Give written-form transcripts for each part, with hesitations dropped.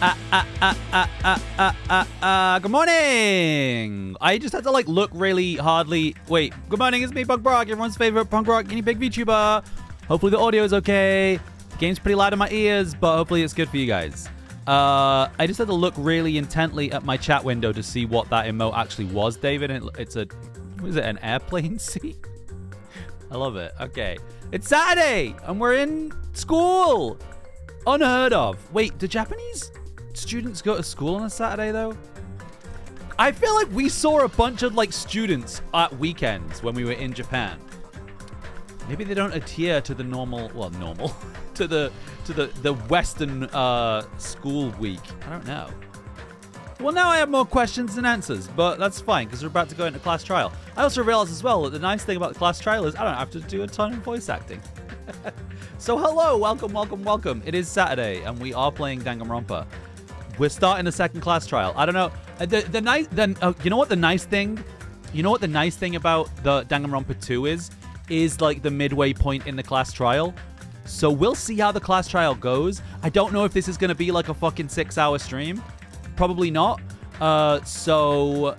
Good morning. I just had to like look really hardly. Wait, good morning. It's me, Punk Brock, everyone's favorite punk rock guinea pig VTuber. Hopefully the audio is okay. The game's pretty loud in my ears, but hopefully it's good for you guys. I just had to look really intently at my chat window to see what that emote actually was, David. It's a, what is it, an airplane seat? I love it. Okay. It's Saturday, and we're in school. Unheard of. Wait, do Japanese students go to school on a Saturday, though? I feel like we saw a bunch of, like, students at weekends when we were in Japan. Maybe they don't adhere to the normal, to the Western school week. I don't know. Well, now I have more questions than answers, but that's fine because we're about to go into class trial. I also realized as well that the nice thing about the class trial is I don't have to do a ton of voice acting. So hello, welcome. It is Saturday, and we are playing Danganronpa. We're starting the second class trial. I don't know. You know what the nice thing? You know what the nice thing about the Danganronpa 2 is like the midway point in the class trial. So we'll see how the class trial goes. I don't know if this is going to be like a fucking 6-hour stream. Probably not. So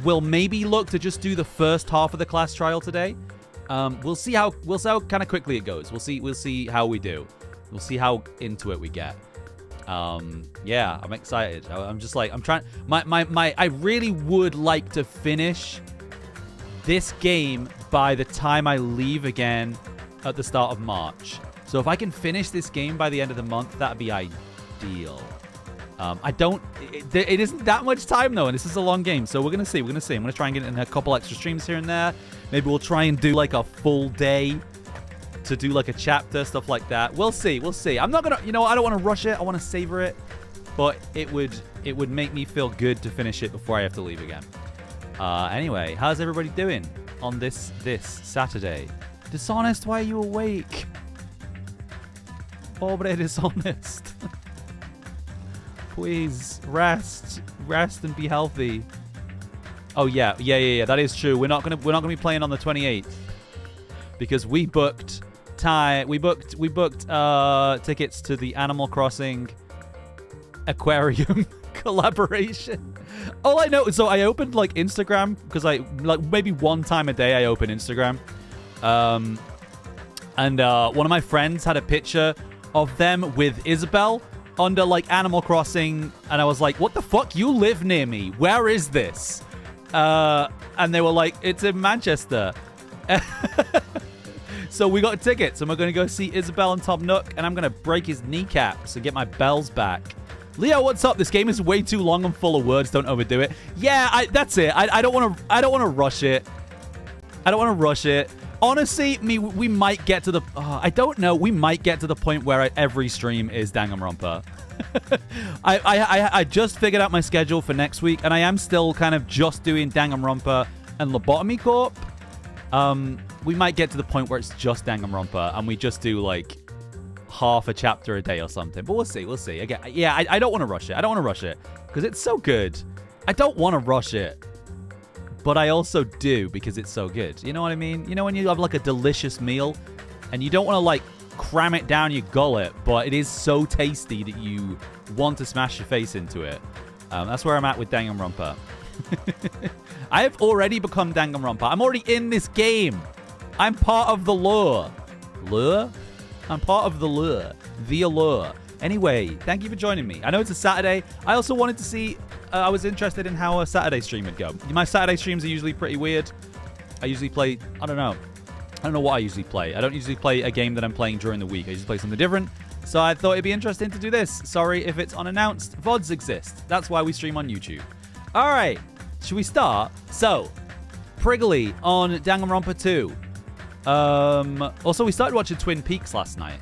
we'll maybe look to just do the first half of the class trial today. We'll see how kind of quickly it goes. We'll see how we do. We'll see how into it we get. Yeah, I'm excited. I'm just like, I'm trying. I really would like to finish this game by the time I leave again at the start of March. So if I can finish this game by the end of the month, that'd be ideal. It isn't that much time though, and this is a long game, so we're gonna see. I'm gonna try and get in a couple extra streams here and there. Maybe we'll try and do like a full day to do like a chapter, stuff like that. We'll see. I'm not gonna, I don't want to rush it. I want to savor it, but it would make me feel good to finish it before I have to leave again. Anyway, how's everybody doing on this Saturday? Dishonest, why are you awake? Pobre dishonest. Please rest and be healthy. Oh yeah, that is true. We're not gonna be playing on the 28th because we booked tickets to the Animal Crossing aquarium collaboration. All I know, so I opened like Instagram because I like maybe one time a day I open Instagram, and one of my friends had a picture of them with Isabel under like Animal Crossing, and I was like, what the fuck, you live near me, where is this? And they were like, it's in Manchester. So we got tickets and we're gonna go see Isabel and Tom Nook, and I'm gonna break his kneecaps and get my bells back. Leo, what's up? This game is way too long and full of words, don't overdo it. Yeah, that's it. I don't want to rush it. Honestly, we might get to the... I don't know. We might get to the point where every stream is Danganronpa. I just figured out my schedule for next week, and I am still kind of just doing Danganronpa and Lobotomy Corp. We might get to the point where it's just Danganronpa, and we just do, like, half a chapter a day or something. But we'll see. Again, yeah, I don't want to rush it. Because it's so good. I don't want to rush it. But I also do because it's so good. You know what I mean? You know when you have like a delicious meal and you don't want to like cram it down your gullet, but it is so tasty that you want to smash your face into it. That's where I'm at with Danganronpa. I have already become Danganronpa. I'm already in this game. I'm part of the lure. Lure? I'm part of the lure. The allure. Anyway, thank you for joining me. I know it's a Saturday. I also wanted to see... I was interested in how a Saturday stream would go. My Saturday streams are usually pretty weird. I usually play... I don't know what I usually play. I don't usually play a game that I'm playing during the week. I usually play something different. So I thought it'd be interesting to do this. Sorry if it's unannounced. VODs exist. That's why we stream on YouTube. All right. Should we start? So, Priggly on Danganronpa 2. Also, we started watching Twin Peaks last night.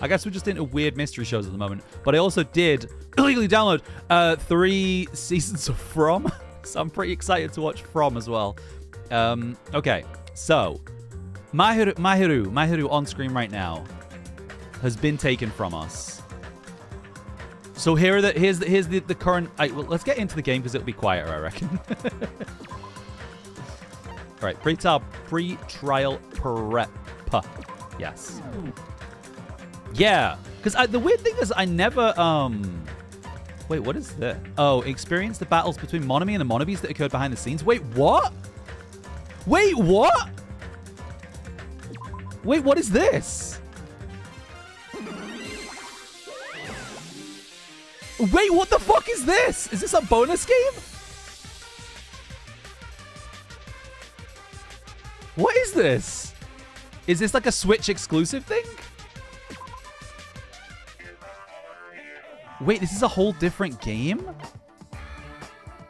I guess we're just into weird mystery shows at the moment. But I also did illegally download 3 seasons of From. So I'm pretty excited to watch From as well. Okay, so Mahiru on screen right now has been taken from us. So here's the current... well, let's get into the game because it'll be quieter, I reckon. All right, pre-trial prep. Yes. Yeah, because the weird thing is I never Wait, what is this? Oh, experience the battles between Monomi and the Monobeast that occurred behind the scenes. Wait, what? Wait, what? Wait, what is this? Wait, what the fuck is this? Is this a bonus game? What is this? Is this like a Switch exclusive thing? Wait, this is a whole different game?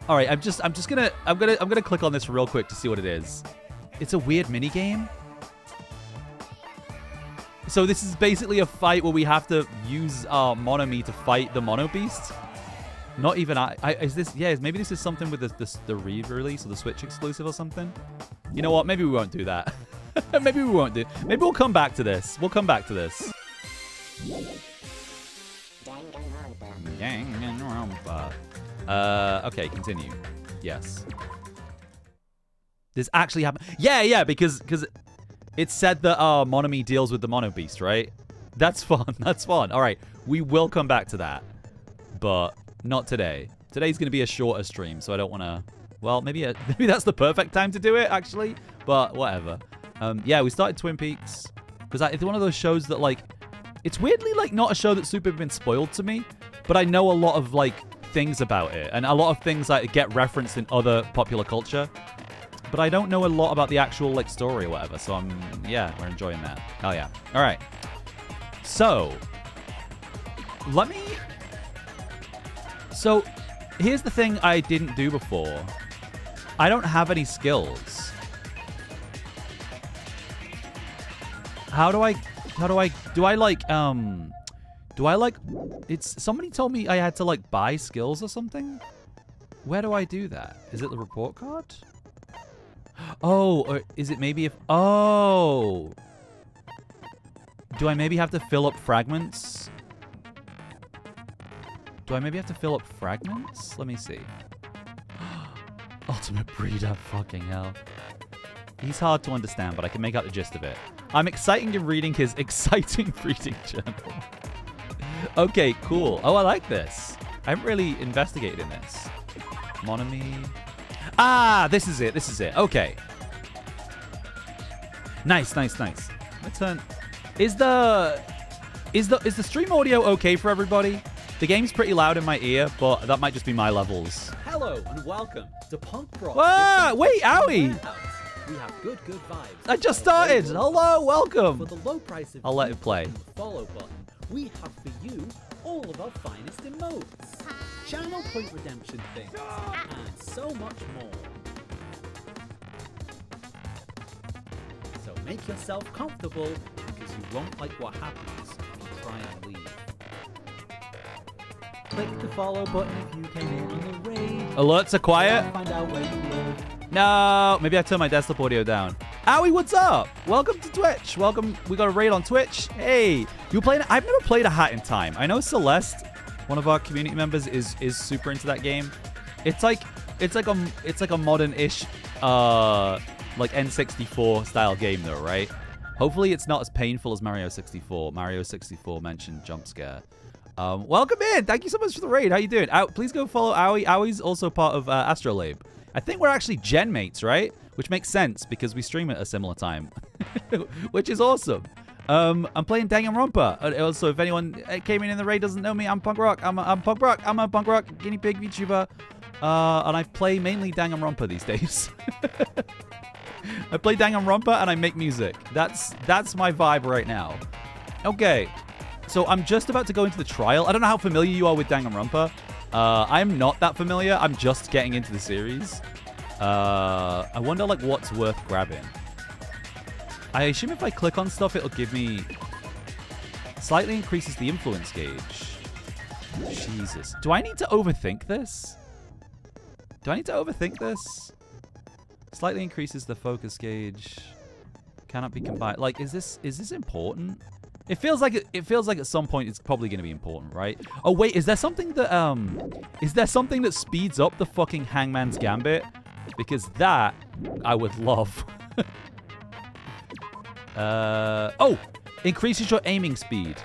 All right, I'm gonna click on this real quick to see what it is. It's a weird mini game. So this is basically a fight where we have to use Monomi to fight the Mono Beast. Not even is this? Yeah, maybe this is something with the re-release or the Switch exclusive or something. You know what? Maybe we won't do that. Maybe we won't do. Maybe we'll come back to this. We'll come back to this. Danganronpa. Okay, continue. Yes. This actually happened. Yeah, because it said that Monomi deals with the Mono Beast, right? That's fun. That's fun. All right, we will come back to that, but not today. Today's going to be a shorter stream, so I don't want to... Well, maybe that's the perfect time to do it, actually, but whatever. Yeah, we started Twin Peaks, because it's one of those shows that, like... It's weirdly, like, not a show that's super been spoiled to me, but I know a lot of, like, things about it, and a lot of things that get referenced in other popular culture, but I don't know a lot about the actual, like, story or whatever, so yeah, we're enjoying that. Oh, yeah. All right. So, So, here's the thing I didn't do before. I don't have any skills. Somebody told me I had to, like, buy skills or something? Where do I do that? Is it the report card? Oh, or is it maybe if... Oh! Do I maybe have to fill up fragments? Let me see. Ultimate Breeder, fucking hell. He's hard to understand, but I can make out the gist of it. I'm exciting in reading his exciting breeding journal. Okay, cool. Oh, I like this. I haven't really investigated in this. Monomi. Ah, this is it. Okay. Nice. My turn. Is the stream audio okay for everybody? The game's pretty loud in my ear, but that might just be my levels. Hello and welcome to Punk Rock. Ah, wait, Owie! We have good vibes. I just started. Hello, welcome. For the low price of I'll let it play. The follow button, we have for you all of our finest emotes, channel point redemption things, and so much more. So make yourself comfortable because you won't like what happens if you try and leave. Click the follow button if you came in on the raid. Alerts are quiet. Find out where you live. No, maybe I turned my desktop audio down. Owie, what's up? Welcome to Twitch. Welcome. We got a raid on Twitch. Hey, you playing? I've never played a Hat in Time. I know Celeste, one of our community members, is super into that game. It's like a modern-ish like N64 style game though, right? Hopefully it's not as painful as Mario 64. Mario 64 mentioned jump scare. Welcome in. Thank you so much for the raid. How you doing? Please go follow Owie. Owie's also part of Astrolabe. I think we're actually gen mates, right? Which makes sense because we stream at a similar time, which is awesome. I'm playing Danganronpa. Also, if anyone came in the raid doesn't know me, I'm Punk Rock. I'm a Punk Rock guinea pig VTuber, and I play mainly Danganronpa these days. I play Danganronpa and I make music. That's my vibe right now. Okay, so I'm just about to go into the trial. I don't know how familiar you are with Danganronpa. I'm not that familiar. I'm just getting into the series. I wonder, like, what's worth grabbing. I assume if I click on stuff, it'll give me... Slightly increases the influence gauge. Jesus. Do I need to overthink this? Slightly increases the focus gauge. Cannot be combined. Like, is this important? It feels like at some point it's probably going to be important, right? Oh wait, is there something that speeds up the fucking Hangman's Gambit? Because that I would love. Oh, increases your aiming speed.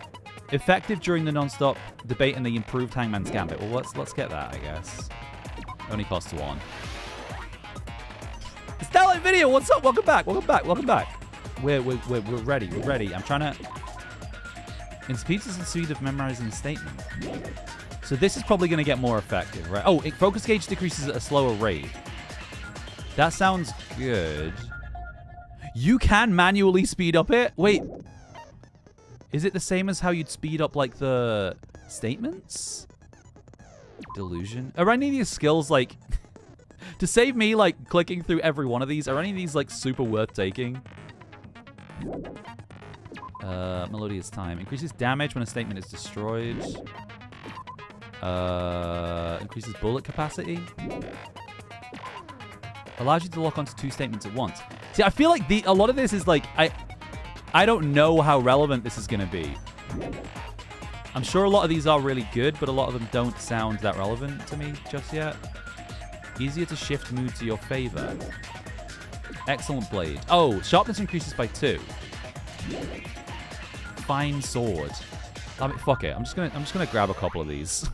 Effective during the non-stop debate and the improved Hangman's Gambit. Well, let's get that, I guess. Only costs 1. Starlight Video, what's up? Welcome back. Welcome back. Welcome back. We're ready. We're ready. I'm trying to. It speeds us the speed of memorizing the statement. So this is probably going to get more effective, right? Oh, focus gauge decreases at a slower rate. That sounds good. You can manually speed up it? Wait. Is it the same as how you'd speed up, like, the statements? Delusion. Are any of these skills, like... to save me, like, clicking through every one of these, are any of these, like, super worth taking? Melodious time. Increases damage when a statement is destroyed. Increases bullet capacity. Allows you to lock onto 2 statements at once. See, I feel like a lot of this is, like... I don't know how relevant this is going to be. I'm sure a lot of these are really good, but a lot of them don't sound that relevant to me just yet. Easier to shift mood to your favor. Excellent blade. Oh, sharpness increases by 2. Fine sword. I mean, fuck it. I'm just gonna grab a couple of these.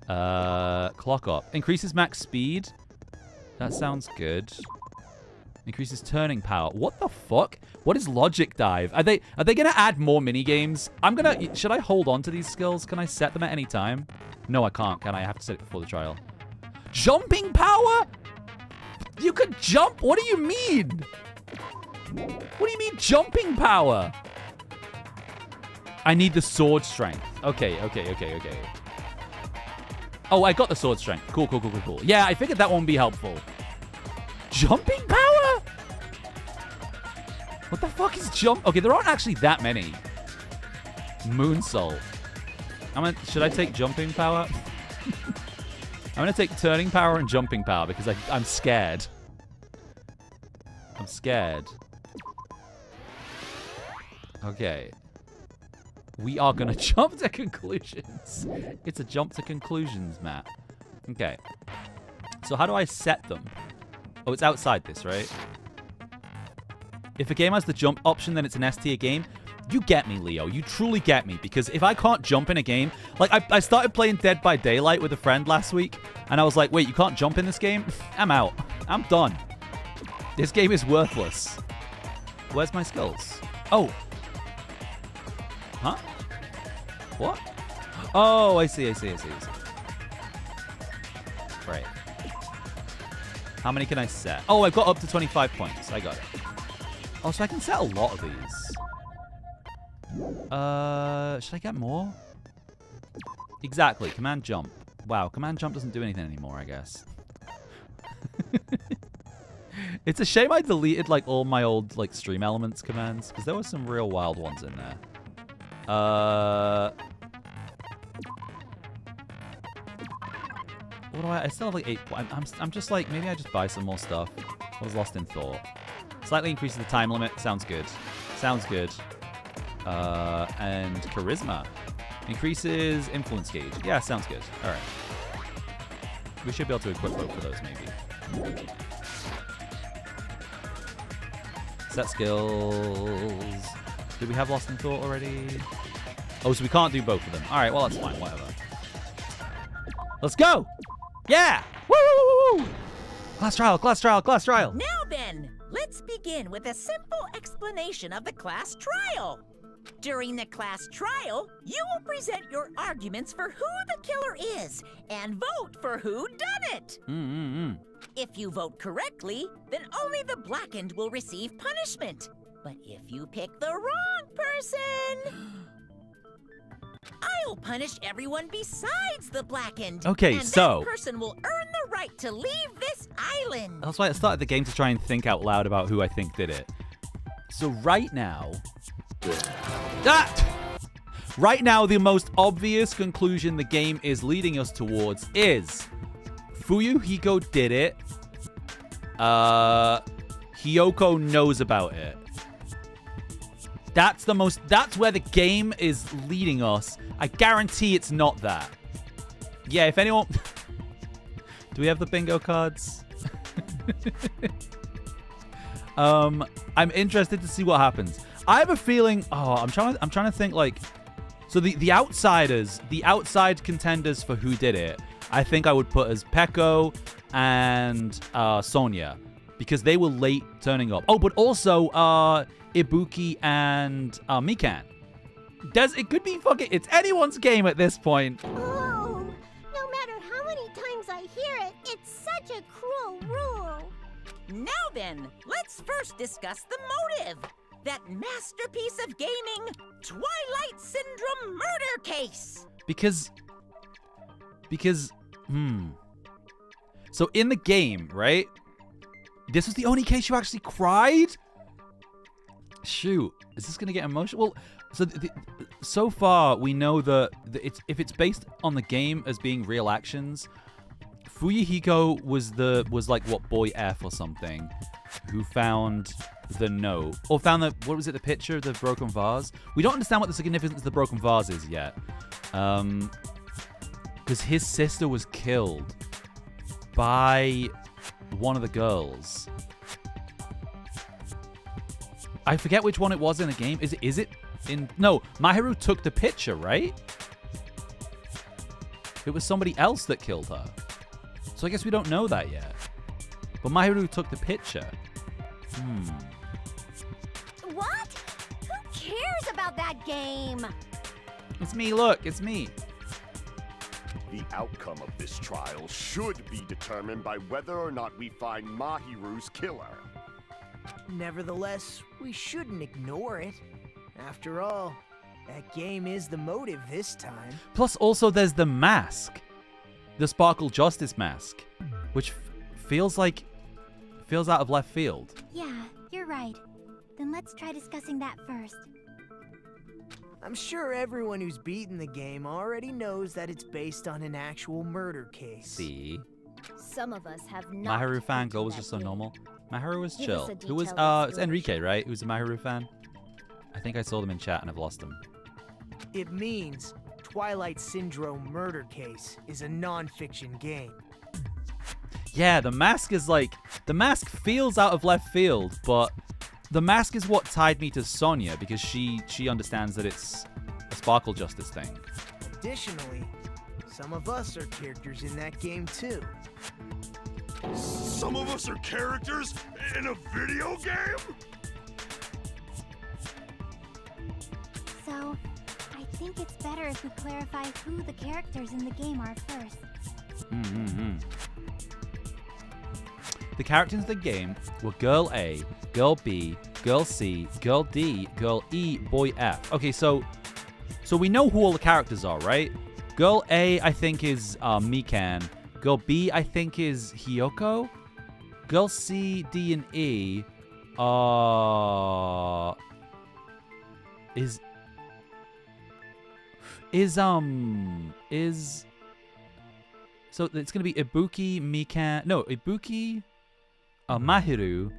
Clock up. Increases max speed. That sounds good. Increases turning power. What the fuck? What is logic dive? Are they gonna add more mini games? Should I hold on to these skills? Can I set them at any time? No, I can't. Can I? I have to set it before the trial. Jumping power? You could jump? What do you mean? What do you mean jumping power? I need the sword strength. Okay. Oh, I got the sword strength. Cool. Yeah, I figured that won't be helpful. Jumping power? What the fuck is jump? Okay, there aren't actually that many. Moonsault. Should I take jumping power? I'm gonna take turning power and jumping power because I'm scared. I'm scared. Okay. We are gonna jump to conclusions. It's a jump to conclusions, Matt. Okay. So how do I set them? Oh, it's outside this, right? If a game has the jump option, then it's an S tier game. You get me, Leo. You truly get me. Because if I can't jump in a game... Like, I started playing Dead by Daylight with a friend last week. And I was like, wait, you can't jump in this game? I'm out. I'm done. This game is worthless. Where's my skills? Oh. Huh? What? Oh, I see. Right. How many can I set? Oh, I've got up to 25 points. I got it. Oh, so I can set a lot of these. Should I get more? Exactly. Command jump. Wow, command jump doesn't do anything anymore, I guess. It's a shame I deleted, like, all my old, like, stream elements commands, because there were some real wild ones in there. What do I still have, like, 8 points. I'm just, like, maybe I just buy some more stuff. I was lost in thought. Slightly increases the time limit. Sounds good. And charisma. Increases influence gauge. Yeah, sounds good. All right. We should be able to equip both of those, maybe. Set skills. Did we have Lost in Thought already? Oh, so we can't do both of them. All right, well, that's fine. Whatever. Let's go. Yeah. Woo! Class trial. Now then, let's begin with a simple explanation of the class trial. During the class trial, you will present your arguments for who the killer is and vote for who done it. If you vote correctly, then only the blackened will receive punishment. But if you pick the wrong person, I'll punish everyone besides the blackened. Okay, and so that person will earn the right to leave this island. That's why I started the game, to try and think out loud about who I think did it. So right now... Right now, the most obvious conclusion the game is leading us towards is Fuyuhiko did it. Hiyoko knows about it. That's where the game is leading us. I guarantee it's not that. Yeah, if anyone... Do we have the bingo cards? I'm interested to see what happens. I have a feeling. Oh, I'm trying to think like. So the outsiders, the outside contenders for who did it, I think I would put as Peko and Sonia, because they were late turning up. Oh, but also Ibuki and Mikan. It could be fucking. It's anyone's game at this point. Oh, no matter how many times I hear it, it's such a cruel rule. Now then, let's first discuss the motive. That masterpiece of gaming, Twilight Syndrome murder case. Because, So in the game, right? This was the only case you actually cried? Shoot, is this gonna get emotional? Well, so far we know that if it's based on the game as being real actions, Fuyuhiko was like what, boy F or something, who found the note, or found the picture of the broken vase. We don't understand what the significance of the broken vase is yet, because his sister was killed by one of the girls. I forget which one it was in the game. Is it in? No, Mahiru took the picture, right? It was somebody else that killed her. So I guess we don't know that yet. But Mahiru took the picture. What? Who cares about that game? It's me, look, it's me. The outcome of this trial should be determined by whether or not we find Mahiru's killer. Nevertheless, we shouldn't ignore it. After all, that game is the motive this time. Plus, also, there's the mask. The Sparkle Justice mask. Which feels out of left field. Yeah, you're right. Then let's try discussing that first. I'm sure everyone who's beaten the game already knows that it's based on an actual murder case. See? Some of us have not. Mahiru fan girl was just so normal. Mahiru was chill. Who was, it's Enrique, right? Who's a Mahiru fan? I think I saw them in chat and I've lost them. It means Twilight Syndrome Murder Case is a non-fiction game. Yeah, the mask is like... The mask feels out of left field, but the mask is what tied me to Sonia, because she understands that it's a Sparkle Justice thing. Additionally, some of us are characters in that game too. Some of us are characters in a video game? So, I think it's better if we clarify who the characters in the game are first. The characters in the game were Girl A, Girl B, Girl C, Girl D, Girl E, Boy F. Okay, so we know who all the characters are, right? Girl A, I think, is Mikan. Girl B, I think, is Hiyoko. Girl C, D, and E so it's gonna be Ibuki, Mikan. No, Ibuki, Mahiru,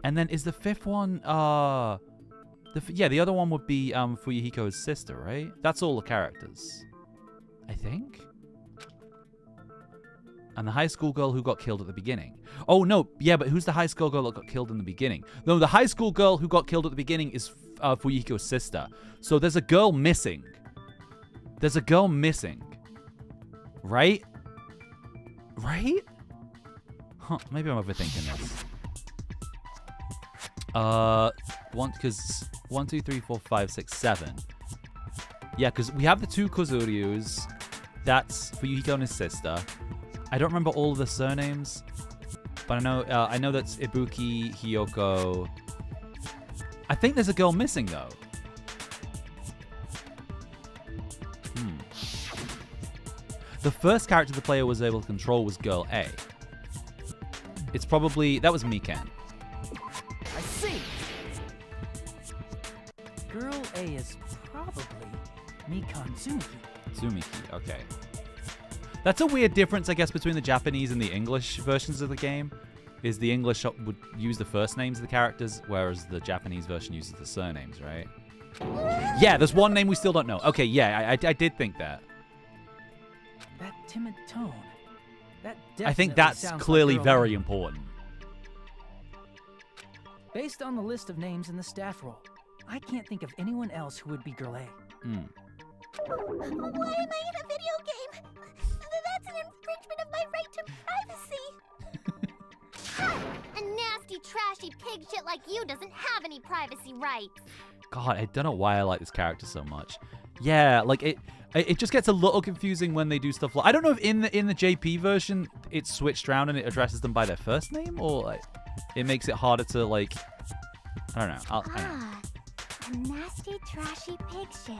and then is the fifth one the other one would be Fuyuhiko's sister, right? That's all the characters, I think. And the high school girl who got killed at the beginning. Oh no, yeah, but who's the high school girl that got killed in the beginning? No, the high school girl who got killed at the beginning is Fuyuhiko's sister. So there's a girl missing. There's a girl missing. Right? Right? Huh, maybe I'm overthinking this. Because 1, 2, 3, 4, 5, 6, 7. Yeah, because we have the two Kozuryus. That's Fuyuhiko and his sister. I don't remember all of the surnames, but I know that's Ibuki, Hiyoko. I think there's a girl missing though. The first character the player was able to control was Girl A. It's probably... That was Mikan. I see. Girl A is probably Mikan Tsumiki. Tsumiki, okay. That's a weird difference, I guess, between the Japanese and the English versions of the game. Is the English would use the first names of the characters, whereas the Japanese version uses the surnames, right? Yeah, there's one name we still don't know. Okay, yeah, I did think that. That timid tone. That I think definitely that's sounds clearly like Girl A. very important. Based on the list of names in the staff roll, I can't think of anyone else who would be Girl A. Why am I in a video game? That's an infringement of my right to privacy. A nasty, trashy pig shit like you doesn't have any privacy rights. God, I don't know why I like this character so much. Yeah, like it just gets a little confusing when they do stuff like, I don't know if in the JP version it's switched around and it addresses them by their first name, or like it makes it harder to like, I don't know. A nasty, trashy pig shit.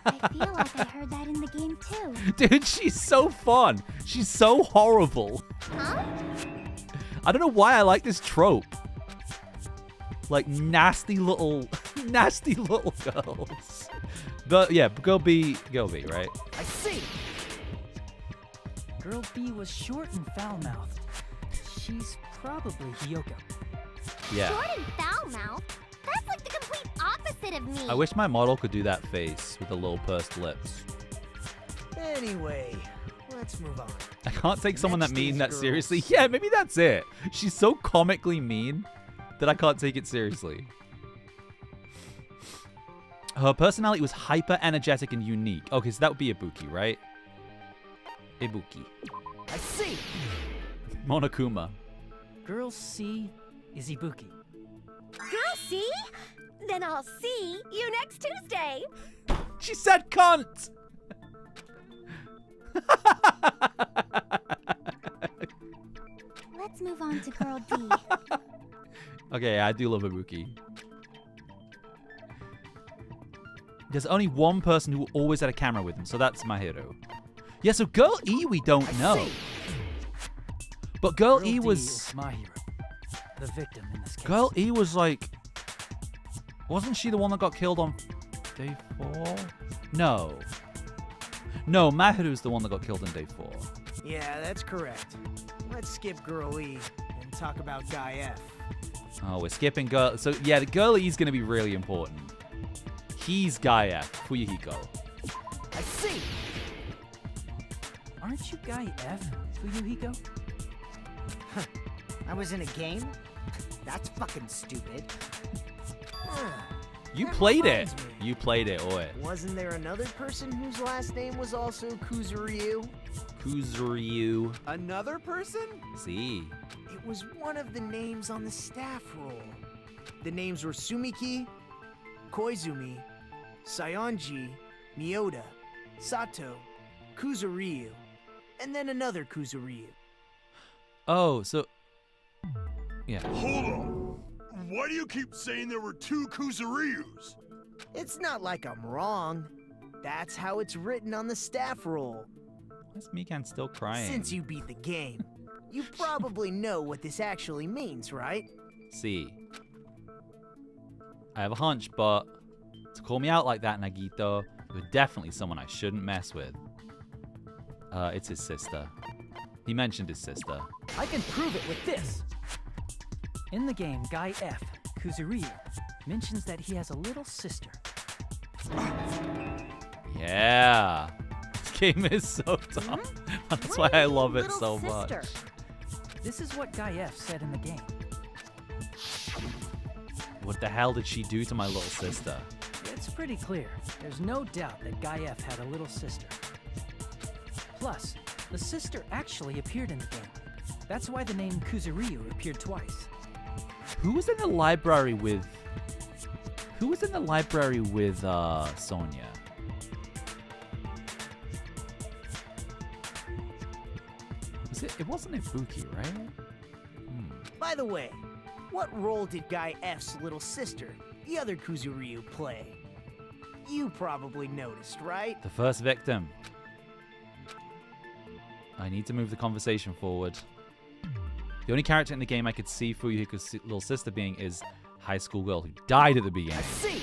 I feel like I heard that in the game too. Dude, she's so fun. She's so horrible. Huh? I don't know why I like this trope. Like nasty little girls. But yeah, girl B, right? I see. Girl B was short and foul-mouthed. She's probably Hiyoko. Yeah. Short and foul-mouthed? That's like the complete opposite of me. I wish my model could do that face with the little pursed lips. Anyway, let's move on. I can't take someone that Next mean is that girls. seriously. Yeah, maybe that's it. She's so comically mean that I can't take it seriously. Her personality was hyper energetic and unique. Okay, so that would be Ibuki, right? Ibuki. I see. Monokuma. Girl C is Ibuki. Girl, see? Then I'll see you next Tuesday. She said cunt! Let's move on to Girl D. Okay, I do love Ibuki. There's only one person who always had a camera with him, so that's my hero. Yeah, so Girl E we don't know. But Girl E D was... is my hero. The victim in this case. Girl E was like... Wasn't she the one that got killed on day 4? No. No, Mahiru's the one that got killed on day 4. Yeah, that's correct. Let's skip Girl E and talk about Guy F. Oh, we're skipping Girl... So, yeah, the Girl E's going to be really important. He's Guy F. Fuyuhiko. I see. Aren't you Guy F, Fuyuhiko? I was in a game? That's fucking stupid. You That played it. reminds me. You played it, oi. Wasn't there another person whose last name was also Kuzuryu? Kuzuryu. Another person? See. It was one of the names on the staff roll. The names were Sumiki, Koizumi, Sayonji, Miyoda, Sato, Kuzuryu, and then another Kuzuryu. Oh, so... Yeah. Hold on. Why do you keep saying there were 2 Kuzuryus? It's not like I'm wrong. That's how it's written on the staff roll. Why is Mikan still crying? Since you beat the game, you probably know what this actually means, right? See. I have a hunch, but to call me out like that, Nagito, you're definitely someone I shouldn't mess with. It's his sister. He mentioned his sister. I can prove it with this. In the game, Guy F, Kuzuryu, mentions that he has a little sister. Yeah. This game is so tough. That's why I love it so much. This is what Guy F said in the game. What the hell did she do to my little sister? It's pretty clear. There's no doubt that Guy F had a little sister. Plus, the sister actually appeared in the game. That's why the name Kuzuryu appeared twice. Who was in the library with... Who was in the library with, Sonya? It wasn't Ibuki, right? By the way, what role did Guy F's little sister, the other Kuzuryu, play? You probably noticed, right? The first victim. I need to move the conversation forward. The only character in the game I could see Fuyuhiko's little sister being is high school girl who died at the beginning. I see.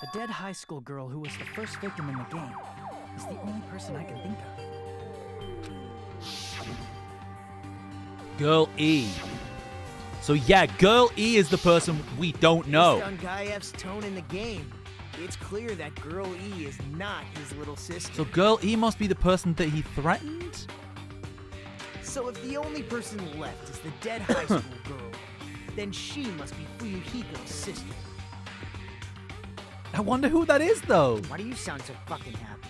The dead high school girl who was the first victim in the game is the only person I can think of. Girl E. So yeah, Girl E is the person we don't know. Based on Guy F's tone in the game, it's clear that Girl E is not his little sister. So Girl E must be the person that he threatened? So if the only person left is the dead high school girl, then she must be Fuyuhiko's sister. I wonder who that is, though. Why do you sound so fucking happy?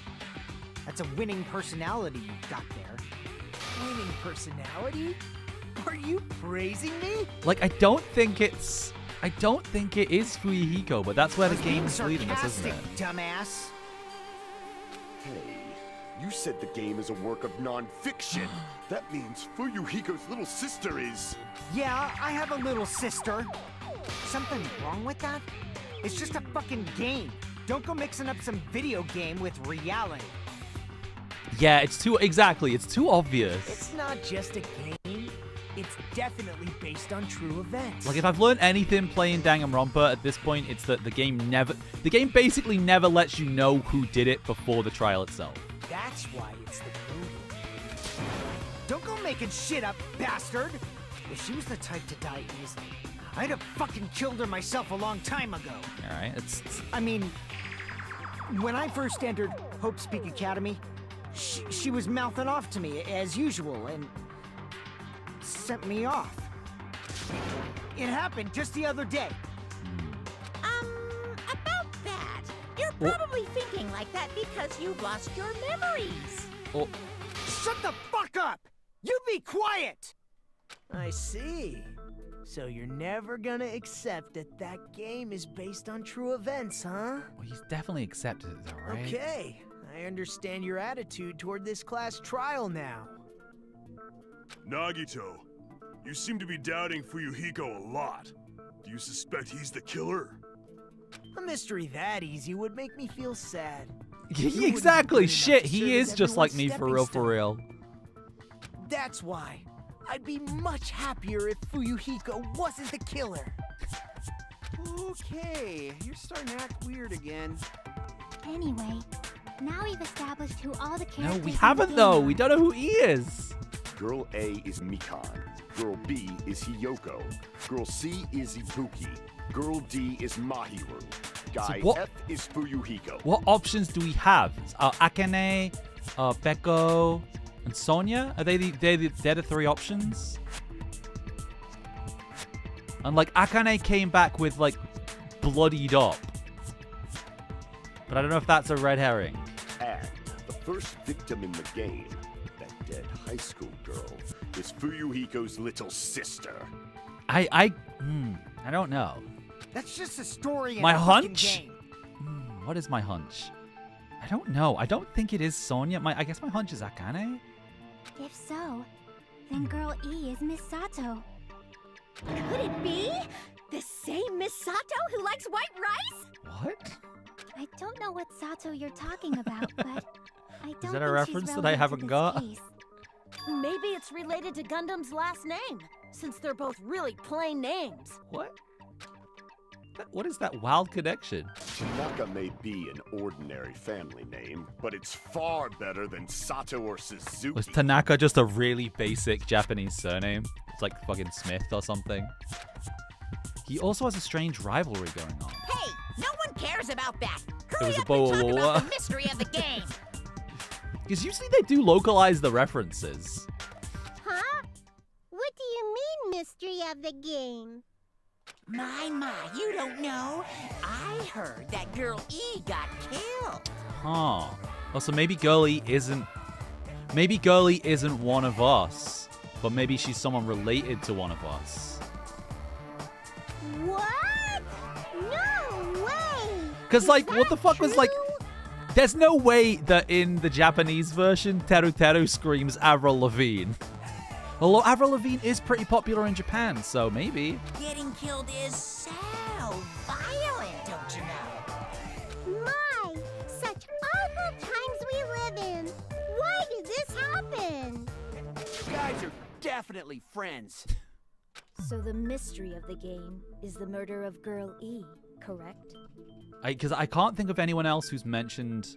That's a winning personality you've got there. Winning personality? Are you praising me? Like, I don't think it is Fuyuhiko, but that's where the game's leading us, isn't it? Dumbass. Hey, you said the game is a work of non-fiction. That means Fuyuhiko's little sister is... Yeah, I have a little sister. Something wrong with that? It's just a fucking game. Don't go mixing up some video game with reality. Yeah, it's too obvious. It's not just a game. It's definitely based on true events. Like, if I've learned anything playing Danganronpa at this point, it's that the game basically never lets you know who did it before the trial itself. That's why it's the movie. Don't go making shit up, bastard! If she was the type to die easily, I'd have fucking killed her myself a long time ago. Alright, I mean, when I first entered Hope's Peak Academy, she was mouthing off to me, as usual, and sent me off. It happened just the other day. About that. You're probably thinking like that because you lost your memories. Oh. Shut the fuck up! You be quiet! I see. So you're never gonna accept that game is based on true events, huh? Well, he's definitely accepted it, though, right? Okay, I understand your attitude toward this class trial now. Nagito, you seem to be doubting Fuyuhiko a lot. Do you suspect he's the killer? A mystery that easy would make me feel sad. Yeah, exactly. Shit, he serve is as just like me everyone's for real. That's why I'd be much happier if Fuyuhiko wasn't the killer. Okay, you're starting to act weird again. Anyway, now we've established who all the characters No, we in the haven't game though. are. We don't know who he is. Girl A is Mikan. Girl B is Hiyoko. Girl C is Ibuki. Girl D is Mahiru. Guy what- F is Fuyuhiko. What options do we have? Akane, Beko, and Sonia? Are they're the three options? And like Akane came back with like bloodied up. But I don't know if that's a red herring. And the first victim in the game, that dead high school girl, is Fuyuhiko's little sister. I don't know. That's just a story in My a fucking hunch? game. What is my hunch? I don't know. I don't think it is Sonia. I guess my hunch is Akane. If so, then girl E is Miss Sato. Could it be? The same Miss Sato who likes white rice? What? I don't know what Sato you're talking about, but I don't that a think reference she's that I relevant haven't to this got? case. Maybe it's related to Gundam's last name, since they're both really plain names. What? What is that wild connection? Tanaka may be an ordinary family name, but it's far better than Sato or Suzuki. Was Tanaka just a really basic Japanese surname? It's like fucking Smith or something. He also has a strange rivalry going on. Hey, no one cares about that. It Hurry was a up and talk bowl. about the mystery of the game. Because usually they do localize the references. Huh? What do you mean, mystery of the game? My, you don't know. I heard that girl E got killed. Huh. Oh, so maybe Girlie isn't... Maybe Girlie isn't one of us. But maybe she's someone related to one of us. What? No way! Because, Is like, what the that fuck was, like... true? There's no way that in the Japanese version, Teru Teru screams Avril Lavigne. Although Avril Lavigne is pretty popular in Japan, so maybe. Getting killed is so violent, don't you know? My, such awful times we live in. Why did this happen? You guys are definitely friends. So the mystery of the game is the murder of Girl E, correct? Because I can't think of anyone else who's mentioned...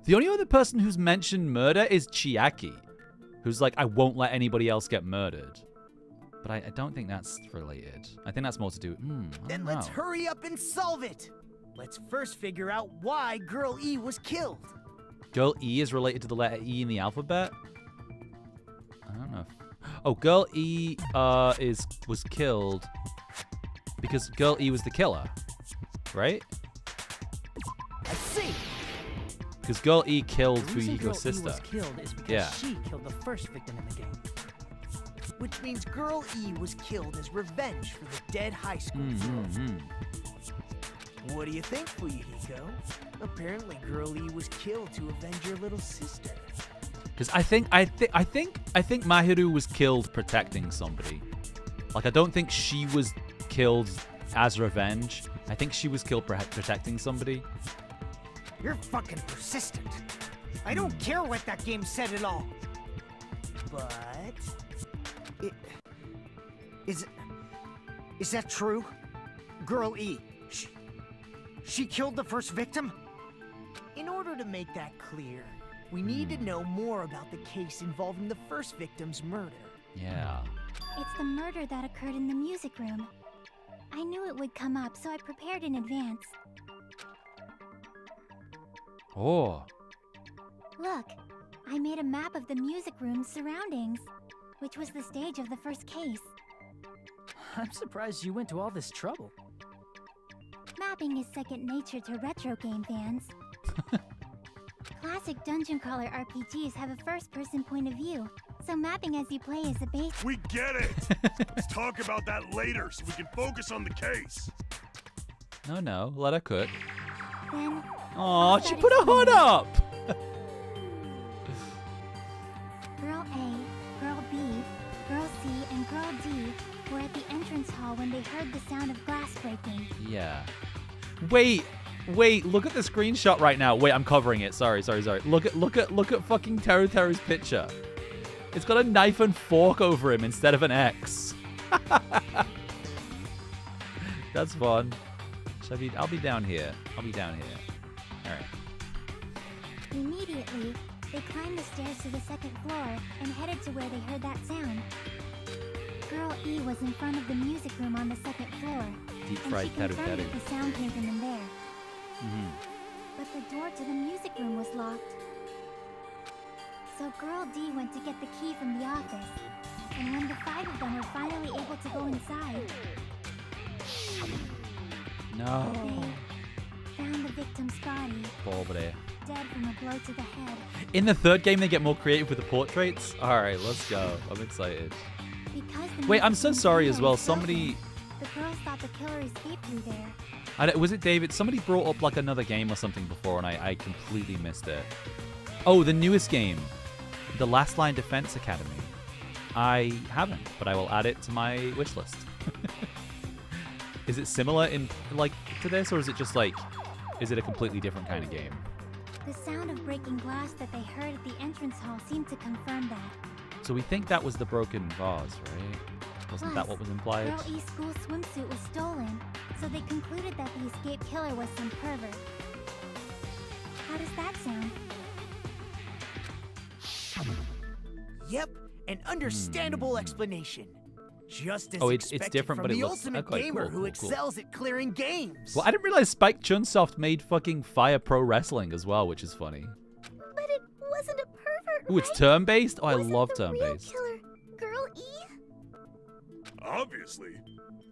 The only other person who's mentioned murder is Chiaki, who's like, I won't let anybody else get murdered. But I don't think that's related. I think that's more to do... I Then don't let's know. hurry up and solve it. Let's first figure out why Girl E was killed. Girl E is related to the letter E in the alphabet? I don't know. Oh, Girl E was killed because Girl E was the killer, right? I see. Because Girl E killed The reason Girl Fuyuhiko's sister. E was killed is because Yeah. she killed the first victim in the game. Which means Girl E was killed as revenge for the dead high school girl. What do you think, Fuyuhiko? Apparently, Girl E was killed to avenge your little sister. Because I think Mahiru was killed protecting somebody. Like, I don't think she was killed as revenge. I think she was killed protecting somebody. You're fucking persistent. I don't care what that game said at all. But is that true? Girl E, she killed the first victim? In order to make that clear, we need to know more about the case involving the first victim's murder. Yeah. It's the murder that occurred in the music room. I knew it would come up, so I prepared in advance. Oh. Look, I made a map of the music room's surroundings, which was the stage of the first case. I'm surprised you went to all this trouble. Mapping is second nature to retro game fans. Classic dungeon crawler RPGs have a first-person point of view, so mapping as you play is a base. We get it! Let's talk about that later so we can focus on the case. No, let her cook. Then, Oh, she put her hood up! Girl A, Girl B, Girl C, and Girl D were at the entrance hall when they heard the sound of glass breaking. Yeah. Wait, look at the screenshot right now. Wait, I'm covering it. Sorry. Look at fucking Teru's picture. It's got a knife and fork over him instead of an X. That's fun. I'll be down here. Alright. Immediately, they climbed the stairs to the second floor and headed to where they heard that sound. Girl E was in front of the music room on the second floor, Deep and fried she confirmed Teru. that the sound came from in there. But the door to the music room was locked. So Girl D went to get the key from the office, and when the 5 of them were finally able to go inside, No. they found the victim's body, Pobre. dead from a blow to the head. In the third game, they get more creative with the portraits. Alright, let's go. I'm excited. Because the Wait, I'm music so room sorry as door well. was broken, Somebody... the girls thought the killer escaped through there. Was it David? Somebody brought up like another game or something before, and I completely missed it. Oh, the newest game, the Last Line Defense Academy. I haven't, but I will add it to my wish list. Is it similar in to this, or is it just is it a completely different kind of game? The sound of breaking glass that they heard at the entrance hall seemed to confirm that. So we think that was the broken vase, right? Wasn't that what was implied? Girl E's school swimsuit was stolen, so they concluded that the escaped killer was some pervert. How does that sound? Yep, an understandable explanation. Just as It's expected different, from but it the looks ultimate okay, gamer cool, who cool. excels at clearing games. Well, I didn't realize Spike Chunsoft made fucking Fire Pro Wrestling as well, which is funny. But it wasn't a pervert, Ooh, it's right? turn-based? Oh, I Wasn't love the real turn-based. killer Girl E? Obviously.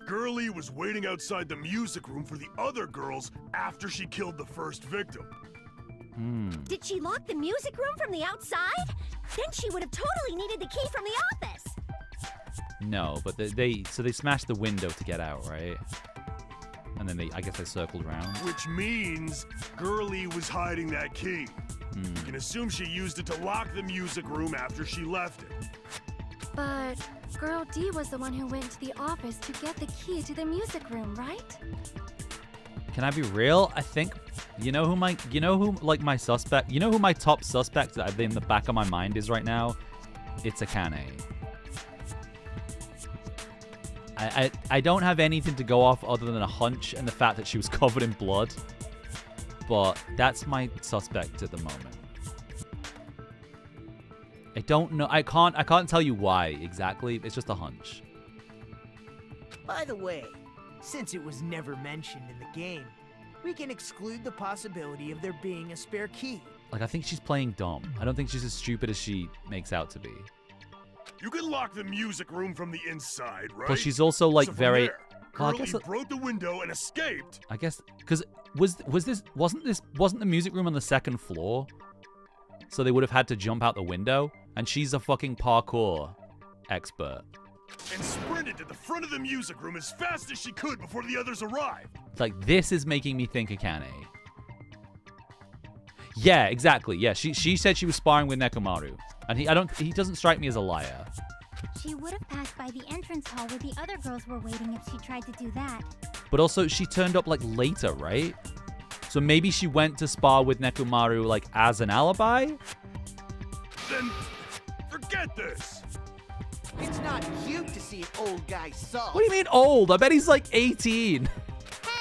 Girlie was waiting outside the music room for the other girls after she killed the first victim. Did she lock the music room from the outside? Then she would have totally needed the key from the office. No, but they smashed the window to get out, right? And then I guess they circled around. Which means Girlie was hiding that key. You can assume she used it to lock the music room after she left it. But Girl D was the one who went to the office to get the key to the music room, right? Can I be real? I think you know who my suspect, you know who my top suspect that in the back of my mind is right now? It's Akane. I don't have anything to go off other than a hunch and the fact that she was covered in blood. But that's my suspect at the moment. I don't know. I can't tell you why exactly. It's just a hunch. By the way, since it was never mentioned in the game, we can exclude the possibility of there being a spare key. I think she's playing dumb. I don't think she's as stupid as she makes out to be. You can lock the music room from the inside, right? But she's also like So from very. there, Well, I Girl guess E broke the window and escaped. I guess because wasn't the music room on the second floor? So they would have had to jump out the window, and she's a fucking parkour expert. And sprinted to the front of the music room as fast as she could before the others arrived. It's like, this is making me think Akane. Yeah, exactly. Yeah, she said she was sparring with Nekomaru, and he doesn't strike me as a liar. She would have passed by the entrance hall where the other girls were waiting if she tried to do that. But also, she turned up like later, right? So maybe she went to spar with Nekomaru like as an alibi? Then forget this. It's not cute to see an old guy sulk. What do you mean old? I bet he's like 18.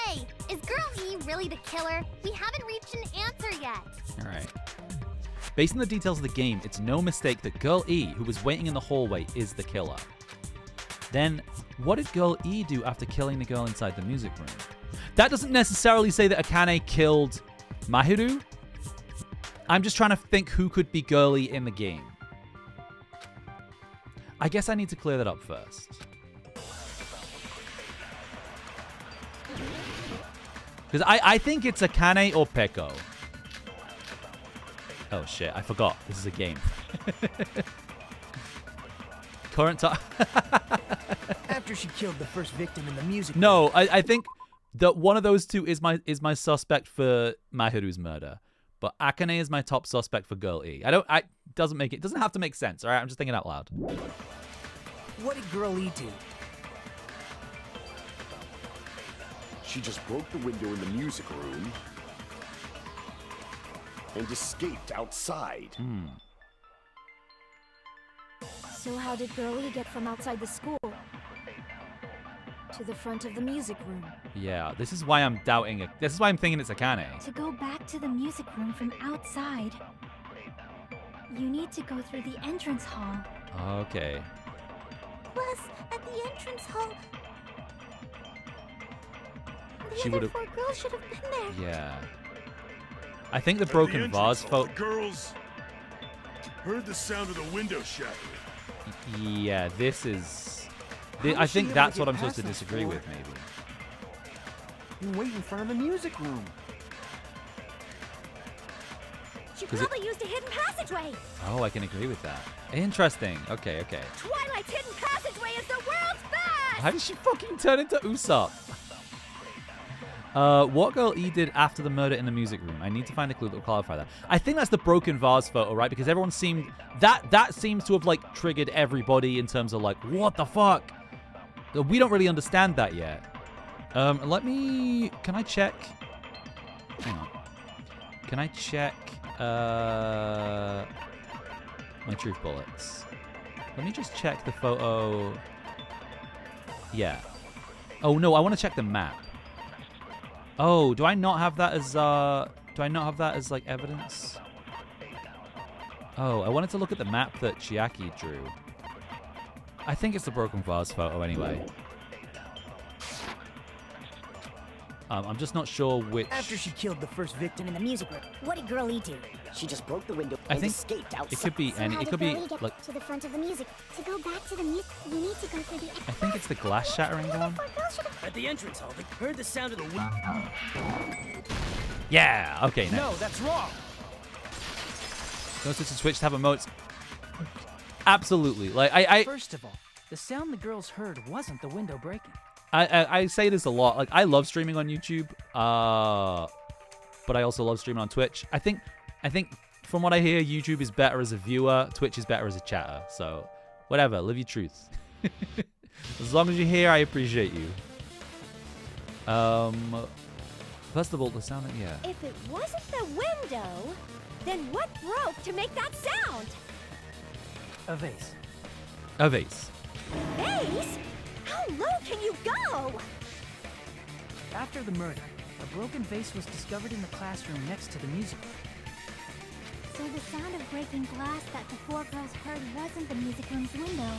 Hey, is Girl E really the killer? We haven't reached an answer yet. All right. Based on the details of the game, it's no mistake that Girl E, who was waiting in the hallway, is the killer. Then, what did Girl E do after killing the girl inside the music room? That doesn't necessarily say that Akane killed Mahiru. I'm just trying to think who could be Girl E in the game. I guess I need to clear that up first. Because I think it's Akane or Peko. Oh shit, I forgot. This is a game. Current time. After she killed the first victim in the music. No, I think that one of those two is my suspect for Mahiru's murder. But Akane is my top suspect for Girl E. It doesn't have to make sense, alright? I'm just thinking out loud. What did Girl E do? She just broke the window in the music room and escaped outside. So how did Girl E get from outside the school to the front of the music room? Yeah, this is why I'm doubting it. This is why I'm thinking it's Akane. To go back to the music room from outside, you need to go through the entrance hall. Okay. Plus, at the entrance hall, She the other would've- 4 girls should have been there. Yeah. I think the At broken entrance vase hall, photo. the girls heard the sound of the window shattering. Yeah, this is. How I was she think able to that's get what I'm past supposed to those disagree 4? with, maybe. And wait in front of the music room. She 'Cause probably used a hidden passageway. Oh, I can agree with that. Interesting. Okay, okay. Twilight's hidden passageway is the world's best! How did she fucking turn into Usopp? What Girl E did after the murder in the music room? I need to find a clue that will clarify that. I think that's the broken vase photo, right? Because everyone seemed... That seems to have, like, triggered everybody in terms of, like, what the fuck? We don't really understand that yet. Let me... Can I check? Hang on. Can I check... my truth bullets. Let me just check the photo. Yeah. Oh no, I want to check the map. Oh, do I not have that as like evidence? Oh, I wanted to look at the map that Chiaki drew. I think it's the broken vase photo anyway. I'm just not sure which. After she killed the first victim In the music room, what did Girl E do? She just broke the window I and think escaped outside. it could be So any. how It did could be Girl E get like. to the front of the music. To go back to the music, you need to go through the... I think it's the glass shattering one. At the entrance hall, they heard the sound of the wind. Yeah. Okay. Nice. No, that's wrong. Don't switch to Switch to have emotes. Absolutely. Like I First of all, the sound the girls heard wasn't the window breaking. I say this a lot. Like I love streaming on YouTube, but I also love streaming on Twitch. I think from what I hear, YouTube is better as a viewer, Twitch is better as a chatter. So whatever, live your truth. As long as you're here, I appreciate you. First of all, the sound. Yeah. If it wasn't the window, then what broke to make that sound? A vase. A vase. Vase? How low can you go? After the murder, a broken vase was discovered in the classroom next to the music room. So the sound of breaking glass that the 4 girls heard wasn't the music room's window.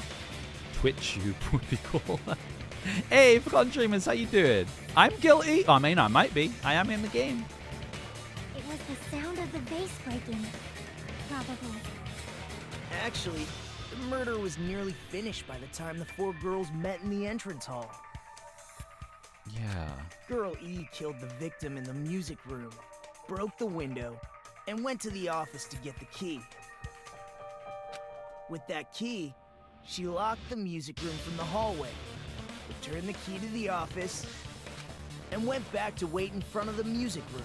Twitch you would be cool. Hey, Forgotten Dreamers, how you doing? I'm guilty. Oh, I mean, I might be. I am in the game. It was the sound of the vase breaking. Probably. Actually, The murder was nearly finished by the time the four girls met in the entrance hall. Yeah. Girl E killed the victim in the music room, broke the window, and went to the office to get the key. With that key, she locked the music room from the hallway, returned the key to the office, and went back to wait in front of the music room.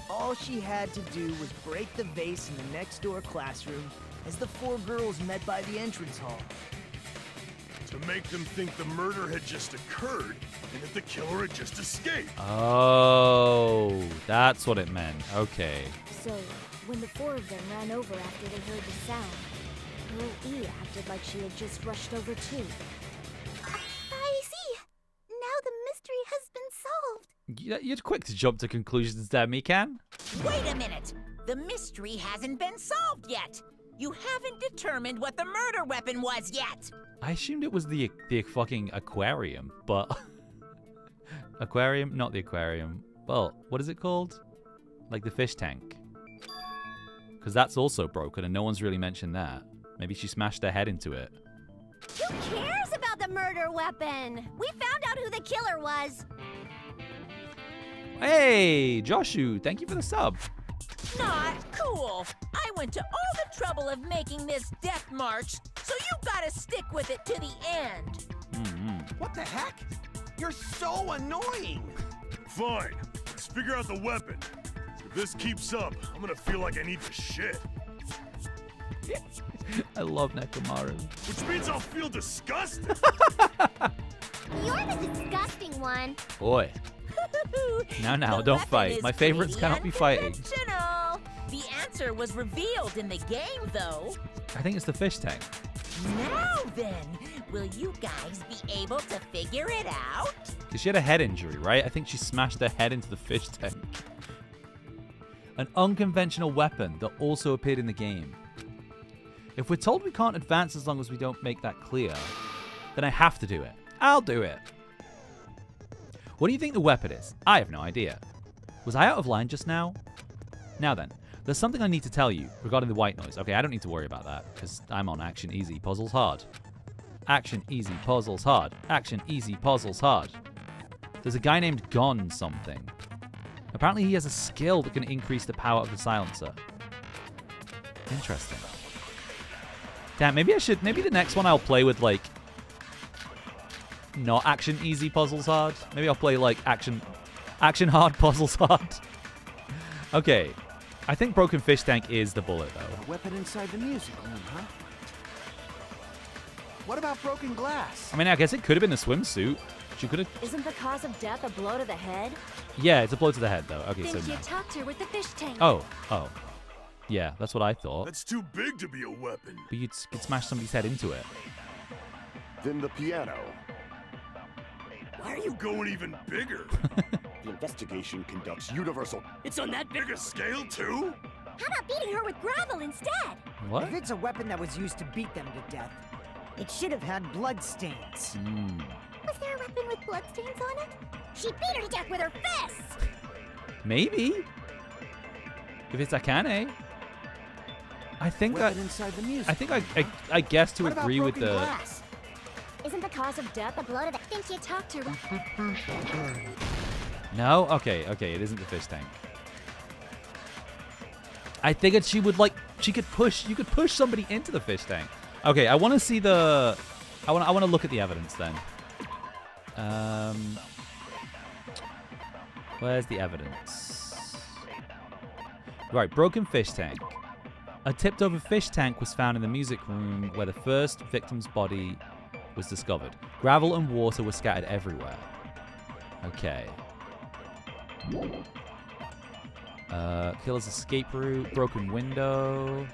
All she had to do was break the vase in the next door classroom as the four girls met by the entrance hall. To make them think the murder had just occurred and that the killer had just escaped. Oh, that's what it meant. Okay. So, when the four of them ran over after they heard the sound, Girl E acted like she had just rushed over too. I see. Now the mystery has been solved. You're quick to jump to conclusions there, Mikan. Wait a minute. The mystery hasn't been solved yet. You haven't determined what the murder weapon was yet. I assumed it was the fucking aquarium, but... aquarium? Not the aquarium. Well, what is it called? Like the fish tank. Because that's also broken and no one's really mentioned that. Maybe she smashed her head into it. Who cares about the murder weapon? We found out who the killer was. Hey, Joshu, thank you for the sub. Not cool. I went to all the trouble of making this death march, so you gotta stick with it to the end. What the heck? You're so annoying. Fine. Let's figure out the weapon. If this keeps up, I'm gonna feel like I need to shit. I love Nekomaru. Which means I'll feel disgusted. You're the disgusting one. Boy. Now, don't fight. My favorites cannot be fighting. The answer was revealed in the game, though. I think it's the fish tank. Now then, will you guys be able to figure it out? Because she had a head injury, right? I think she smashed her head into the fish tank. An unconventional weapon that also appeared in the game. If we're told we can't advance as long as we don't make that clear, then I have to do it. I'll do it. What do you think the weapon is? I have no idea. Was I out of line just now? Now then, there's something I need to tell you regarding the white noise. Okay, I don't need to worry about that because I'm on action easy, puzzles hard. Action easy, puzzles hard. Action easy, puzzles hard. There's a guy named Gon something. Apparently he has a skill that can increase the power of the silencer. Interesting. Damn, maybe the next one I'll play with like not action easy puzzles hard. Maybe I'll play like action hard puzzles hard. Okay. I think broken fish tank is the bullet though. A weapon inside the music room, huh? What about broken glass? I mean, I guess it could have been the swimsuit. She could have. Isn't the cause of death a blow to the head? Yeah, it's a blow to the head though. Okay, Think so you no. talked her with the fish tank. Oh. Yeah, that's what I thought. That's too big to be a weapon. But you'd smash somebody's head into it. Then the piano. Why are you going even bigger? The investigation conducts universal. It's on that big a scale too? How about beating her with gravel instead? What? If it's a weapon that was used to beat them to death, it should have had blood stains. Was there a weapon with bloodstains on it? She beat her to death with her fists! Maybe. If it's Akane. I think Weapon inside the music. I think I guess to What about agree with broken the glass? Isn't the cause of death a blow to the... Think you talked to her... No? Okay, it isn't the fish tank. I figured she would you could push somebody into the fish tank. Okay, I want to see the I want to look at the evidence then. Where's the evidence? Right, broken fish tank. A tipped over fish tank was found in the music room where the first victim's body was discovered. Gravel and water were scattered everywhere. Okay. Killer's escape route, broken window.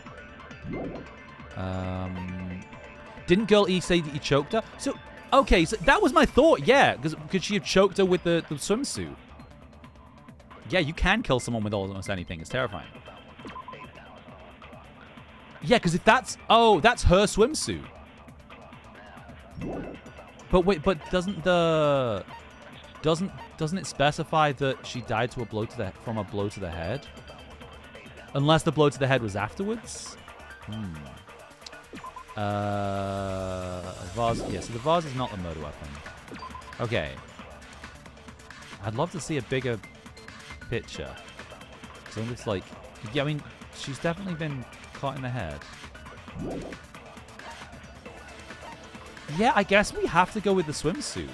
Didn't Girl E say that he choked her? So, okay, so that was my thought, yeah, because could she have choked her with the swimsuit? Yeah, you can kill someone with almost anything. It's terrifying. Yeah, because if that's... Oh, that's her swimsuit. But wait, but doesn't the... Doesn't it specify that she died from a blow to the head? Unless the blow to the head was afterwards? Vase. Yeah, so the vase is not the murder weapon. Okay. I'd love to see a bigger picture. So it's like, yeah, I mean, she's definitely been caught in the head. Yeah, I guess we have to go with the swimsuit.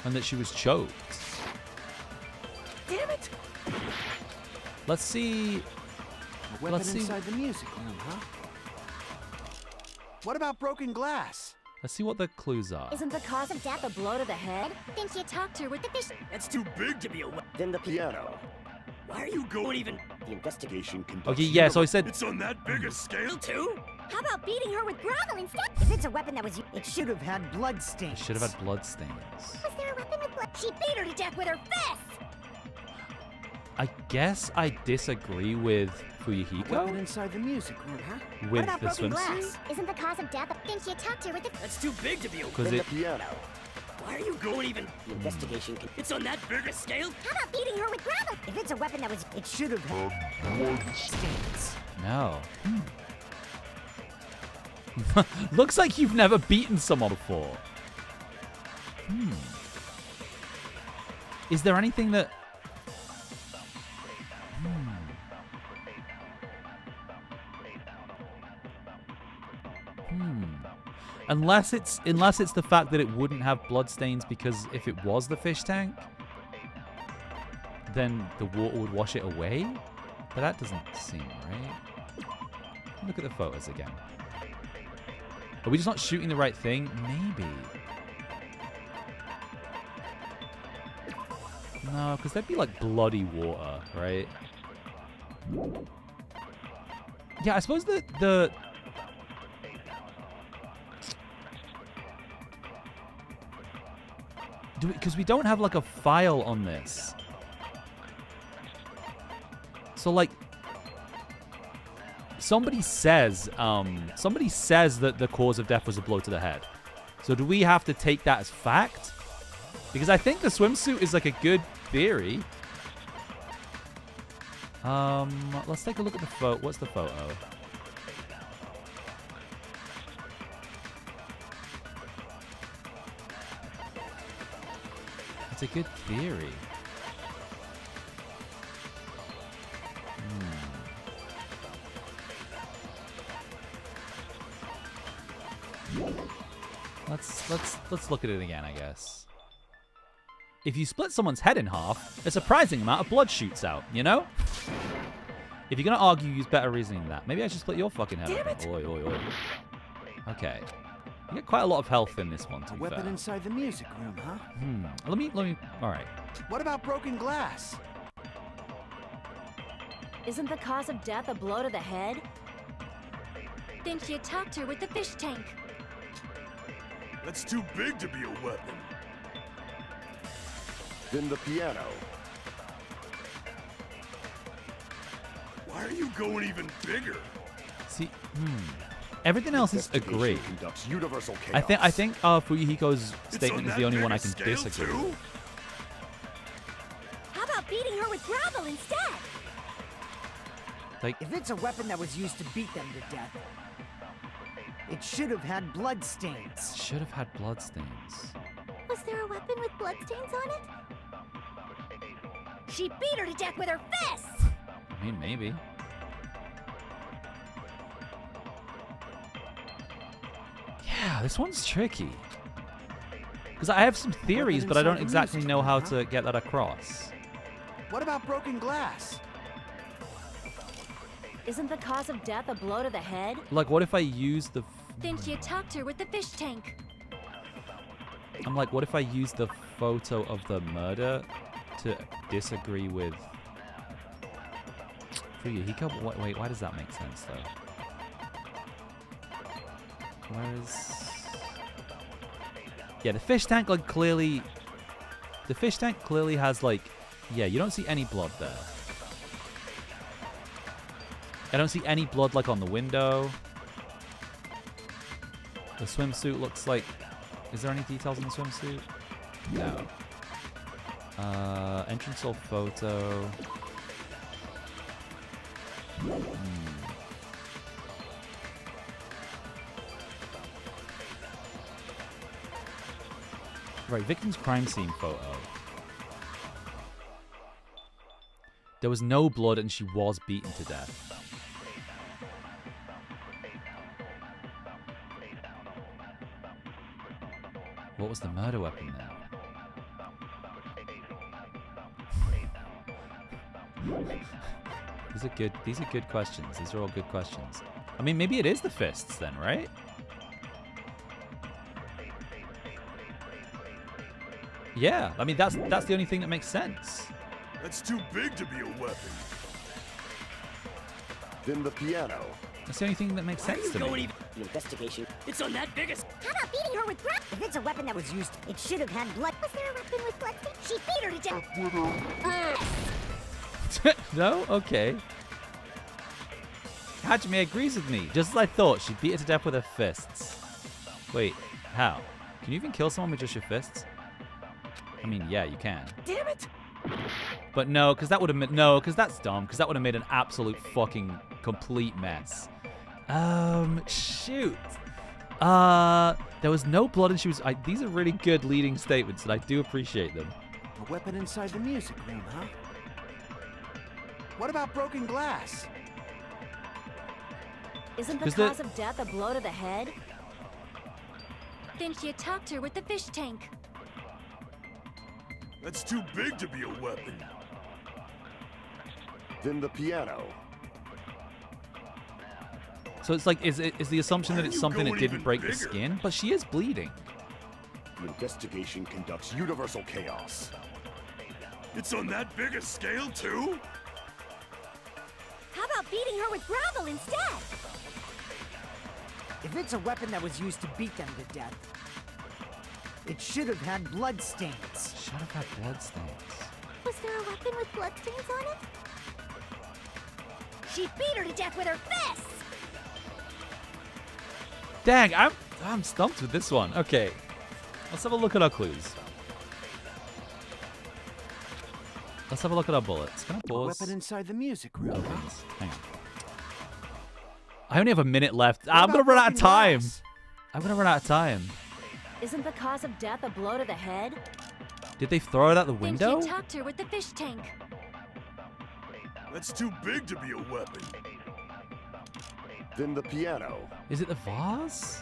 And that she was choked. Damn it! Let's see. A weapon inside the music room, huh? What about broken glass? Let's see what the clues are. Isn't the cause of death a blow to the head? Think you talked to her with the fish. That's too big to be a weapon. Then the piano. Why are you going even? The investigation conducts. Okay, yeah, so I said... It's on that big a scale, too? How about beating her with gravel instead? If it's a weapon that was used, it should have had blood stains. Should have had blood stains. Was there a weapon with blood? She beat her to death with her fist! I guess I disagree with Weapon Fuyuhiko. inside the music room, huh? With What about the broken swimsuit. glass? Isn't the cause of death? Think you talked to her with the... That's too big to be a Because Then it... the piano. Why are you going even? The investigation. It's on that big a scale? How about beating her with gravel? If it's a weapon that was, it should have had blood stains. No. Looks like you've never beaten someone before. Is there anything that... Unless it's the fact that it wouldn't have bloodstains because if it was the fish tank, then the water would wash it away. But that doesn't seem right. Look at the photos again. Are we just not shooting the right thing? Maybe. No, because there'd be like bloody water, right? Yeah, I suppose the because we don't have like a file on this. So like somebody says that the cause of death was a blow to the head. So do we have to take that as fact? Because I think the swimsuit is like a good theory. Let's take a look at the photo. What's the photo? It's a good theory. Let's look at it again, I guess. If you split someone's head in half, a surprising amount of blood shoots out, you know? If you're gonna argue, use better reasoning than that. Maybe I should split your fucking head open. Oi, oi, oi. Okay. You get quite a lot of health in this one, to be Weapon fair. inside the music room, huh? Let me, all right. What about broken glass? Isn't the cause of death a blow to the head? Think you talked to her with the fish tank. That's too big to be a weapon. Then the piano. Why are you going even bigger? See, everything else is agree. Conducts universal chaos. I think Fuyuhiko's It's statement on is the that only big one a I can scale, disagree too? with. How about beating her with gravel instead? Like, If it's a weapon that was used to beat them to death, it should have had blood stains. should have had blood stains. Was there a weapon with bloodstains on it? She beat her to death with her fists! I mean, maybe. Yeah, this one's tricky. Because I have some theories, but I don't exactly know how to get that across. What about broken glass? Isn't the cause of death a blow to the head? Like, what if I use the... Think you talked to her with the fish tank. I'm like, what if I use the photo of the murder to disagree with... Fuyuhiko? Wait, why does that make sense, though? Where's... Yeah, the fish tank, like, clearly... The fish tank clearly has, like... Yeah, you don't see any blood there. I don't see any blood, like, on the window. The swimsuit looks like... Is there any details in the swimsuit? No. Entrance or photo... Right, victim's crime scene photo. There was no blood and she was beaten to death. What was the murder weapon there? These are good questions. These are all good questions. I mean, maybe it is the fists then, right? Yeah, I mean that's the only thing that makes sense. That's too big to be a weapon. Then the piano. That's the only thing that makes sense to me. The investigation. It's on that biggest. How about beating her with ground? If it's a weapon that was used, it should have had blood. Was there a weapon with blood? She beat her to death. No? Okay. Hajime agrees with me. Just as I thought, she beat her to death with her fists. Wait, how? Can you even kill someone with just your fists? I mean, yeah, you can. Damn it! But no, because that would have made... No, because that's dumb. Because that would have made an absolute fucking complete mess. Shoot. There was no blood and she was... these are really good leading statements, and I do appreciate them. A weapon inside the music room, huh? What about broken glass? Isn't the cause of death a blow to the head? Then she attacked her with the fish tank. That's too big to be a weapon. Then the piano. So it's like, is the assumption that it's something that didn't break the skin? But she is bleeding. The investigation conducts universal chaos. It's on that big a scale, too? How about beating her with gravel instead? If it's a weapon that was used to beat them to death, it should have had blood stains. Should have had blood stains. Was there a weapon with blood stains on it? She beat her to death with her fists! Dang, I'm stumped with this one. Okay, let's have a look at our clues. Let's have a look at our bullets. Can I pause? Weapon inside the music room. Oh, please. Hang on. I only have a minute left. I'm gonna run out of time. I'm gonna run out of time. Isn't the cause of death a blow to the head? Did they throw it out the window? Then she attacked her with the fish tank. That's too big to be a weapon. Then the piano. Is it the vase?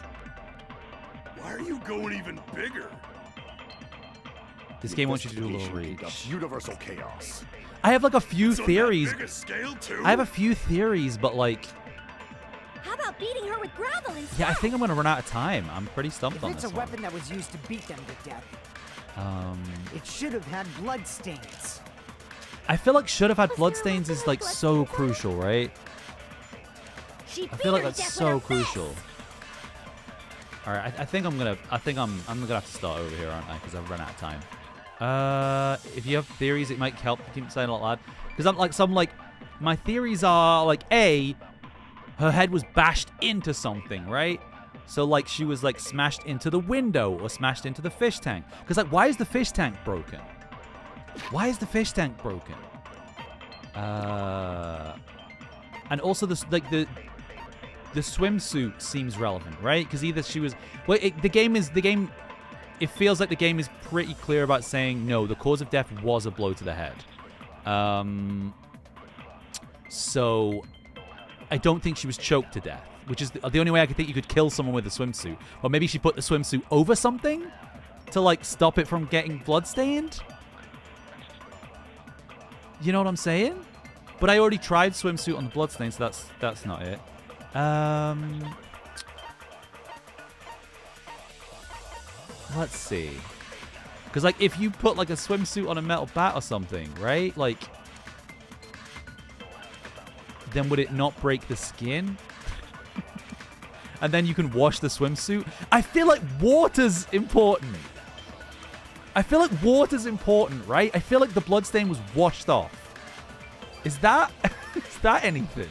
Why are you going even bigger? This game wants you to do a little reach. Universal chaos. I have like a few It's on theories. that big a scale, too? I have a few theories, but like, How about beating her with gravel instead? yeah, I think I'm gonna run out of time. I'm pretty stumped on If it's this a weapon that was used to beat them to death, one. it should have had blood stains. I feel like should have had bloodstains is like so crucial, right? I feel like that's so crucial. All right, I think I'm gonna have to start over here, aren't I? Because I've run out of time. If you have theories, it might help to keep saying it out loud. Because I'm like, my theories are like, A, her head was bashed into something, right? So like she was like smashed into the window or smashed into the fish tank. Because like, why is the fish tank broken? Why is the fish tank broken? And also the swimsuit seems relevant, right? Because either she was it feels like the game is pretty clear about saying no, the cause of death was a blow to the head. So I don't think she was choked to death, which is the only way I could think you could kill someone with a swimsuit. Or maybe she put the swimsuit over something to like stop it from getting bloodstained. You know what I'm saying? But I already tried swimsuit on the bloodstain, so that's not it. Let's see. Because like if you put like a swimsuit on a metal bat or something, right? Like, then would it not break the skin? And then you can wash the swimsuit? I feel like water's important. I feel like water's important, right? I feel like the bloodstain was washed off. Is that is that anything?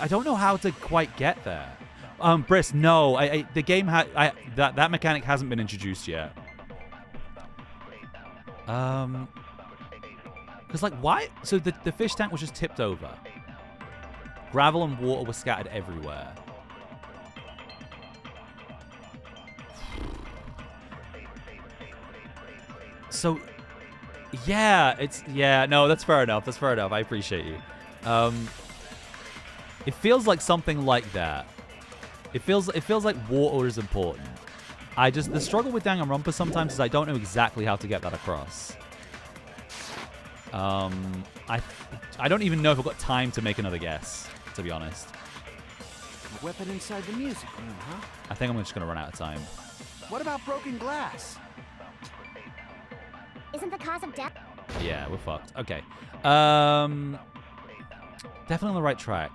I don't know how to quite get there. Briss, no, the game that mechanic hasn't been introduced yet. Because like why? So the fish tank was just tipped over. Gravel and water were scattered everywhere. So, yeah, no, that's fair enough. That's fair enough. I appreciate you. It feels like something like that. It feels like water is important. The struggle with Danganronpa sometimes is I don't know exactly how to get that across. I don't even know if I've got time to make another guess, to be honest. A weapon inside the music room, huh? I think I'm just gonna run out of time. What about broken glass? Isn't the cause of death? Yeah, we're fucked. Okay. Definitely on the right track.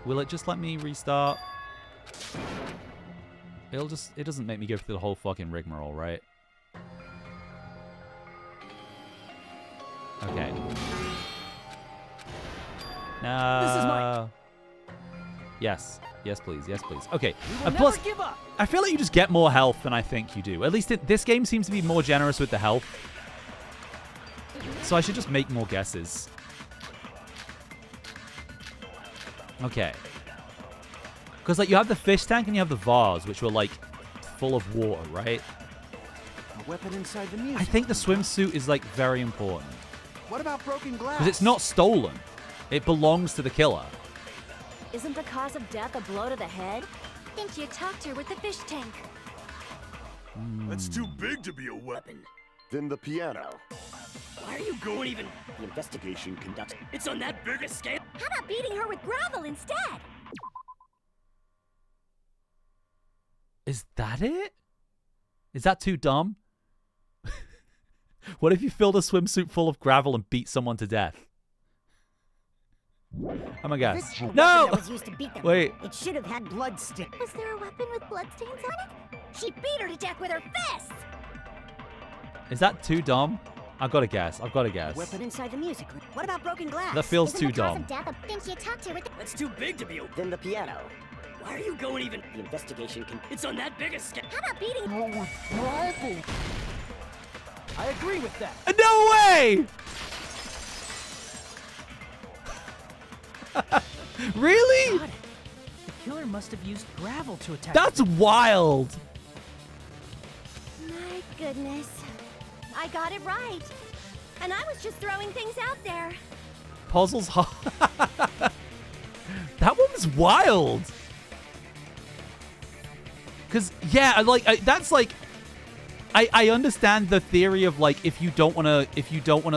Will it just let me restart? It doesn't make me go through the whole fucking rigmarole, right? Okay. No. This is my... Yes. Yes, please. Yes, please. Okay. We will Plus, never give up. I feel like you just get more health than I think you do. At least this game seems to be more generous with the health. So I should just make more guesses. Okay. Because, like, you have the fish tank and you have the vase, which were, like, full of water, right? A weapon inside the music. I think the swimsuit is, like, very important. What about broken glass? Because it's not stolen. It belongs to the killer. Isn't the cause of death a blow to the head? Think you talked her with the fish tank. That's too big to be a weapon. Then the piano. Why are you going even? The investigation conducts. It's on that big a scale. How about beating her with gravel instead? Is that it? Is that too dumb? What if you filled a swimsuit full of gravel and beat someone to death? Oh my god. No! That was used to beat them. Wait. It should have had blood stain. Was there a weapon with bloodstains on it? She beat her to death with her fists. Is that too dumb? I've got to guess. I've got to guess. Weapon inside the music room. What about broken glass? That feels Isn't too the cause dumb. of death a... Think you talked her with the... That's too big to be a... Then the piano. Why are you going even? The investigation It's on that big a scale. How about beating... I agree with that. No way! Really? Got it. The killer must have used gravel to attack. That's wild. My goodness. I got it right. And I was just throwing things out there. Puzzles hard. That one was wild. Cause yeah, that's like I understand the theory of like if you don't wanna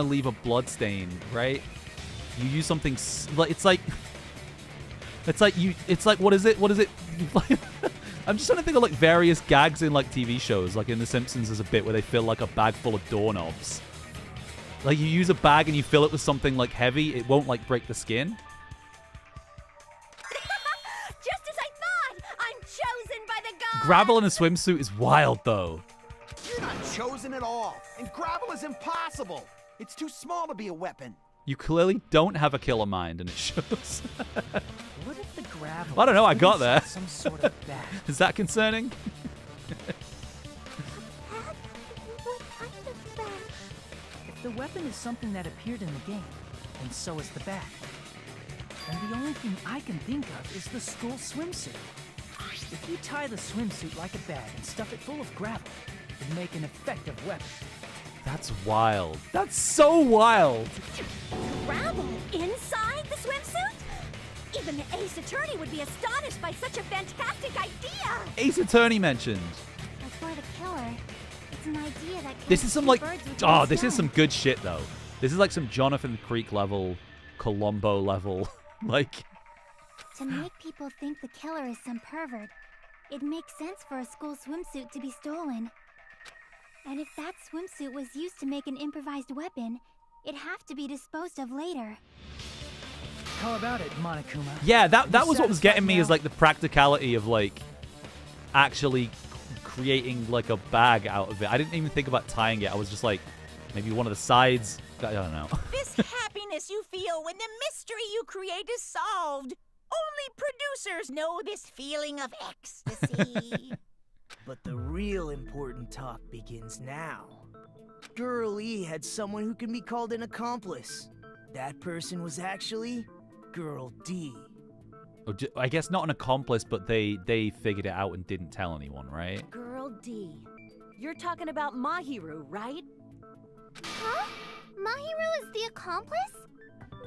leave a blood stain, right? You use something it's like what is it? I'm just trying to think of like various gags in like TV shows. Like in The Simpsons, there's a bit where they fill like a bag full of doorknobs. Like you use a bag and you fill it with something like heavy, it won't like break the skin. Just as I thought! I'm chosen by the gods! Gravel in a swimsuit is wild though. You're not chosen at all. And gravel is impossible. It's too small to be a weapon. You clearly don't have a killer mind, and it shows. What if the gravel... I don't know, I got there. Some sort of bag. Is that concerning? If the weapon is something that appeared in the game, then so is the bag. And the only thing I can think of is the school swimsuit. If you tie the swimsuit like a bag and stuff it full of gravel, it'd make an effective weapon. That's wild. That's so wild. Gravel inside the swimsuit? Even the Ace Attorney would be astonished by such a fantastic idea! Ace Attorney mentioned. But for the killer, it's an idea that This is some like, birds this is some good shit though. This is like some Jonathan Creek level, Columbo level, like. To make people think the killer is some pervert, it makes sense for a school swimsuit to be stolen. And if that swimsuit was used to make an improvised weapon, it'd have to be disposed of later. How about it, Monokuma? Yeah, that was what was getting me is like the practicality of like actually creating like a bag out of it. I didn't even think about tying it. I was just like, maybe one of the sides. I don't know. This happiness you feel when the mystery you create is solved. Only producers know this feeling of ecstasy. But the real important talk begins now. Girl E had someone who can be called an accomplice. That person was actually Girl D. Oh, I guess not an accomplice, but they figured it out and didn't tell anyone, right? Girl D. You're talking about Mahiru, right? Huh? Mahiru is the accomplice?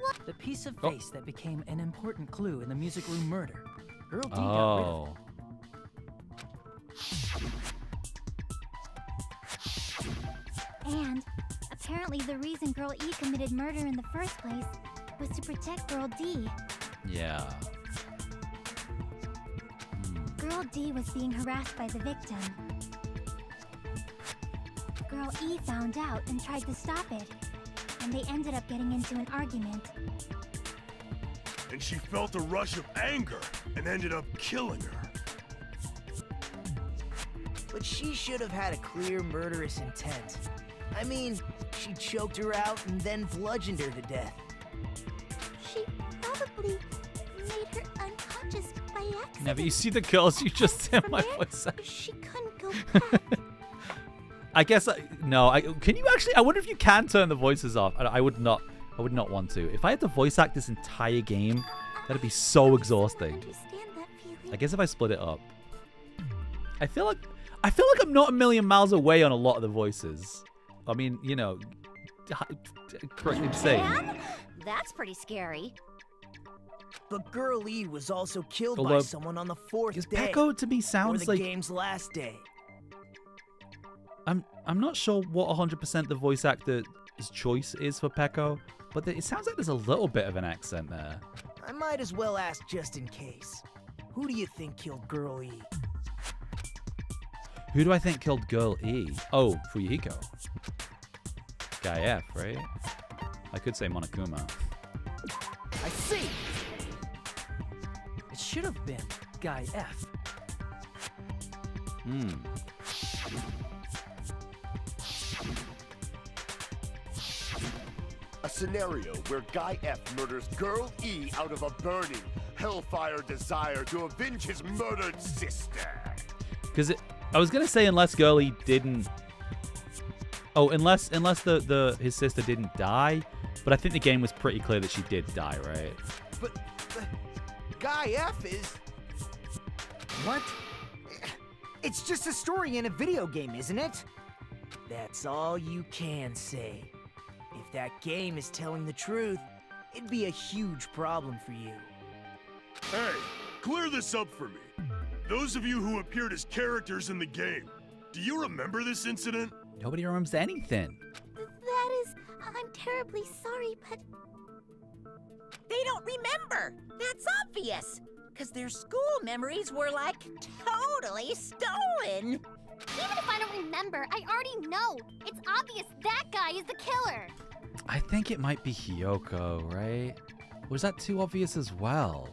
What? The piece of face that became an important clue in the music room murder. Girl D got rid of it. And apparently the reason Girl E committed murder in the first place was to protect Girl D. Yeah. Girl D was being harassed by the victim. Girl E found out and tried to stop it, and they ended up getting into an argument. And she felt a rush of anger and ended up killing her. But she should have had a clear murderous intent. I mean, she choked her out and then bludgeoned her to death. She probably made her unconscious by accident. Never. You see the girls you just said my voice. She couldn't go back. I guess no. Can you actually? I wonder if you can turn the voices off. I would not. I would not want to. If I had to voice act this entire game, that'd be so exhausting. I guess if I split it up, I feel like I'm not a million miles away on a lot of the voices. I mean, you know, correct me saying. That's pretty scary. But Girl E was also killed by someone on the fourth day. Peko to me sounds or the like game's last day. I'm not sure what 100% the voice actor's choice is for Peko, but it sounds like there's a little bit of an accent there. I might as well ask just in case. Who do you think killed Girl E? Who do I think killed Girl E? Oh, Fuyuhiko. Guy F, right? I could say Monokuma. I see! It should have been Guy F. A scenario where Guy F murders Girl E out of a burning, hellfire desire to avenge his murdered sister. Because I was gonna say unless Girl E didn't. Oh, unless his sister didn't die, but I think the game was pretty clear that she did die, right? But Guy F is... What? It's just a story in a video game, isn't it? That's all you can say. If that game is telling the truth, it'd be a huge problem for you. Hey, clear this up for me. Those of you who appeared as characters in the game, do you remember this incident? Nobody remembers anything. That is... I'm terribly sorry, but... They don't remember. That's obvious. Because their school memories were, like, totally stolen. Even if I don't remember, I already know. It's obvious that guy is the killer. I think it might be Hiyoko, right? Was that too obvious as well?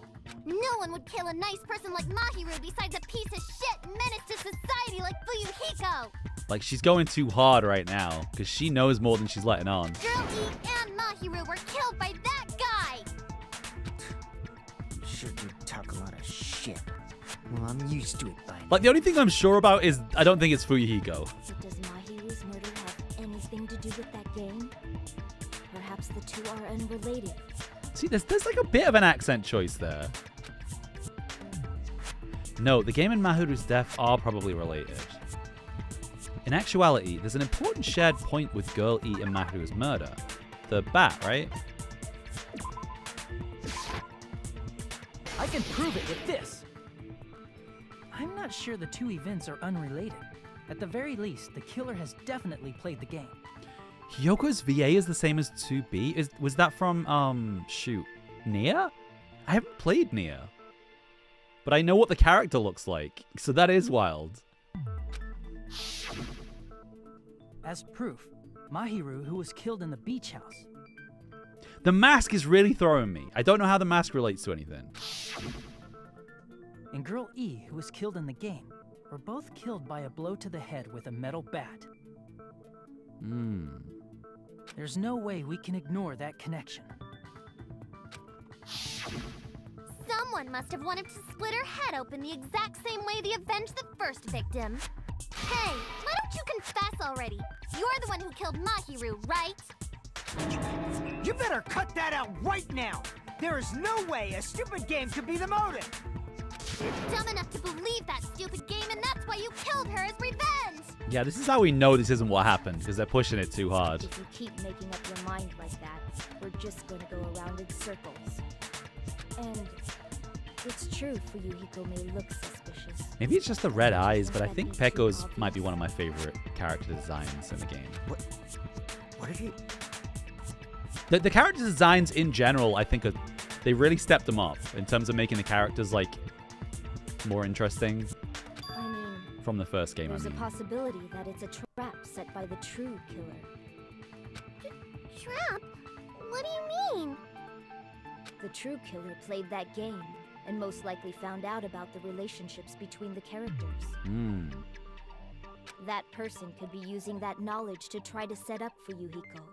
No one would kill a nice person like Mahiru besides a piece of shit menace to society like Fuyuhiko. Like, she's going too hard right now, because she knows more than she's letting on. Girl E and Mahiru were killed by that guy! You sure do talk a lot of shit. Well, I'm used to it by now. Like, the only thing I'm sure about is I don't think it's Fuyuhiko. So does Mahiru's murder have anything to do with that game? Perhaps the two are unrelated. See, there's like a bit of an accent choice there. No, the game and Mahiru's death are probably related. In actuality, there's an important shared point with Girl E and Mahiru's murder. The bat, right? I can prove it with this. I'm not sure the two events are unrelated. At the very least, the killer has definitely played the game. Hiyoko's VA is the same as 2B? Was that from, shoot, Nier? I haven't played Nier. But I know what the character looks like, so that is wild. As proof, Mahiru, who was killed in the beach house. The mask is really throwing me. I don't know how the mask relates to anything. And Girl E, who was killed in the game, were both killed by a blow to the head with a metal bat. There's no way we can ignore that connection. Someone must have wanted to split her head open the exact same way they avenged the first victim. Hey, why don't you confess already? You're the one who killed Mahiru, right? You better cut that out right now! There is no way a stupid game could be the motive! You're dumb enough to believe that stupid game, and that's why you killed her as revenge! Yeah, this is how we know this isn't what happened, because they're pushing it too hard. If you keep making up your mind like that, we're just going to go around in circles. And it's true, Fuyuhiko may look suspicious. Maybe it's just the red eyes, but I think Pekko's might be one of my favorite character designs in the game. What did he... The character designs in general, I think, they really stepped them up in terms of making the characters, like, more interesting. I mean, from the first game, there's a possibility that it's a trap set by the true killer. Trap? What do you mean? The true killer played that game and most likely found out about the relationships between the characters. That person could be using that knowledge to try to set up Fuyuhiko.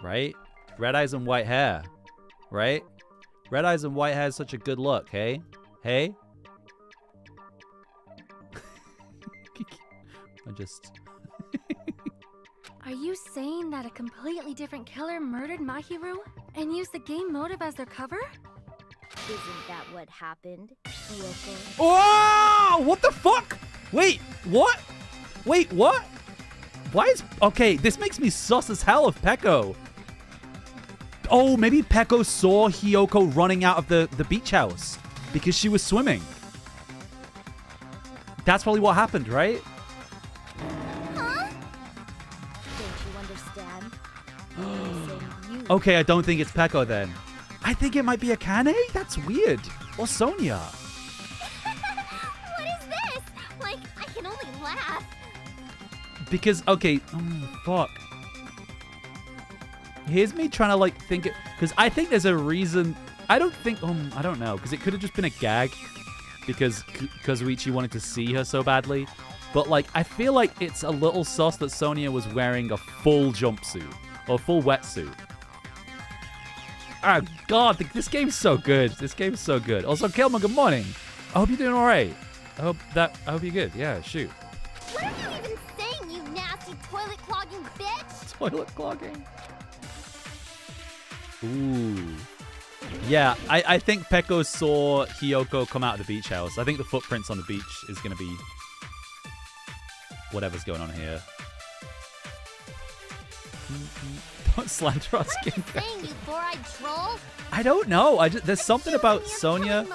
Right? Red eyes and white hair. Right? Red eyes and white hair is such a good look, hey? Hey? I just... Are you saying that a completely different killer murdered Mahiru and used the game motive as their cover? Isn't that what happened, Hiyoko? Oh! What the fuck? Wait, what? Wait, what? Why is... Okay, this makes me sus as hell of Pekko. Oh, maybe Pekko saw Hiyoko running out of the beach house because she was swimming. That's probably what happened, right? Okay, I don't think it's Pekko then. I think it might be Akane? That's weird. Or Sonia. What is this? Like, I can only laugh. Because, okay, fuck. Here's me trying to, like, think it... Because I think there's a reason... I don't think... I don't know. Because it could have just been a gag. Because Kazuichi wanted to see her so badly. But, like, I feel like it's a little sus that Sonia was wearing a full jumpsuit. Or full wetsuit. Oh, God. This game's so good. This game's so good. Also, Kilma, good morning. I hope you're doing all right. I hope you're good. Yeah, shoot. What are you even saying, you nasty toilet clogging bitch? Toilet clogging. Ooh. Yeah, I think Pekko saw Hiyoko come out of the beach house. I think the footprints on the beach is going to be whatever's going on here. Don't slander our skin. What are you saying, you four-eyed troll? I don't know. There's something about Sonia.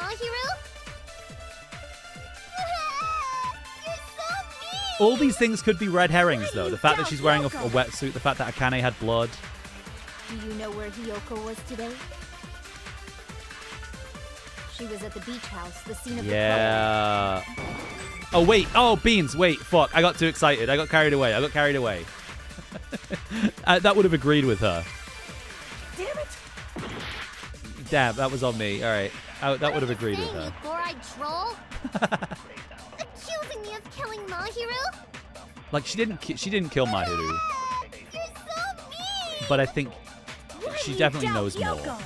All these things could be red herrings, though. The fact that she's wearing a wetsuit, the fact that Akane had blood. Do you know where Hiyoko was today? She was at the beach house, the scene of the Yeah. Oh, wait. Oh, beans. Wait, fuck. I got too excited. I got carried away. That would have agreed with her. Damn it! Damn, that was on me. All right. That would have agreed with her. You four-eyed troll? Accusing me of killing Mahiru? Like, she didn't kill Mahiru. You're so mean! But I think she definitely knows more.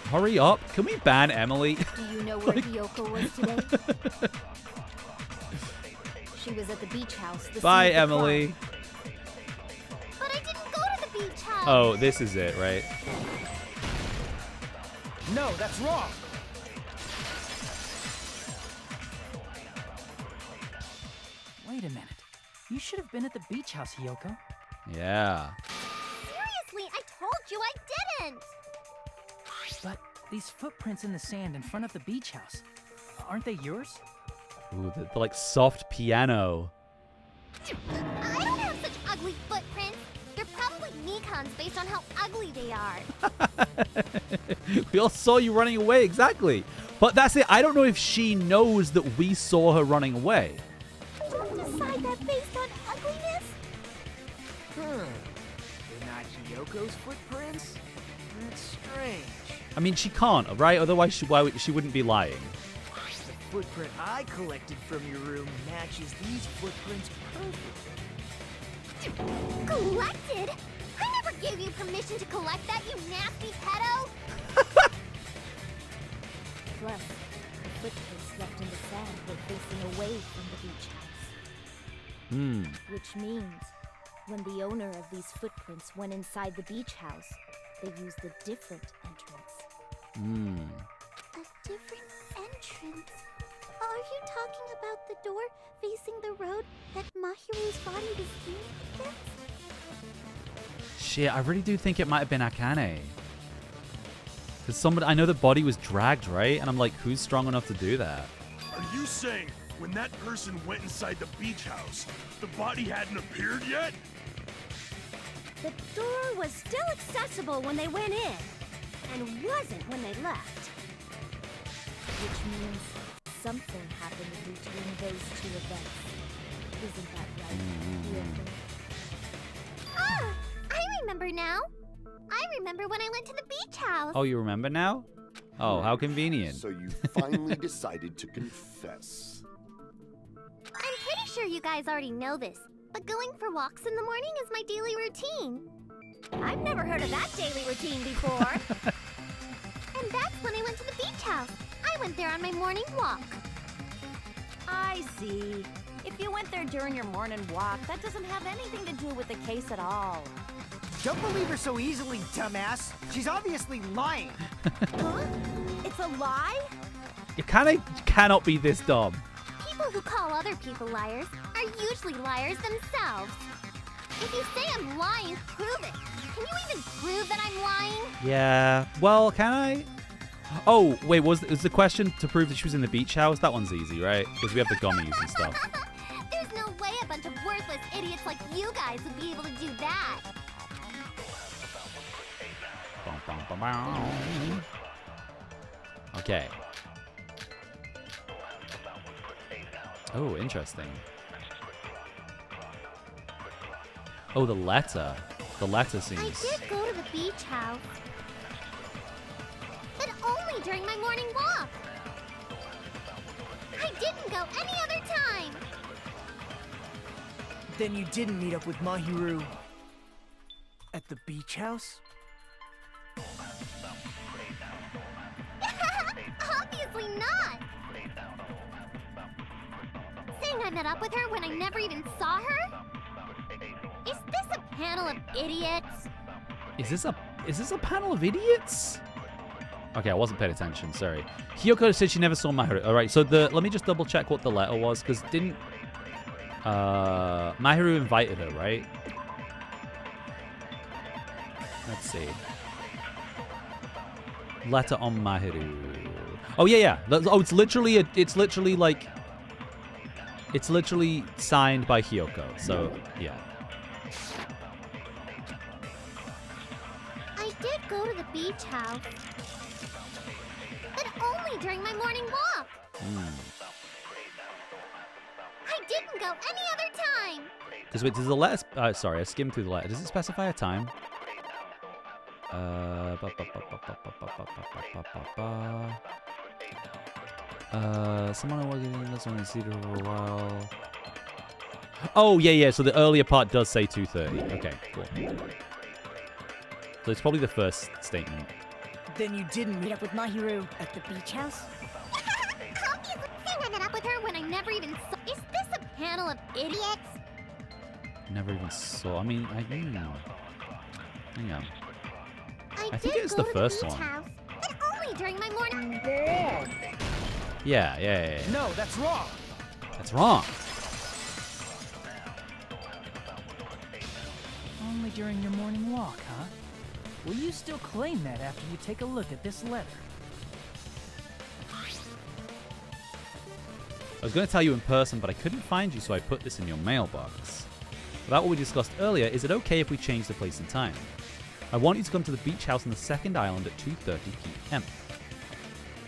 Hurry up. Can we ban Emily? Do you know where Hiyoko was today? She was at the beach house. Bye, Emily. But I didn't go to the beach house. Oh, this is it, right? No, that's wrong. Wait a minute. You should have been at the beach house, Hiyoko. Yeah. Seriously, I told you I didn't. But these footprints in the sand in front of the beach house, aren't they yours? Ooh, the like soft piano. I don't have such ugly footprints. They're probably Mikan's based on how ugly they are. We all saw you running away, exactly. But that's it. I don't know if she knows that we saw her running away. Don't decide that based on ugliness. They're not Hiyoko's footprints? That's strange. I mean, she can't, right? Otherwise, she wouldn't be lying. The footprint I collected from your room matches these footprints perfectly. Collected? I never gave you permission to collect that, you nasty pedo! Plus, the footprints left in the sand were facing away from the beach house. Which means, when the owner of these footprints went inside the beach house, they used a different entrance. Hmm. A different entrance. Are you talking about the door facing the road that Mahiru's body was in against? Shit, I really do think it might have been Akane. Because somebody, I know the body was dragged, right? And I'm like, who's strong enough to do that? Are you saying when that person went inside the beach house, the body hadn't appeared yet? The door was still accessible when they went in, and wasn't when they left. Which means something happened between those two events. Isn't that right, Yoko? Ah! I remember now. I remember when I went to the beach house. Oh, you remember now? Oh, how convenient. So you finally decided to confess. I'm pretty sure you guys already know this, but going for walks in the morning is my daily routine. I've never heard of that daily routine before. And that's when I went to the beach house. I went there on my morning walk. I see. If you went there during your morning walk, that doesn't have anything to do with the case at all. Don't believe her so easily, dumbass. She's obviously lying. Huh? It's a lie? You cannot be this dumb. People who call other people liars are usually liars themselves. If you say I'm lying, prove it. Can you even prove that I'm lying? Yeah. Well, can I? Oh, wait, was the question to prove that she was in the beach house? That one's easy, right? Because we have the gummies and stuff. There's no way a bunch of worthless idiots like you guys would be able to do that. Okay. Oh, interesting. Oh, the letter. The letter I seems... did go to the beach house. But only during my morning walk. I didn't go any other time. Then you didn't meet up with Mahiru at the beach house? Obviously not. Saying I met up with her when I never even saw her? Is this a panel of idiots? Is this a panel of idiots? Okay, I wasn't paying attention, sorry. Hiyoko said she never saw Mahiru. Alright, so let me just double check what the letter was, because didn't Mahiru invited her, right? Let's see. Letter on Mahiru. Oh yeah. Oh, it's literally signed by Hiyoko. So yeah. I did go to the beach house, but only during my morning walk. I didn't go any other time. Because wait, does the letter? Sorry, I skimmed through the letter. Does it specify a time? Someone working in this one see for a while. Oh yeah. So the earlier part does say 2:30. Okay, cool. So it's probably the first statement. Then you didn't meet up with Mahiru at the beach house? Obviously, I met up with her when I never even saw. Is this a panel of idiots? Never even saw. I mean, hang on. I think did it's go the to first beach one. House, but only during my morning. Yeah. No, that's wrong. That's wrong. Only during your morning walk, huh? Will you still claim that after you take a look at this letter? I was going to tell you in person, but I couldn't find you, so I put this in your mailbox. About what we discussed earlier, is it okay if we change the place and time? I want you to come to the beach house on the second island at 2:30 p.m.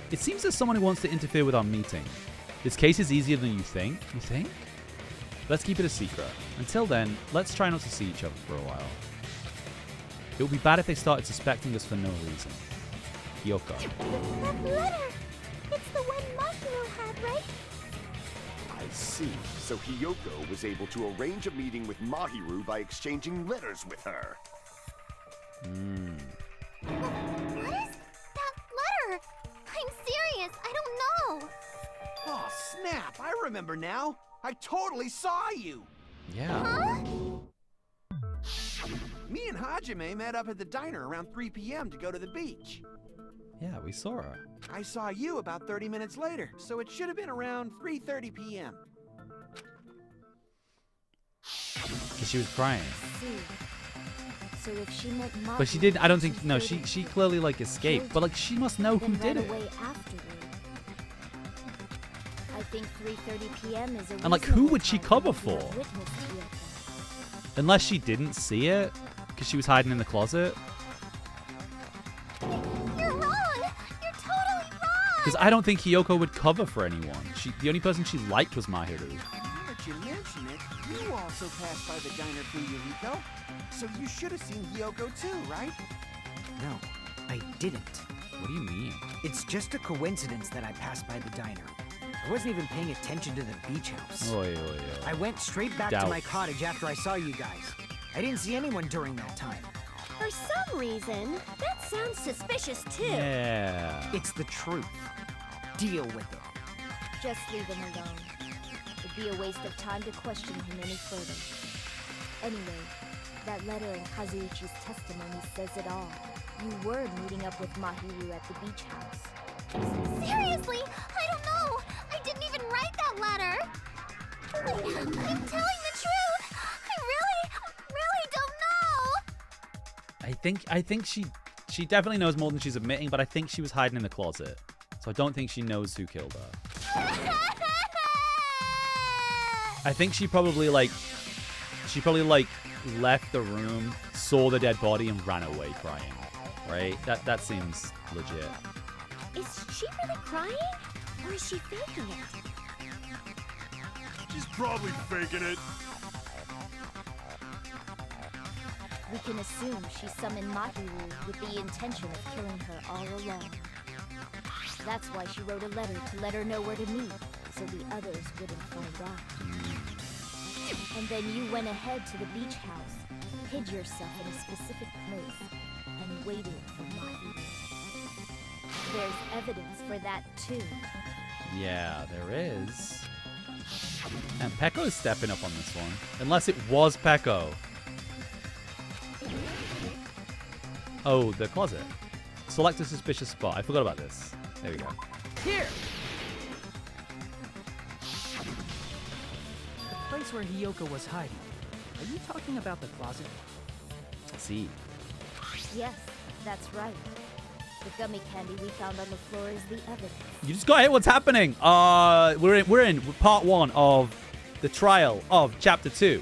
It seems there's someone who wants to interfere with our meeting. This case is easier than you think. You think? Let's keep it a secret. Until then, let's try not to see each other for a while. It would be bad if they started suspecting us for no reason. Hiyoko. That letter! It's the one Mahiru had, right? I see. So Hiyoko was able to arrange a meeting with Mahiru by exchanging letters with her. What is that letter? I'm serious, I don't know. Oh, snap! I remember now. I totally saw you. Yeah. Huh? Me and Hajime met up at the diner around 3 p.m. to go to the beach. Yeah, we saw her. I saw you about 30 minutes later, so it should have been around 3:30 p.m. Because she was crying. So if she met Mahi, But she didn't, I don't think, no, she clearly like escaped. But like, she must know who did it. away afterward. I think 3:30 p.m. is a And like, who would she reasonable cover time to for? have witnessed Yoko. Unless she didn't see it, because she was hiding in the closet. You're wrong! You're totally wrong! Because I don't think Hiyoko would cover for anyone. The only person she liked was Mahiru. Now that you mention it, you also passed by the diner for Yuriko. So you should have seen Hiyoko too, right? No, I didn't. What do you mean? It's just a coincidence that I passed by the diner. I wasn't even paying attention to the beach house. Oy, oy, oy. I went straight back to my cottage after I saw you guys. I didn't see anyone during that time. For some reason, that sounds suspicious too. Yeah. It's the truth. Deal with it. Just leave him alone. It'd be a waste of time to question him any further. Anyway, that letter in Kazuichi's testimony says it all. You were meeting up with Mahiru at the beach house. Seriously, I don't know. I didn't even write that letter. I'm telling the truth. I really don't know. I think she definitely knows more than she's admitting, but I think she was hiding in the closet. So I don't think she knows who killed her. I think she probably like left the room, saw the dead body, and ran away crying. Right? That seems legit. Is she really crying? Or is she faking it? She's probably faking it. We can assume she summoned Mahiru with the intention of killing her all along. That's why she wrote a letter to let her know where to meet, so the others wouldn't find out. And then you went ahead to the beach house, hid yourself in a specific place, and waited for Mahiru. There's evidence for that too. Yeah, there is. And Pecco's stepping up on this one. Unless it was Pecco. Oh, the closet. Select a suspicious spot. I forgot about this. There we go. Here! The place where Hiyoko was hiding. Are you talking about the closet? See. Yes, that's right. The gummy candy we found on the floor is the evidence. You just got hit. What's happening? We're in part 1 of the trial of chapter 2.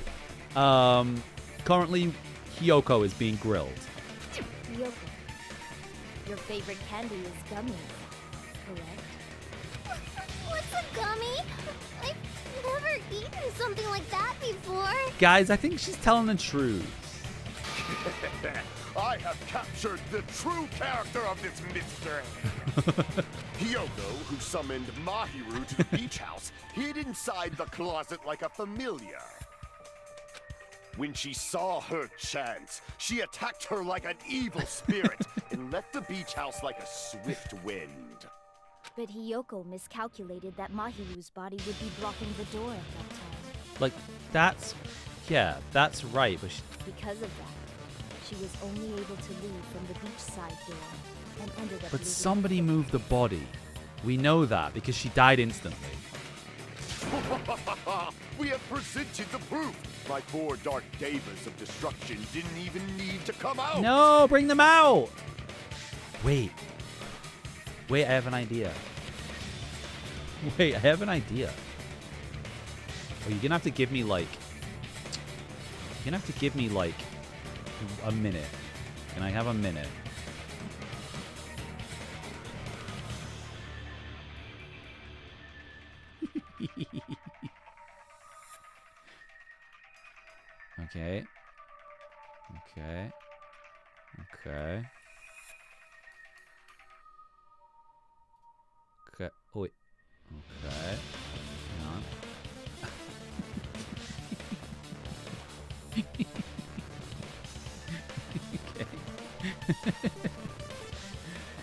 Currently, Hiyoko is being grilled. Hiyoko, your favorite candy is gummies, correct? What's a gummy? I've never eaten something like that before. Guys, I think she's telling the truth. I have captured the true character of this mystery. Hiyoko, who summoned Mahiru to the beach house, hid inside the closet like a familiar. When she saw her chance, she attacked her like an evil spirit and left the beach house like a swift wind. But Hiyoko miscalculated that Mahiru's body would be blocking the door at that time. Like, that's right. But Because of that, she was only able to leave from the beachside door and ended up. But somebody moved the body. We know that because she died instantly. We have presented the proof. My 4 dark devas of destruction didn't even need to come out. No, bring them out. Wait, I have an idea. Oh, you're gonna have to give me like. A minute. Can I have a minute? Okay. Oh, wait. Okay. Hang on.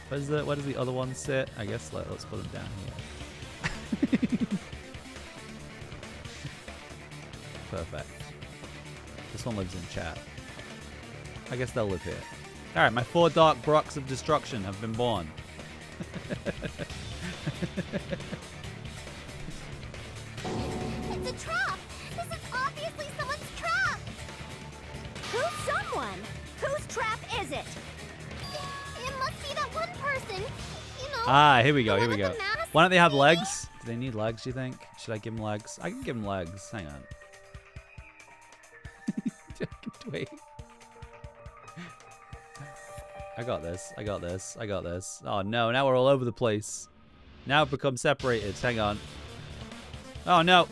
What does the other one sit? I guess let's put them down here. Perfect. This one lives in chat. I guess they'll live here. Alright, my 4 dark brocks of destruction have been born. It's a trap! This is obviously someone's trap! Who's someone? Whose trap is it? It must be that one person. You know. Ah, here we go. the Here one we with go. the mask. Why don't they have legs? Do they need legs, do you think? Should I give them legs? I can give them legs. Hang on. Wait. I got this. I got this. I got this. Oh no, now we're all over the place. Now we've become separated. Hang on. Oh no.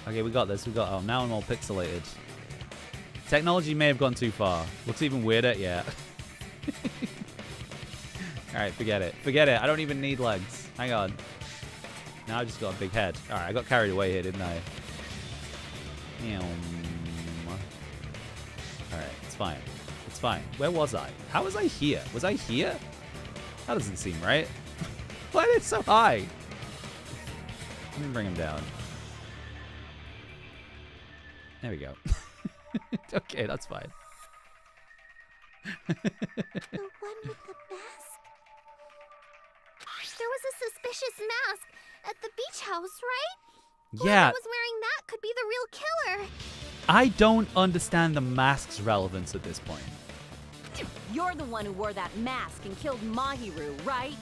Okay, we got this. We got. Oh, now I'm all pixelated. Technology may have gone too far. Looks even weirder. Yeah. Alright, forget it. Forget it. I don't even need legs. Hang on. Now I just got a big head. Alright, I got carried away here, didn't I? Alright, it's fine. It's fine. Where was I? How was I here? Was I here? That doesn't seem right. Why are they so high? Let me bring him down. There we go. Okay, that's fine. The one with the mask? There was a suspicious mask at the beach house, right? Yeah. Whoever was wearing that could be the real killer. I don't understand the mask's relevance at this point. You're the one who wore that mask and killed Mahiru, right?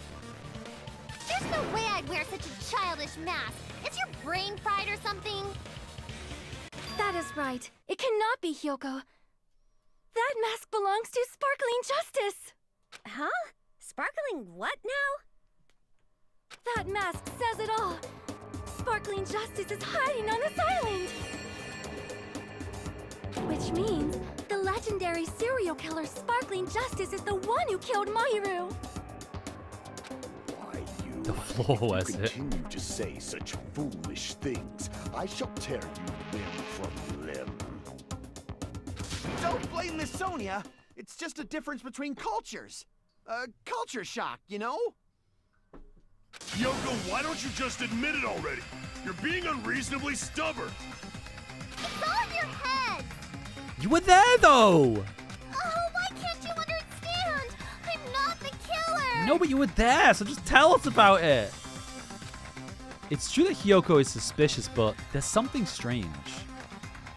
There's no way I'd wear such a childish mask. Is your brain fried or something? That is right. It cannot be Hyoko. That mask belongs to Sparkling Justice. Huh? Sparkling what now? That mask says it all. Sparkling Justice is hiding on this island. Which means the legendary serial killer Sparkling Justice is the one who killed Mahiru. Why, you The floor was it. continue to say such foolish things. I shall tear you limb from limb. Don't blame Miss Sonia. It's just a difference between cultures. Culture shock, you know? Yoko, why don't you just admit it already? You're being unreasonably stubborn. It's all in your head. You were there, though! Oh, why can't you understand? I'm not the killer. No, but you were there, so just tell us about it. It's true that Hyoko is suspicious, but there's something strange.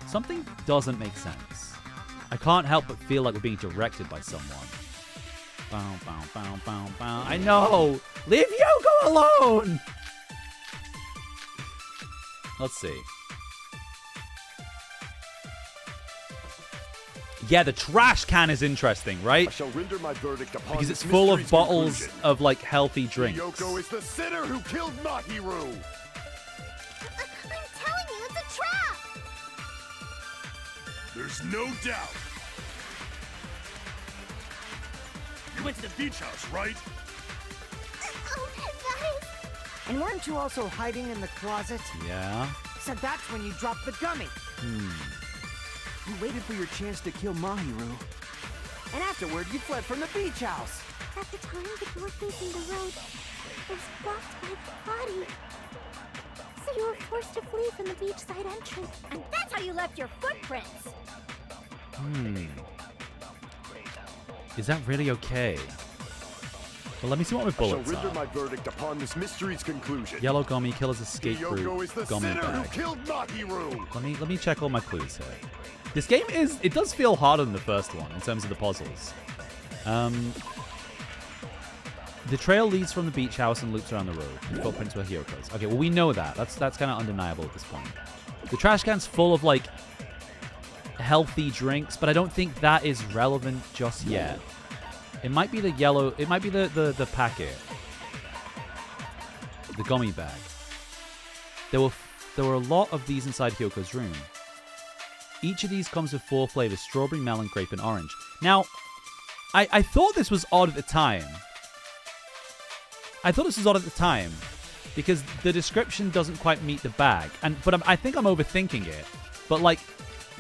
Something doesn't make sense. I can't help but feel like we're being directed by someone. Bow, bow, bow, bow, bow. I know! Leave Hyoko alone! Let's see. Yeah, the trash can is interesting, right? I shall render my verdict upon Because this it's full of mystery's bottles conclusion. of, like, healthy drinks. Yoko is the sinner who killed Mahiru. I'm telling you, it's a trap. There's no doubt. You went to the beach house, right? Oh, that is... And weren't you also hiding in the closet? Yeah. So that's when you dropped the gummy. You waited for your chance to kill Mahiru. And afterward, you fled from the beach house. At the time, the door facing the road was blocked by the body. So you were forced to flee from the beachside entrance. And that's how you left your footprints. Is that really okay? Well, let me see what my I shall bullets render are. my verdict upon this mystery's conclusion. Yellow gummy, killer's escape Yoko route, is the gummy sinner who bag. killed Mahiru. Let me check all my clues here. This game it does feel harder than the first one in terms of the puzzles. The trail leads from the beach house and loops around the road. The footprints were Hyoko's. Okay, well we know that. That's kind of undeniable at this point. The trash can's full of like healthy drinks, but I don't think that is relevant just yet. It might be the yellow. It might be the packet, the gummy bag. There were a lot of these inside Hyoko's room. Each of these comes with 4 flavors: strawberry, melon, grape, and orange. Now, I thought this was odd at the time. Because the description doesn't quite meet the bag. But I think I'm overthinking it. But like,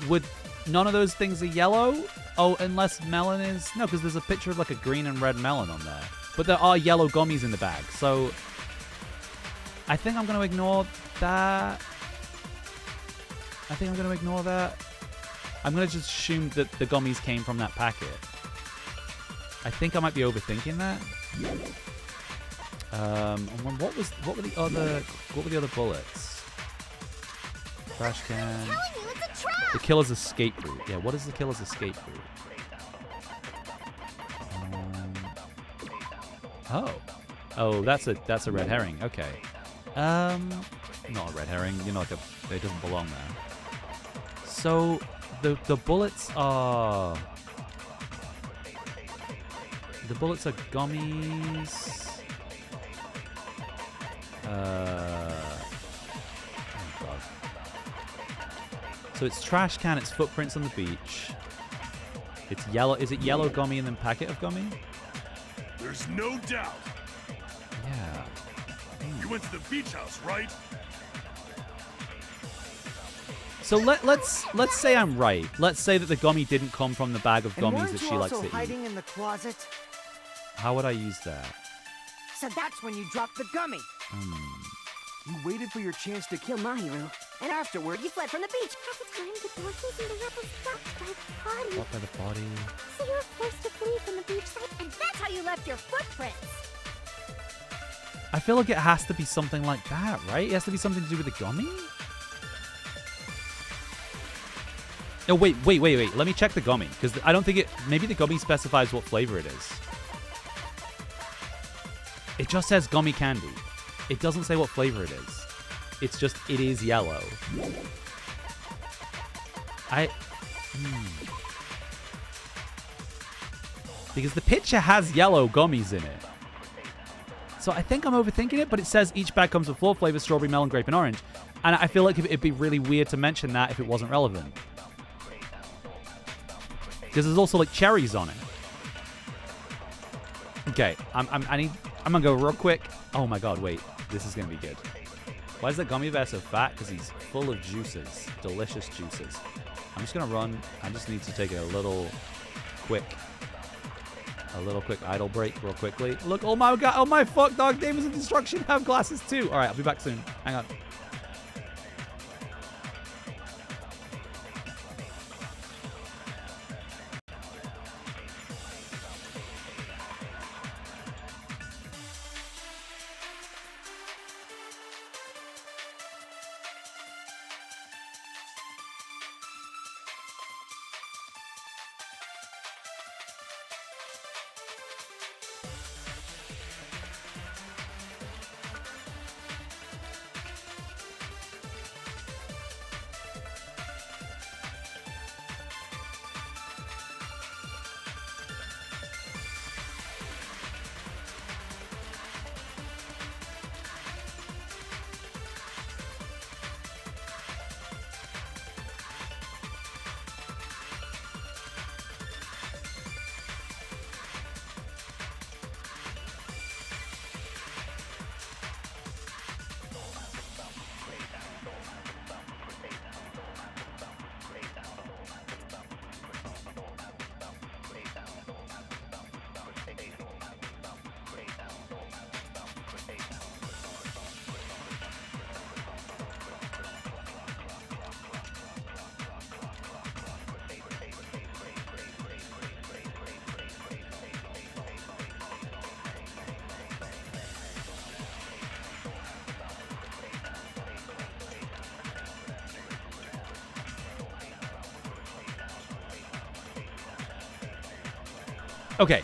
would none of those things are yellow? Oh, unless melon is... No, because there's a picture of like a green and red melon on there. But there are yellow gummies in the bag. So I think I'm going to ignore that. I think I'm going to ignore that. I'm going to just assume that the gummies came from that packet. I think I might be overthinking that. And what were the other bullets? Trash can. The killer's escape route. Yeah, what is the killer's escape route? Oh, that's a red herring. Okay. Not a red herring. You know, like it doesn't belong there. So the bullets are gummies. Oh God. So it's trash can. It's footprints on the beach. It's yellow. Is it yellow gummy and then packet of gummy? There's no doubt. Yeah. You went to the beach house, right? So let's say I'm right. Let's say that the gummy didn't come from the bag of And gummies weren't that you she likes also to hiding eat. in the closet? How would I use that? So that's when you dropped the gummy. You waited for your chance to kill Mahiru, and afterward you fled from the beach. At the time, the Dorkies and the rebels stopped by the body. What by the body? So you were forced to flee from the beach side, And that's how you left your footprints. I feel like it has to be something like that, right? It has to be something to do with the gummy? Oh, wait. Let me check the gummy, because I don't think it... Maybe the gummy specifies what flavor it is. It just says gummy candy. It doesn't say what flavor it is. It's just, it is yellow. Because the picture has yellow gummies in it. So I think I'm overthinking it, but it says each bag comes with 4 flavors, strawberry, melon, grape, and orange. And I feel like it'd be really weird to mention that if it wasn't relevant. Because there's also like cherries on it. Okay, I'm gonna go real quick. Oh my God, wait, this is gonna be good. Why is that gummy bear so fat? Because he's full of juices, delicious juices. I'm just gonna run. I just need to take a little quick idle break real quickly. Look, oh my God, oh my fuck, Dog Davis of Destruction have glasses too. All right, I'll be back soon. Hang on. Okay.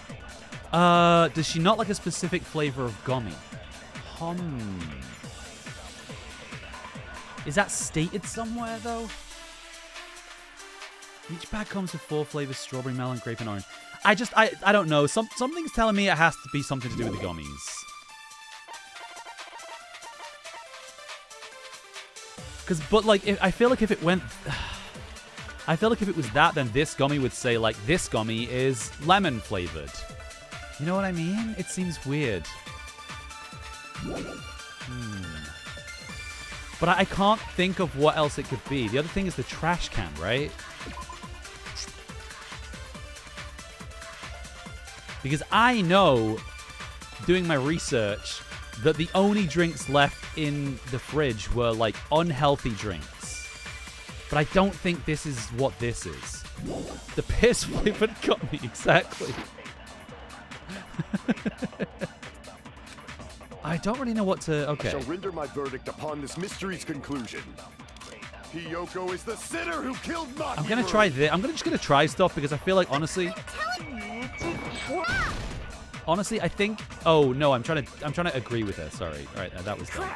Does she not like a specific flavor of gummy? Is that stated somewhere, though? Each bag comes with 4 flavors, strawberry, melon, grape, and orange. I don't know. Something's telling me it has to be something to do with the gummies. But like, I feel like if it went... I feel like if it was that, then this gummy would say, like, this gummy is lemon flavored. You know what I mean? It seems weird. But I can't think of what else it could be. The other thing is the trash can, right? Because I know, doing my research, that the only drinks left in the fridge were, like, unhealthy drinks. But I don't think this is what this is. The piss flavored gummy, exactly. I don't really know what to... Okay. I shall render my verdict upon this mystery's conclusion. Hiyoko is the sinner who killed Mahiru. I'm gonna try this. I'm just gonna try stuff because I feel like honestly, I think. Oh no, I'm trying to agree with her. Sorry. All right, that was dumb.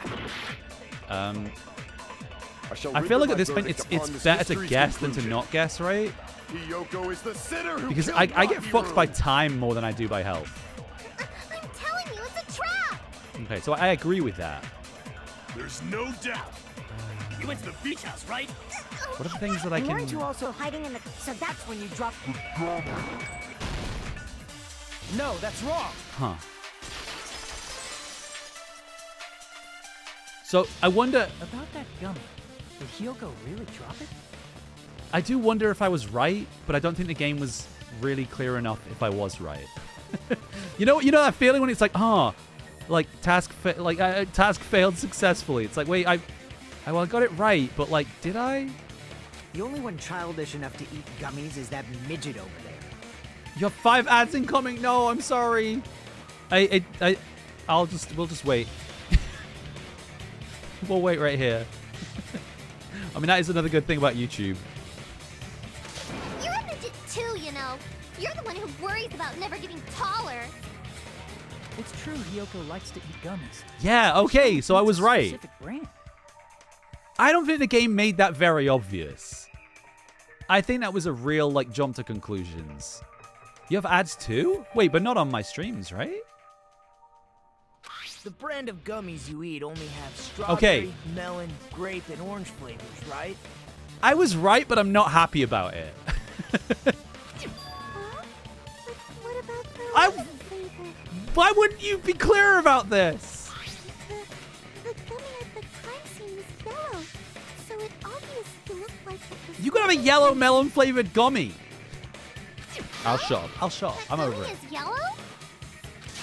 I feel like at this point it's better to guess than to not guess, right? Hiyoko is the sinner who Because killed I get fucked Mahiru. by time more than I do by health. I'm telling you, it's a trap! Okay, so I agree with that. There's no doubt. You went to the beach house, right? What are the things that I Weren't can... you also hiding in the... So that's when you dropped... No, that's wrong. Huh. So I wonder... About that gummy, did Hiyoko really drop it? I do wonder if I was right, but I don't think the game was really clear enough if I was right. you know that feeling when it's like, like task failed successfully. It's like, wait, I got it right, but like, did I? The only one childish enough to eat gummies is that midget over there. You have 5 ads incoming. No, I'm sorry. We'll just wait. We'll wait right here. I mean, that is another good thing about YouTube. You're a midget too, you know. You're the one who worries about never getting taller. It's true Hiyoko likes to eat gummies. Yeah, okay, so I was right. Specific brand. I don't think the game made that very obvious. I think that was a real, like, jump to conclusions. You have ads too? Wait, but not on my streams, right? The brand of gummies you eat only have strawberry, melon, grape, and orange flavors, right? I was right, but I'm not happy about it. What about the I- Why wouldn't you be clearer about this? The gummy at the crime scene was yellow, so it obviously looked like it was... You could have a yellow melon flavored gummy. I'll shop. I'm over Gummy it. is yellow?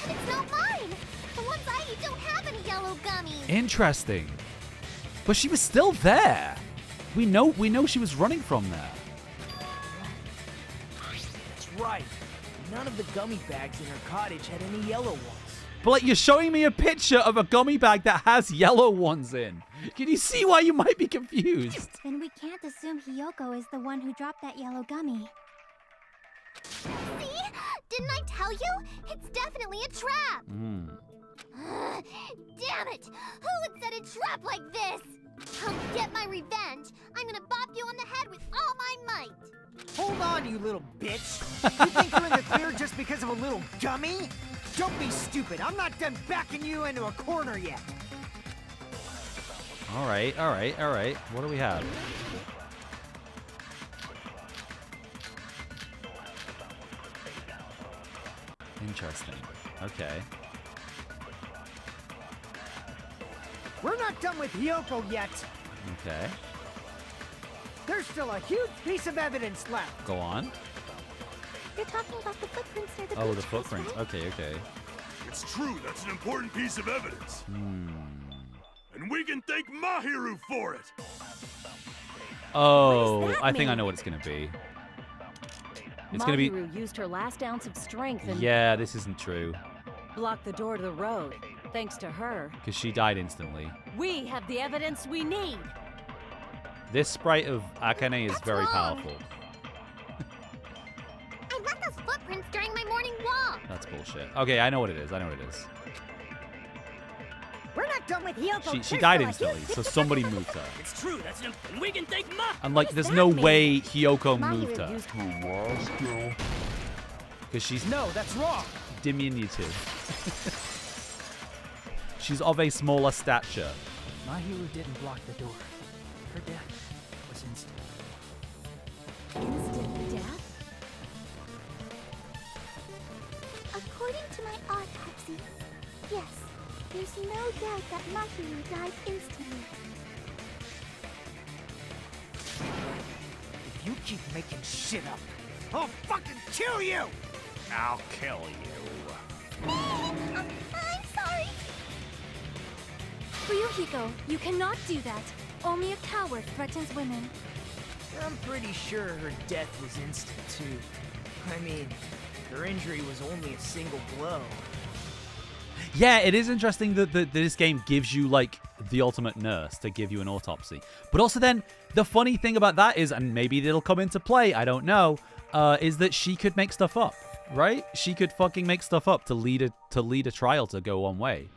It's not mine! The ones I eat don't have any yellow gummies! Interesting. But she was still there. We know she was running from there. That's right. None of the gummy bags in her cottage had any yellow ones. But like, you're showing me a picture of a gummy bag that has yellow ones in. Can you see why you might be confused? Then we can't assume Hiyoko is the one who dropped that yellow gummy. See? Didn't I tell you? It's definitely a trap! Damn it! Who would set a trap like this? I'll get my revenge. I'm gonna bop you on the head with all my might. Hold on, you little bitch. You think you're in the clear just because of a little gummy? Don't be stupid. I'm not done backing you into a corner yet. All right. What do we have? Interesting. Okay. We're not done with Hiyoko yet. Okay. There's still a huge piece of evidence left. Go on. You're talking about the footprints near the Oh, beach the house, footprints. right? Okay. It's true, that's an important piece of evidence. Hmm. And we can thank Mahiru for it. Oh, What does that I think I mean? know what it's gonna be. It's gonna be. Mahiru used her last ounce of strength and Yeah, this isn't true. blocked the door to the road. Thanks to her, Because she died instantly. we have the evidence we need. This sprite of Akane is very wrong. powerful. I left those footprints during my morning walk. That's bullshit. Okay, I know what it is. We're not done with Hiyoko. She died instantly, so somebody moved her. It's true, that's an and we can thank Ma. And like, there's no way Hiyoko Mahiru moved her. used Because she's No, that's wrong. diminutive. She's of a smaller stature. Mahiru didn't block the door. Her death was instant. instant death. According to my autopsy, yes, there's no doubt that Mahiru died instantly. If you keep making shit up, I'll fucking kill you! I'll kill you. I'm sorry. Ryuhiko, you cannot do that. Only a coward threatens women. I'm pretty sure her death was instant, too. I mean, her injury was only a single blow. Yeah, it is interesting that this game gives you, like, the ultimate nurse to give you an autopsy. But also then, the funny thing about that is, and maybe it'll come into play, I don't know, is that she could make stuff up, right? She could fucking make stuff up to lead a trial to go one way.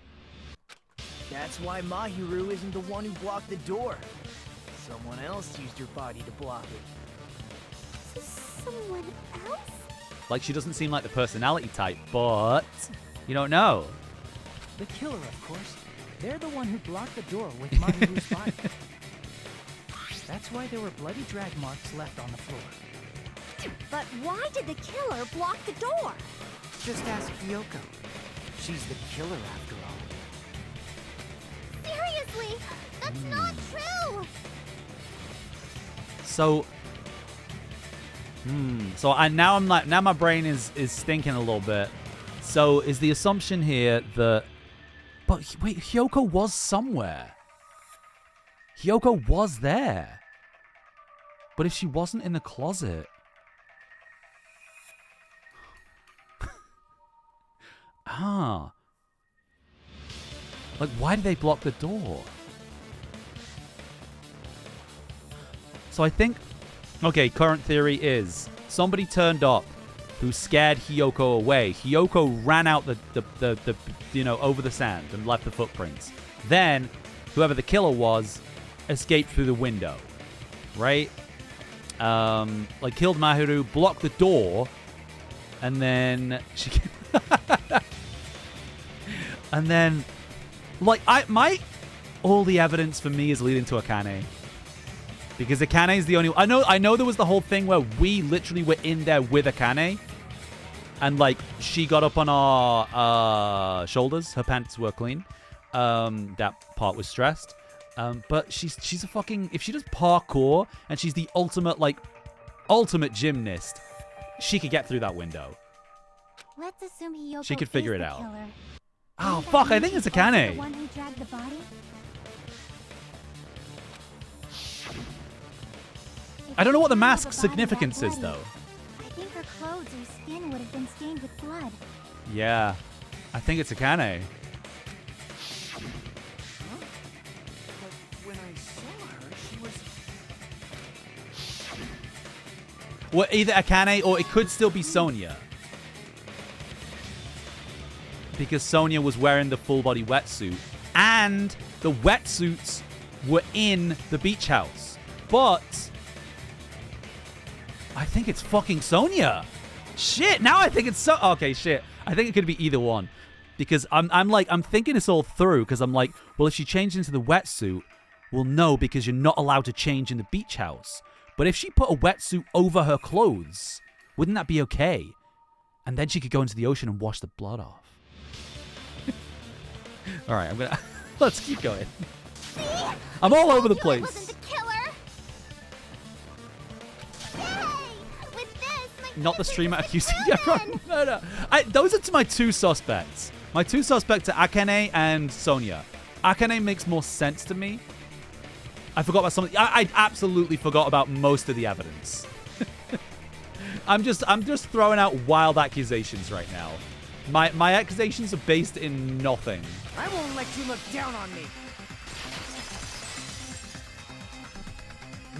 That's why Mahiru isn't the one who blocked the door. Someone else used her body to block it. Someone else? Like, she doesn't seem like the personality type, but you don't know. The killer, of course. They're the one who blocked the door with Mahiru's body. That's why there were bloody drag marks left on the floor. But why did the killer block the door? Just ask Kyoko. She's the killer after all. Seriously, that's not true! So, now my brain is stinking a little bit. So is the assumption here that, but wait, Hyoko was somewhere. Hyoko was there. But if she wasn't in the closet, like, why did they block the door? So I think, okay, current theory is somebody turned up who scared Hyoko away. Hyoko ran out the over the sand and left the footprints. Then, whoever the killer was, escaped through the window, right? Like, killed Mahiru, blocked the door, and then she... and then, like, all the evidence for me is leading to Akane. Because Akane is the only... I know there was the whole thing where we literally were in there with Akane. And, like, she got up on our shoulders. Her pants were clean. That part was stressed. But she's a fucking... If she does parkour and she's the ultimate gymnast, she could get through that window. Let's assume Hyoko She could figure is it the out. killer. Oh, Does that fuck, I mean think it's she's also Akane. the one who dragged the body? I don't know what the If mask's the body that significance is, bloody, though. I think her clothes or skin would have been stained with blood. Yeah. I think it's Akane. But when I saw her, she was... Well, either Akane or it could still be Sonia. Because Sonia was wearing the full body wetsuit. And the wetsuits were in the beach house. But I think it's fucking Sonia. Shit, now I think it's okay, shit. I think it could be either one. Because I'm thinking this all through because I'm like, well, if she changed into the wetsuit, well, no, because you're not allowed to change in the beach house. But if she put a wetsuit over her clothes, wouldn't that be okay? And then she could go into the ocean and wash the blood off. All right, let's keep going. I'm all over the place. Wasn't the killer? Yay! With this, my Not the streamer accusing proven. No. Those are my two suspects. My two suspects are Akane and Sonia. Akane makes more sense to me. I forgot about something. I absolutely forgot about most of the evidence. I'm just throwing out wild accusations right now. My accusations are based in nothing. I won't let you look down on me.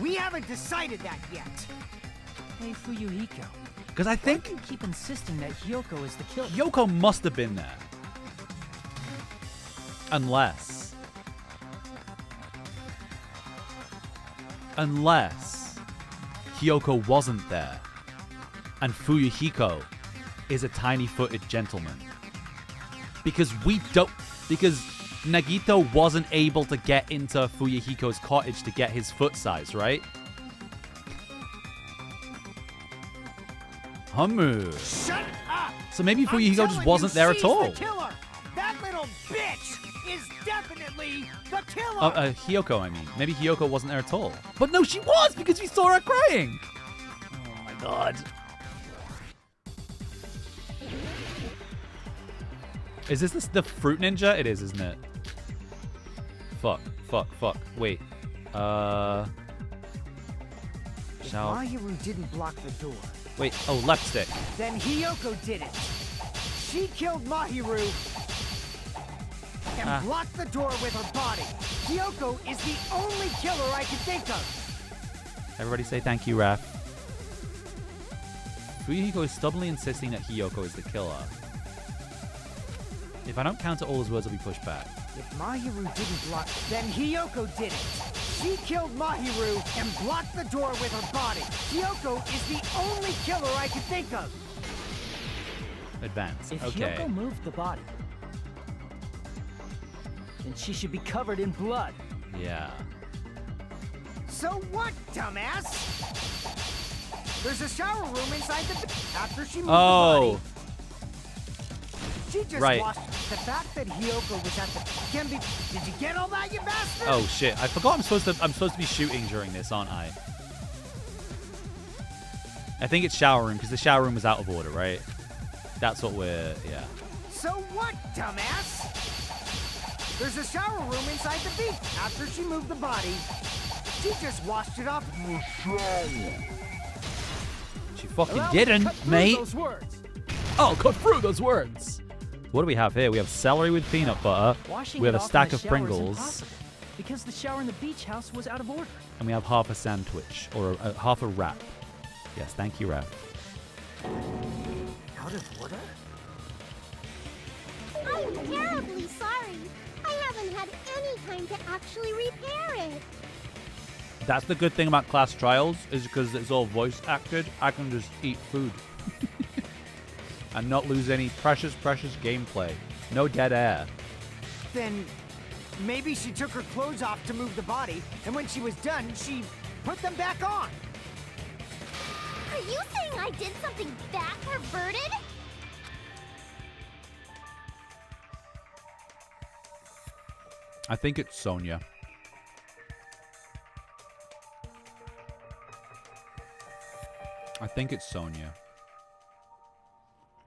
We haven't decided that yet. Hey, Fuyuhiko. Because I think Why do you keep insisting that Hyoko is the killer? Hyoko must have been there. Unless Hyoko wasn't there. And Fuyuhiko is a tiny-footed gentleman. Because Nagito wasn't able to get into Fuyuhiko's cottage to get his foot size, right? Hummu. Shut up! So maybe Fuyuhiko just wasn't there at all. The killer. That little bitch is definitely the killer. Hyoko, I mean. Maybe Hyoko wasn't there at all. But no, she was because we saw her crying. Oh my god. Is this the fruit ninja? It is, isn't it? Fuck. Wait. Shower. Mahiru didn't block the door, Wait, oh, left stick. then Hiyoko did it. She killed Mahiru and blocked the door with her body. Hiyoko is the only killer I can think of. Everybody say thank you, Raph. Fuyuhiko is stubbornly insisting that Hiyoko is the killer. If I don't counter all his words, I'll be pushed back. If Mahiru didn't block, then Hiyoko did it. She killed Mahiru and blocked the door with her body. Hiyoko is the only killer I can think of. Advance. If Okay. Hiyoko moved the body, then she should be covered in blood. Yeah. So what, dumbass? There's a shower room inside the after she moved the body. She just Right. washed the fact that Hiyoko was at the did you get all that, you bastard? Oh shit! I forgot I'm supposed to be shooting during this, aren't I? I think it's shower room because the shower room was out of order, right? That's what we're So what, dumbass? There's a shower room inside the beach. After she moved the body, she just washed it off in the shower. She fucking Allow me to didn't, cut through mate. those words. I'll cut through those words. What do we have here? We have celery with peanut butter. Washing We have it a off in stack the of shower is Pringles. impossible, because the shower in the beach house was out of order. And we have half a sandwich, or half a wrap. Yes, thank you, wrap. Out of order? I'm terribly sorry. I haven't had any time to actually repair it. That's the good thing about class trials, is because it's all voice acted, I can just eat food. And not lose any precious gameplay. No dead air. Then maybe she took her clothes off to move the body, and when she was done, she put them back on. Are you saying I did something that perverted? I think it's Sonia. I think it's Sonia.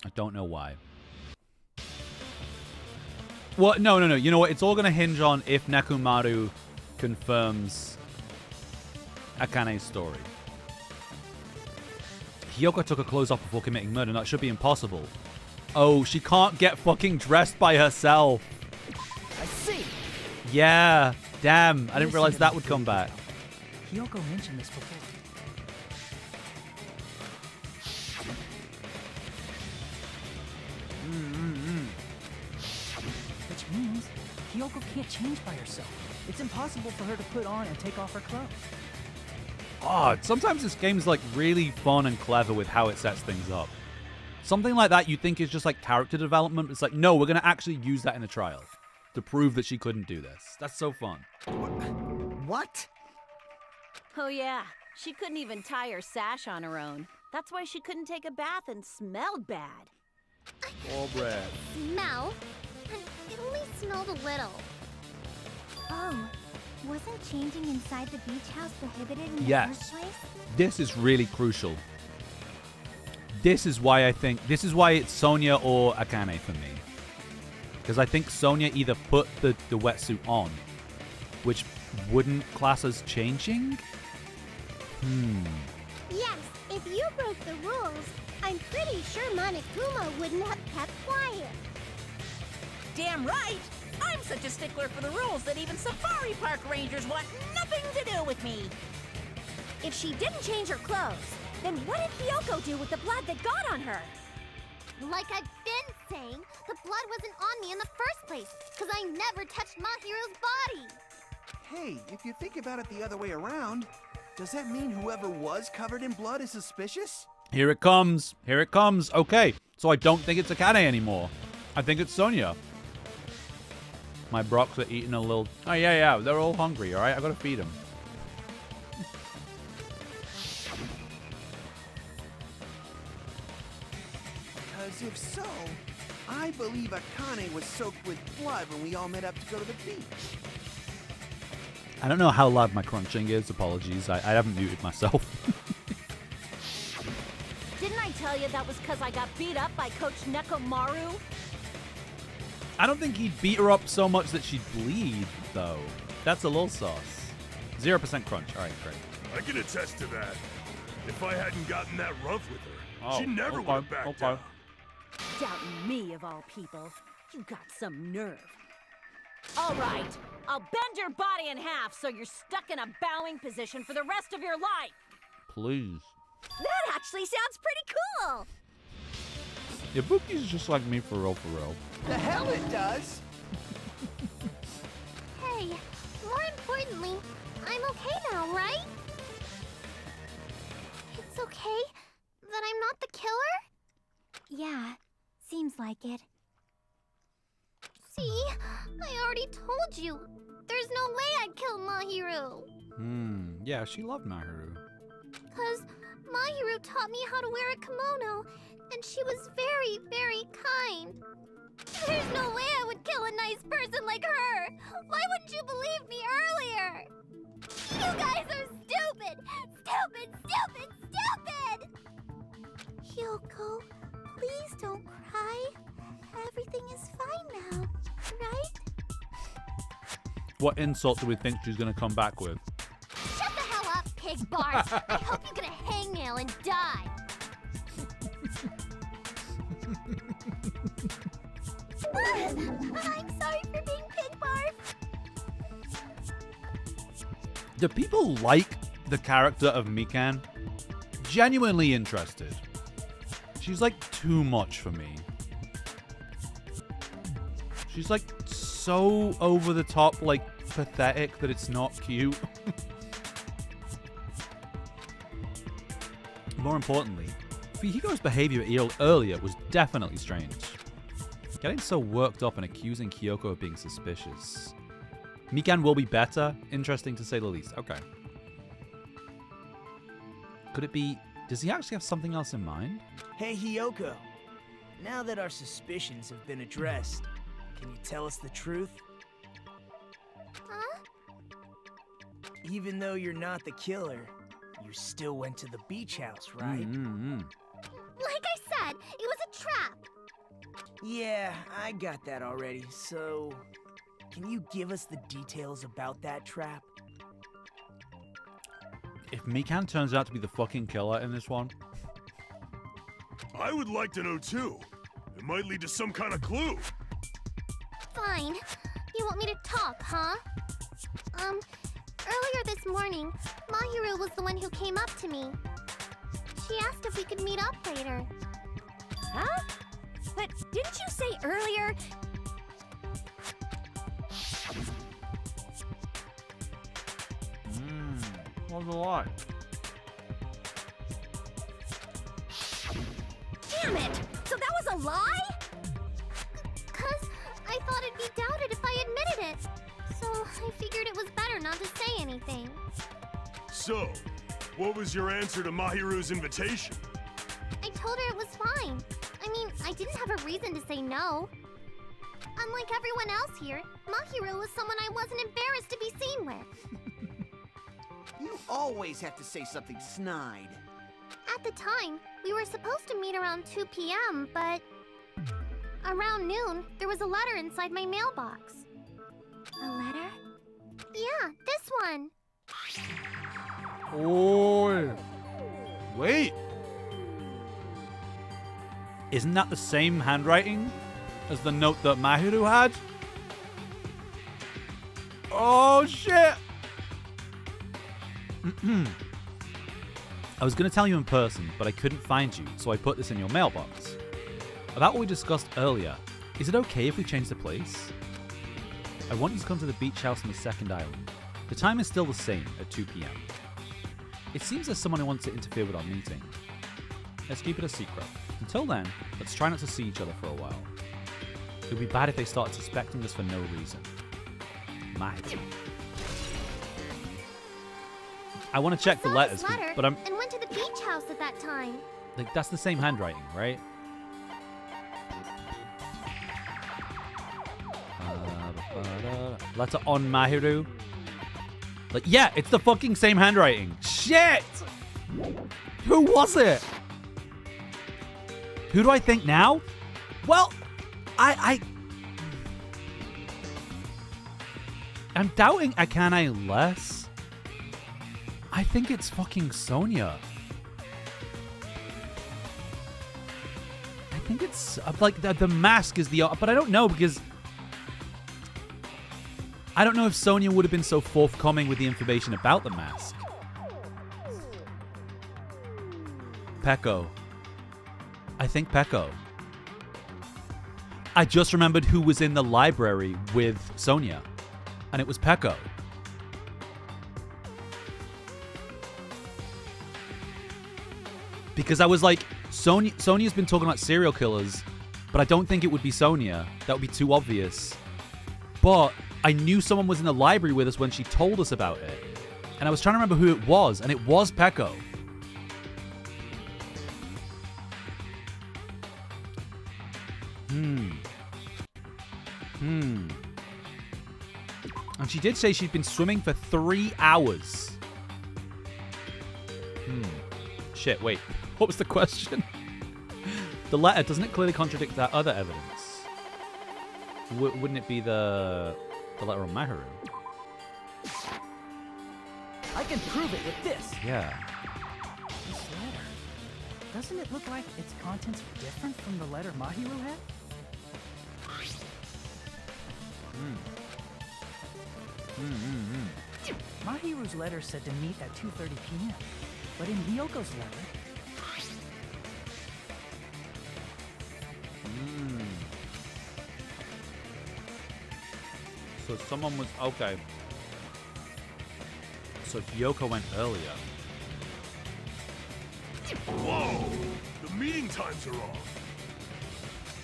I don't know why. What? No. You know what? It's all going to hinge on if Nekomaru confirms Akane's story. Hiyoko took her clothes off before committing murder. That should be impossible. Oh, she can't get fucking dressed by herself. I see. Yeah. Damn. I didn't realize that would come back. Hiyoko mentioned this before. Which means Hiyoko can't change by herself. It's impossible for her to put on and take off her clothes. Oh, sometimes this game's like really fun and clever with how it sets things up. Something like that you think is just like character development. It's like, no, we're going to actually use that in a trial to prove that she couldn't do this. That's so fun. What? Oh yeah, she couldn't even tie her sash on her own. That's why she couldn't take a bath and smelled bad. Oh, bread. Smell? It only smelled a little. Oh, wasn't changing inside the beach house prohibited in the Yes. first place? This is really crucial. This is why it's Sonia or Akane for me. Because I think Sonia either put the wetsuit on, which wouldn't class as changing? Yes, if you broke the rules, I'm pretty sure Monokuma wouldn't have kept quiet. Damn right! I'm such a stickler for the rules that even safari park rangers want nothing to do with me. If she didn't change her clothes, then what did Hiyoko do with the blood that got on her? Like I've been saying, the blood wasn't on me in the first place, because I never touched Mahiru's body. Hey, if you think about it the other way around, does that mean whoever was covered in blood is suspicious? Here it comes. Here it comes. Okay, so I don't think it's Akane anymore. I think it's Sonia. My Brocks are eating a little... Oh, yeah. They're all hungry, all right? I gotta feed them. Because if so, I believe Akane was soaked with blood when we all met up to go to the beach. I don't know how loud my crunching is. Apologies. I haven't muted myself. Didn't I tell you that was because I got beat up by Coach Nekomaru? I don't think he'd beat her up so much that she'd bleed, though. That's a little sauce. 0% crunch. All right, great. I can attest to that. If I hadn't gotten that rough with her, Oh, she never okay, would have backed okay. down. Doubting me of all people. You got some nerve. All right, I'll bend your body in half so you're stuck in a bowing position for the rest of your life. Please. That actually sounds pretty cool. Yeah, Bookie's just like me for real, for real. The hell it does! Hey, more importantly, I'm okay now, right? It's okay that I'm not the killer? Yeah, seems like it. See, I already told you. There's no way I'd kill Mahiru. Yeah, she loved Mahiru. Cause Mahiru taught me how to wear a kimono, and she was very, very kind. There's no way I would kill a nice person like her. Why wouldn't you believe me earlier? You guys are stupid! Stupid, stupid, stupid! Hyoko, please don't cry. Everything is fine now, right? What insult do we think she's gonna come back with? Shut the hell up, pig Bart! I hope you get a hangnail and die! I'm sorry for being pig Bart. Do people like the character of Mikan? Genuinely interested. She's like too much for me. She's like so over the top, like pathetic that it's not cute. More importantly, Fihiko's behavior earlier was definitely strange. Getting so worked up and accusing Kyoko of being suspicious. Mikan will be better. Interesting to say the least. Okay. Could it be... Does he actually have something else in mind? Hey, Hyoko. Now that our suspicions have been addressed, can you tell us the truth? Huh? Even though you're not the killer, you still went to the beach house, right? Like I said, it was a trap. Yeah, I got that already, so... Can you give us the details about that trap? If Mikan turns out to be the fucking killer in this one... I would like to know too. It might lead to some kind of clue. Fine. You want me to talk, huh? Earlier this morning, Mahiru was the one who came up to me. She asked if we could meet up later. Huh? But didn't you say earlier... What's the lie? Damn it! So that was a lie? 'Cause I thought it'd be doubted if I admitted it. So I figured it was better not to say anything. So, what was your answer to Mahiru's invitation? I told her it was fine. I mean, I didn't have a reason to say no. Unlike everyone else here, Mahiru was someone I wasn't embarrassed to be seen with. You always have to say something snide. At the time, we were supposed to meet around 2 p.m., but... Around noon, there was a letter inside my mailbox. A letter? Yeah, this one. Oh, wait. Isn't that the same handwriting as the note that Mahiru had? Oh, shit. I was going to tell you in person, but I couldn't find you, so I put this in your mailbox. About what we discussed earlier, is it okay if we change the place? I want you to come to the beach house on the second island. The time is still the same, at 2 p.m. It seems there's someone who wants to interfere with our meeting. Let's keep it a secret. Until then, let's try not to see each other for a while. It would be bad if they started suspecting us for no reason. Mahiru. I want to check the letters, Letter but I'm... and went to the beach house at that time. Like, that's the same handwriting, right? Letter on Mahiru. Like, yeah, it's the fucking same handwriting. Shit! Who was it? Who do I think now? Well, I'm doubting Akane less. I think it's fucking Sonia. think it's like the mask is the, but I don't know because I don't know if Sonia would have been so forthcoming with the information about the mask. Pecco. I think Pecco. I just remembered who was in the library with Sonia, and it was Pecco. Because I was like, Sonia's been talking about serial killers, but I don't think it would be Sonia. That would be too obvious. But I knew someone was in the library with us when she told us about it. And I was trying to remember who it was, and it was Pecco. And she did say she'd been swimming for 3 hours. Shit, wait. What was the question? The letter, doesn't it clearly contradict that other evidence? Wouldn't it be the letter on Mahiru? I can prove it with this. Yeah. This letter. Doesn't it look like its contents are different from the letter Mahiru had? Mahiru's letter said to meet at 2:30 p.m. But in Hyoko's letter... So someone was... Okay. So Hyoko went earlier. Whoa! The meeting times are off.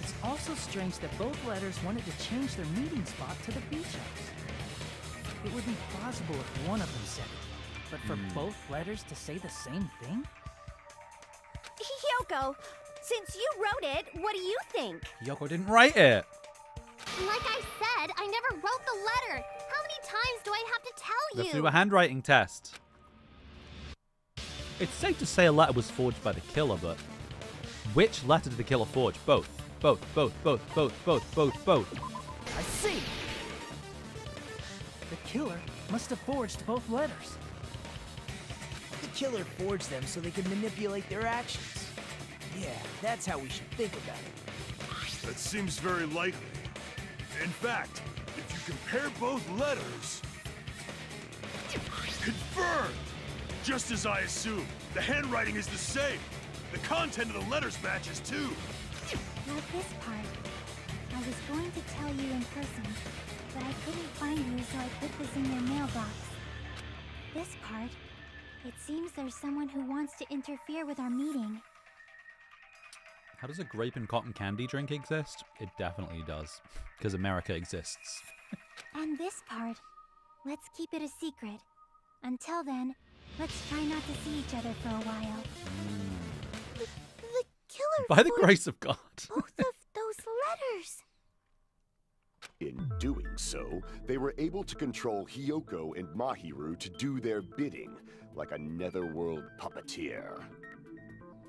It's also strange that both letters wanted to change their meeting spot to the beach house. It would be plausible if one of them said it, but for both letters to say the same thing? Hyoko, since you wrote it, what do you think? Hyoko didn't write it. Like I said, I never wrote the letter. How many times do I have to tell We have you? to do a handwriting test. It's safe to say a letter was forged by the killer, but which letter did the killer forge? Both. Both. I see! The killer must have forged both letters. The killer forged them so they could manipulate their actions. Yeah, that's how we should think about it. That seems very likely. In fact, if you compare both letters... Confirmed! Just as I assumed, the handwriting is the same. The content of the letters matches too. Not this part. I was going to tell you in person, but I couldn't find you, so I put this in your mailbox. This part. It seems there's someone who wants to interfere with our meeting. How does a grape and cotton candy drink exist? It definitely does. Because America exists. And this part. Let's keep it a secret. Until then, let's try not to see each other for a while. The killer By the forged grace of God. both of those letters. In doing so, they were able to control Hyoko and Mahiru to do their bidding, like a netherworld puppeteer.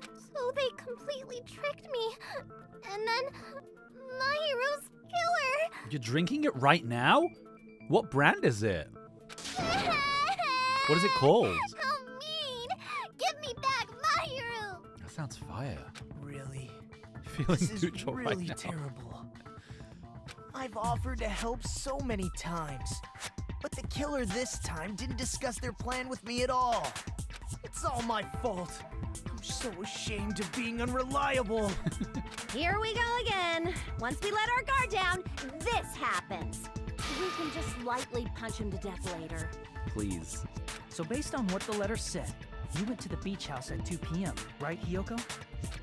So they completely tricked me. And then Mahiru's killer. You're drinking it right now? What brand is it? What is it called? How mean! Give me back Mahiru! That sounds fire. Really? Feeling This is neutral really right now. terrible. I've offered to help so many times, but the killer this time didn't discuss their plan with me at all. It's all my fault. I'm so ashamed of being unreliable. Here we go again. Once we let our guard down, this happens. We can just lightly punch him to death later. Please. So based on what the letter said, you went to the beach house at 2 p.m., right, Hyoko?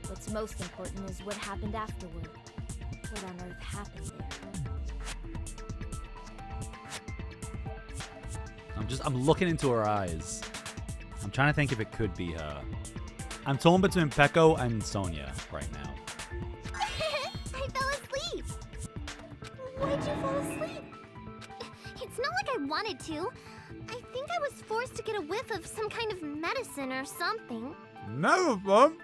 What's most important is what happened afterward. What on earth happened there? I'm looking into her eyes. I'm trying to think if it could be her. I'm torn between Pecco and Sonia right now. I fell asleep. Why'd you fall asleep? It's not like I wanted to. I think I was forced to get a whiff of some kind of medicine or something. No, Mom.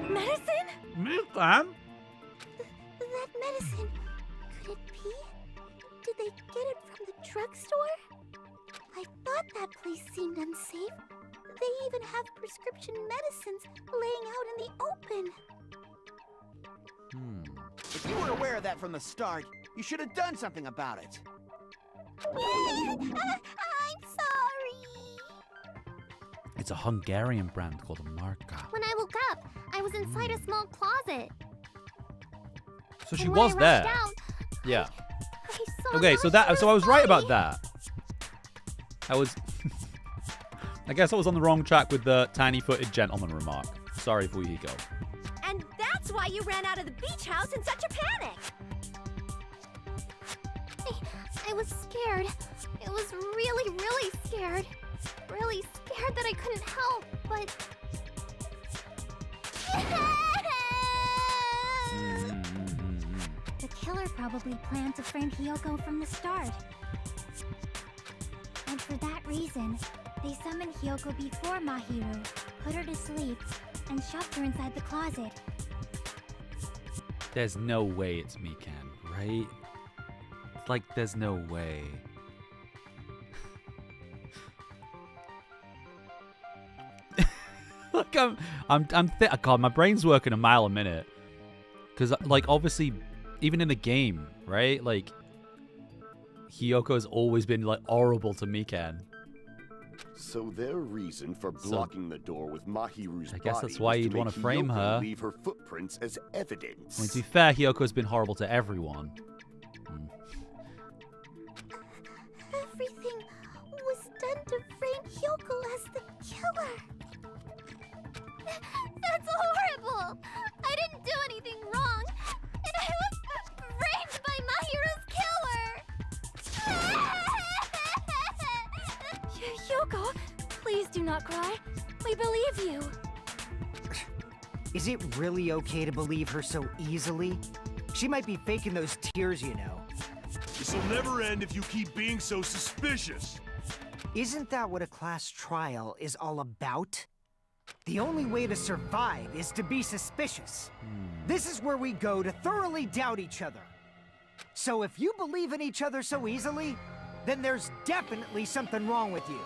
Medicine? Ma'am? That medicine. Could it be? Did they get it from the drugstore? I thought that place seemed unsafe. They even have prescription medicines laying out in the open. You were aware of that from the start. You should have done something about it. I'm sorry. It's a Hungarian brand called a Marca. When I woke up, I was inside a small closet. So she And when was I there. rushed out, Yeah. I saw Okay, so I was right about that. I was I guess I was on the wrong track with the tiny-footed gentleman remark. Sorry, Fuyiko. And that's why you ran out of the beach house in such a panic. I was scared. I was really, really scared. Really scared that I couldn't help, but... The killer probably planned to frame Hiyoko from the start. And for that reason, they summoned Hiyoko before Mahiru, put her to sleep, and shoved her inside the closet. There's no way it's Mikan, right? Like, there's no way. Like, God, my brain's working a mile a minute. Because, like, obviously, even in the game, right? Like, Hiyoko's always been, like, horrible to Mikan. So their reason for blocking the door with Mahiru's I guess body that's why was you'd to want make to frame Hiyoko her. leave her footprints as evidence. I mean, to be fair, Hiyoko's been horrible to everyone. Everything was done to frame Hiyoko as the killer. That's horrible. I didn't do anything wrong. And I was framed by Mahiru's killer. Hiyoko, please do not cry. We believe you. Is it really okay to believe her so easily? She might be faking those tears, you know. This'll never end if you keep being so suspicious. Isn't that what a class trial is all about? The only way to survive is to be suspicious. This is where we go to thoroughly doubt each other. So if you believe in each other so easily, then there's definitely something wrong with you.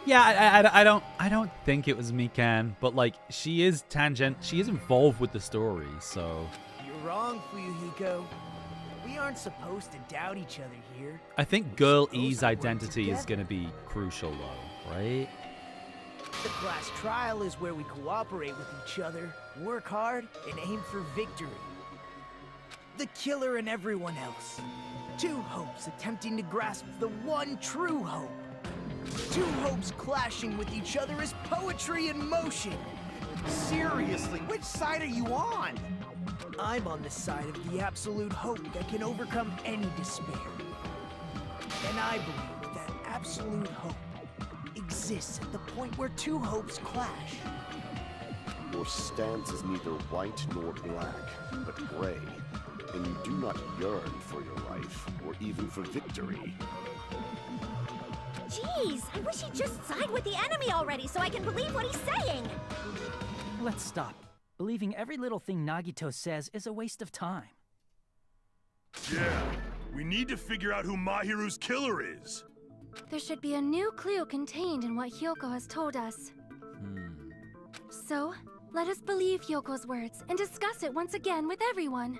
Yeah, I don't think it was Mikan, but like she is involved with the story, so You're wrong, Fuyuhiko. We aren't supposed to doubt each other here. I think Girl E's identity is gonna be crucial though, right? The class trial is where we cooperate with each other, work hard, and aim for victory. The killer and everyone else. Two hopes attempting to grasp the one true hope. Two hopes clashing with each other is poetry in motion. Seriously, which side are you on? I'm on the side of the absolute hope that can overcome any despair. And I believe that absolute hope exists at the point where two hopes clash. Your stance is neither white nor black, but gray, and you do not yearn for your life, or even for victory. Jeez, I wish he'd just side with the enemy already so I can believe what he's saying. Let's stop. Believing every little thing Nagito says is a waste of time. Yeah, we need to figure out who Mahiru's killer is. There should be a new clue contained in what Hiyoko has told us. So, let us believe Hyoko's words and discuss it once again with everyone.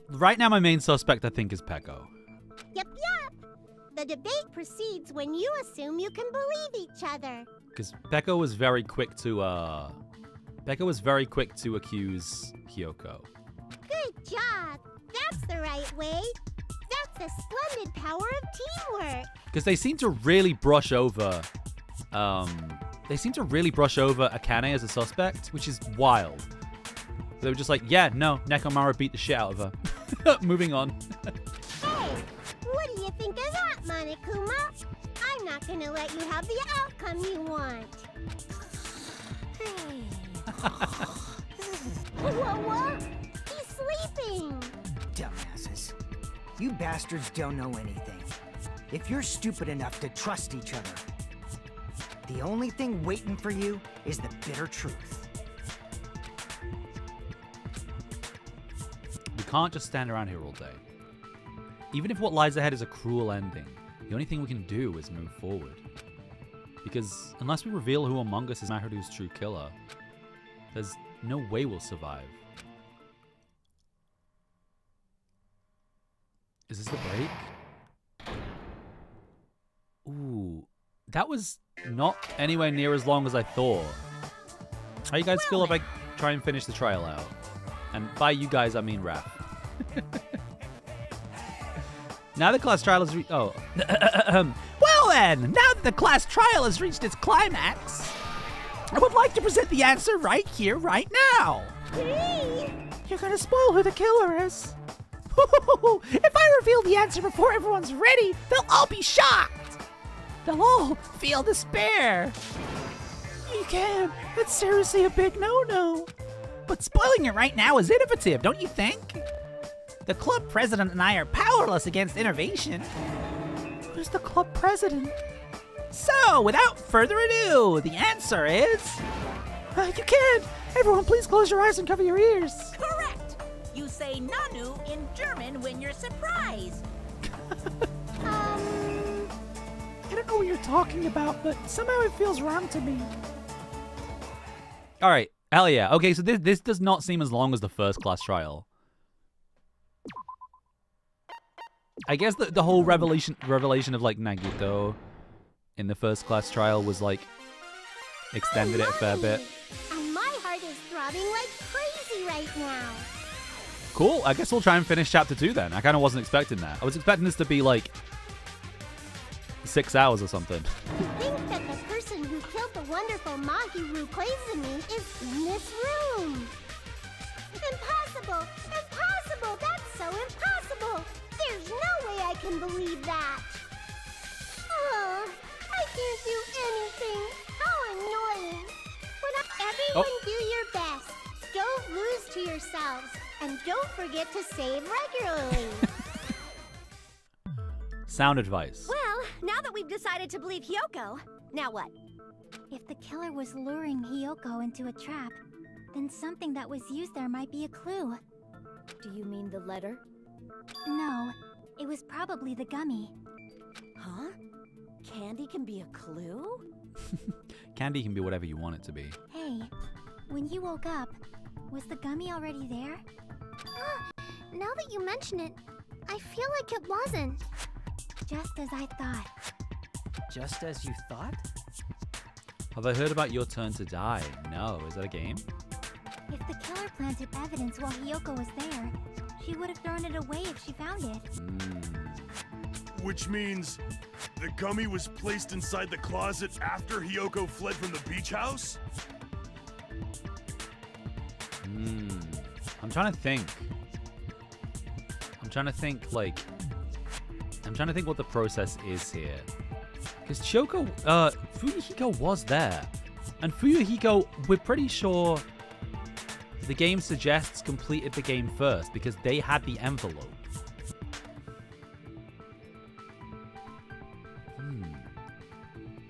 Right now my main suspect I think is Peko. Yep. The debate proceeds when you assume you can believe each other. Because Peko was very quick to accuse Hiyoko. Good job. That's the right way. That's the splendid power of teamwork. Because they seem to really brush over Akane as a suspect, which is wild. They were just like, yeah, no, Nekomaru beat the shit out of her. Moving on. Hey, what do you think of that, Monokuma? I'm not gonna let you have the outcome you want. What? He's sleeping. Dumbasses. You bastards don't know anything. If you're stupid enough to trust each other, the only thing waiting for you is the bitter truth. We can't just stand around here all day. Even if what lies ahead is a cruel ending, the only thing we can do is move forward. Because unless we reveal who among us is Mahiru's true killer, there's no way we'll survive. Is this the break? Ooh, that was not anywhere near as long as I thought. How you guys feel if I try and finish the trial out? And by you guys, I mean Raph. Now the class trial has reached... Oh. Well then, now that the class trial has reached its climax, I would like to present the answer right here, right now. You're gonna spoil who the killer is. If I reveal the answer before everyone's ready, they'll all be shocked. They'll all feel despair. You can. It's seriously a big no-no. But spoiling it right now is innovative, don't you think? The club president and I are powerless against innovation. Who's the club president? So, without further ado, the answer is... you can! Everyone, please close your eyes and cover your ears. Correct! You say Nanu in German when you're surprised. I don't know what you're talking about, but somehow it feels wrong to me. All right, hell yeah. Okay, so this does not seem as long as the first class trial. I guess the whole revelation of like Nagito in the first class trial was like extended it a fair bit. And my heart is throbbing like crazy right now. Cool. I guess we'll try and finish chapter 2 then. I kind of wasn't expecting that. I was expecting this to be like 6 hours or something. I think that the person who killed the wonderful Mahiru Koizumi is in this room. Impossible! Impossible! That's so impossible! There's no way I can believe that! Oh, I can't do anything! How annoying! Everyone do your best. Don't lose to yourselves. And don't forget to save regularly. Sound advice. Well, now that we've decided to believe Hiyoko, now what? If the killer was luring Hiyoko into a trap, then something that was used there might be a clue. Do you mean the letter? No, it was probably the gummy. Huh? Candy can be a clue? Candy can be whatever you want it to be. Hey, when you woke up, was the gummy already there? Now that you mention it, I feel like it wasn't. Just as I thought. Just as you thought? Have I heard about Your Turn to Die? No. Is that a game? If the killer planted evidence while Hiyoko was there, she would have thrown it away if she found it. Which means the gummy was placed inside the closet after Hiyoko fled from the beach house? I'm trying to think. I'm trying to think what the process is here. Because Fuyuhiko was there. And Fuyuhiko, we're pretty sure the game suggests completed the game first because they had the envelope.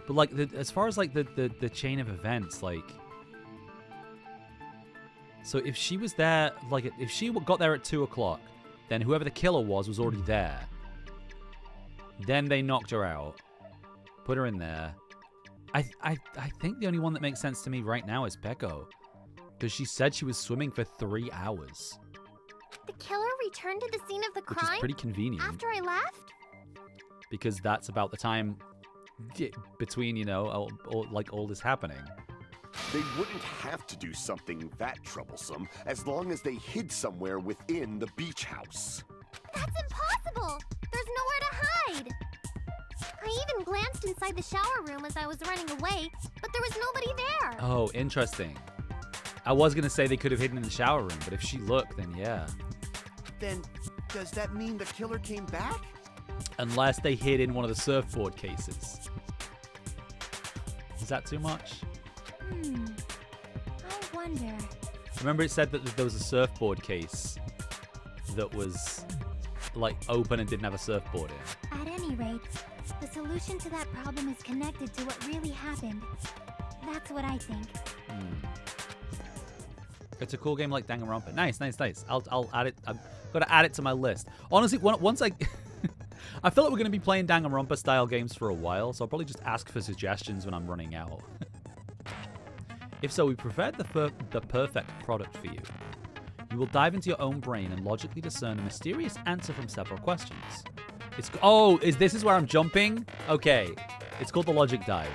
But like, as far as like the chain of events, like... So if she was there, like, if she got there at 2 o'clock, then whoever the killer was already there. Then they knocked her out, put her in there. I think the only one that makes sense to me right now is Peko, because she said she was swimming for 3 hours. The killer returned to the scene of the crime? Which is pretty convenient. After I left? Because that's about the time between, you know, all this happening. They wouldn't have to do something that troublesome as long as they hid somewhere within the beach house. That's impossible! There's nowhere to hide! I even glanced inside the shower room as I was running away, but there was nobody there! Oh, interesting. I was going to say they could have hidden in the shower room, but if she looked, then yeah. Then, does that mean the killer came back? Unless they hid in one of the surfboard cases. Is that too much? I wonder. Remember it said that there was a surfboard case that was, like, open and didn't have a surfboard in. At any rate, the solution to that problem is connected to what really happened. That's what I think. It's a cool game like Danganronpa. Nice. I'll add it. I've got to add it to my list. Honestly, once I... I feel like we're going to be playing Danganronpa style games for a while, so I'll probably just ask for suggestions when I'm running out. If so, we prepared the perfect product for you. You will dive into your own brain and logically discern a mysterious answer from several questions. This is where I'm jumping? Okay. It's called the logic dive.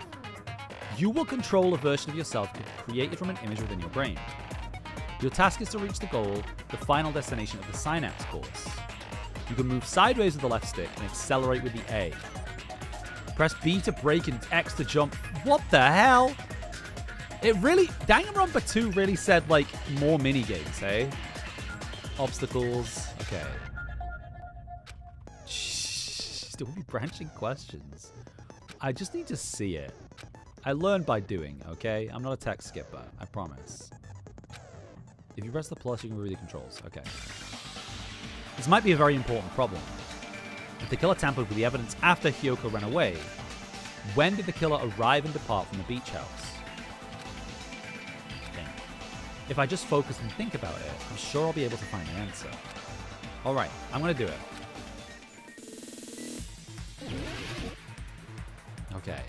You will control a version of yourself created from an image within your brain. Your task is to reach the goal, the final destination of the synapse course. You can move sideways with the left stick and accelerate with the A. Press B to brake and X to jump. What the hell? It really... Danganronpa 2 really said, like, more minigames, eh? Obstacles. Okay. Still be branching questions. I just need to see it. I learn by doing, okay? I'm not a text skipper. I promise. If you press the plus, you can review the controls. Okay. This might be a very important problem. If the killer tampered with the evidence after Hiyoko ran away, when did the killer arrive and depart from the beach house? Okay. If I just focus and think about it, I'm sure I'll be able to find the answer. Alright, I'm gonna do it. Okay.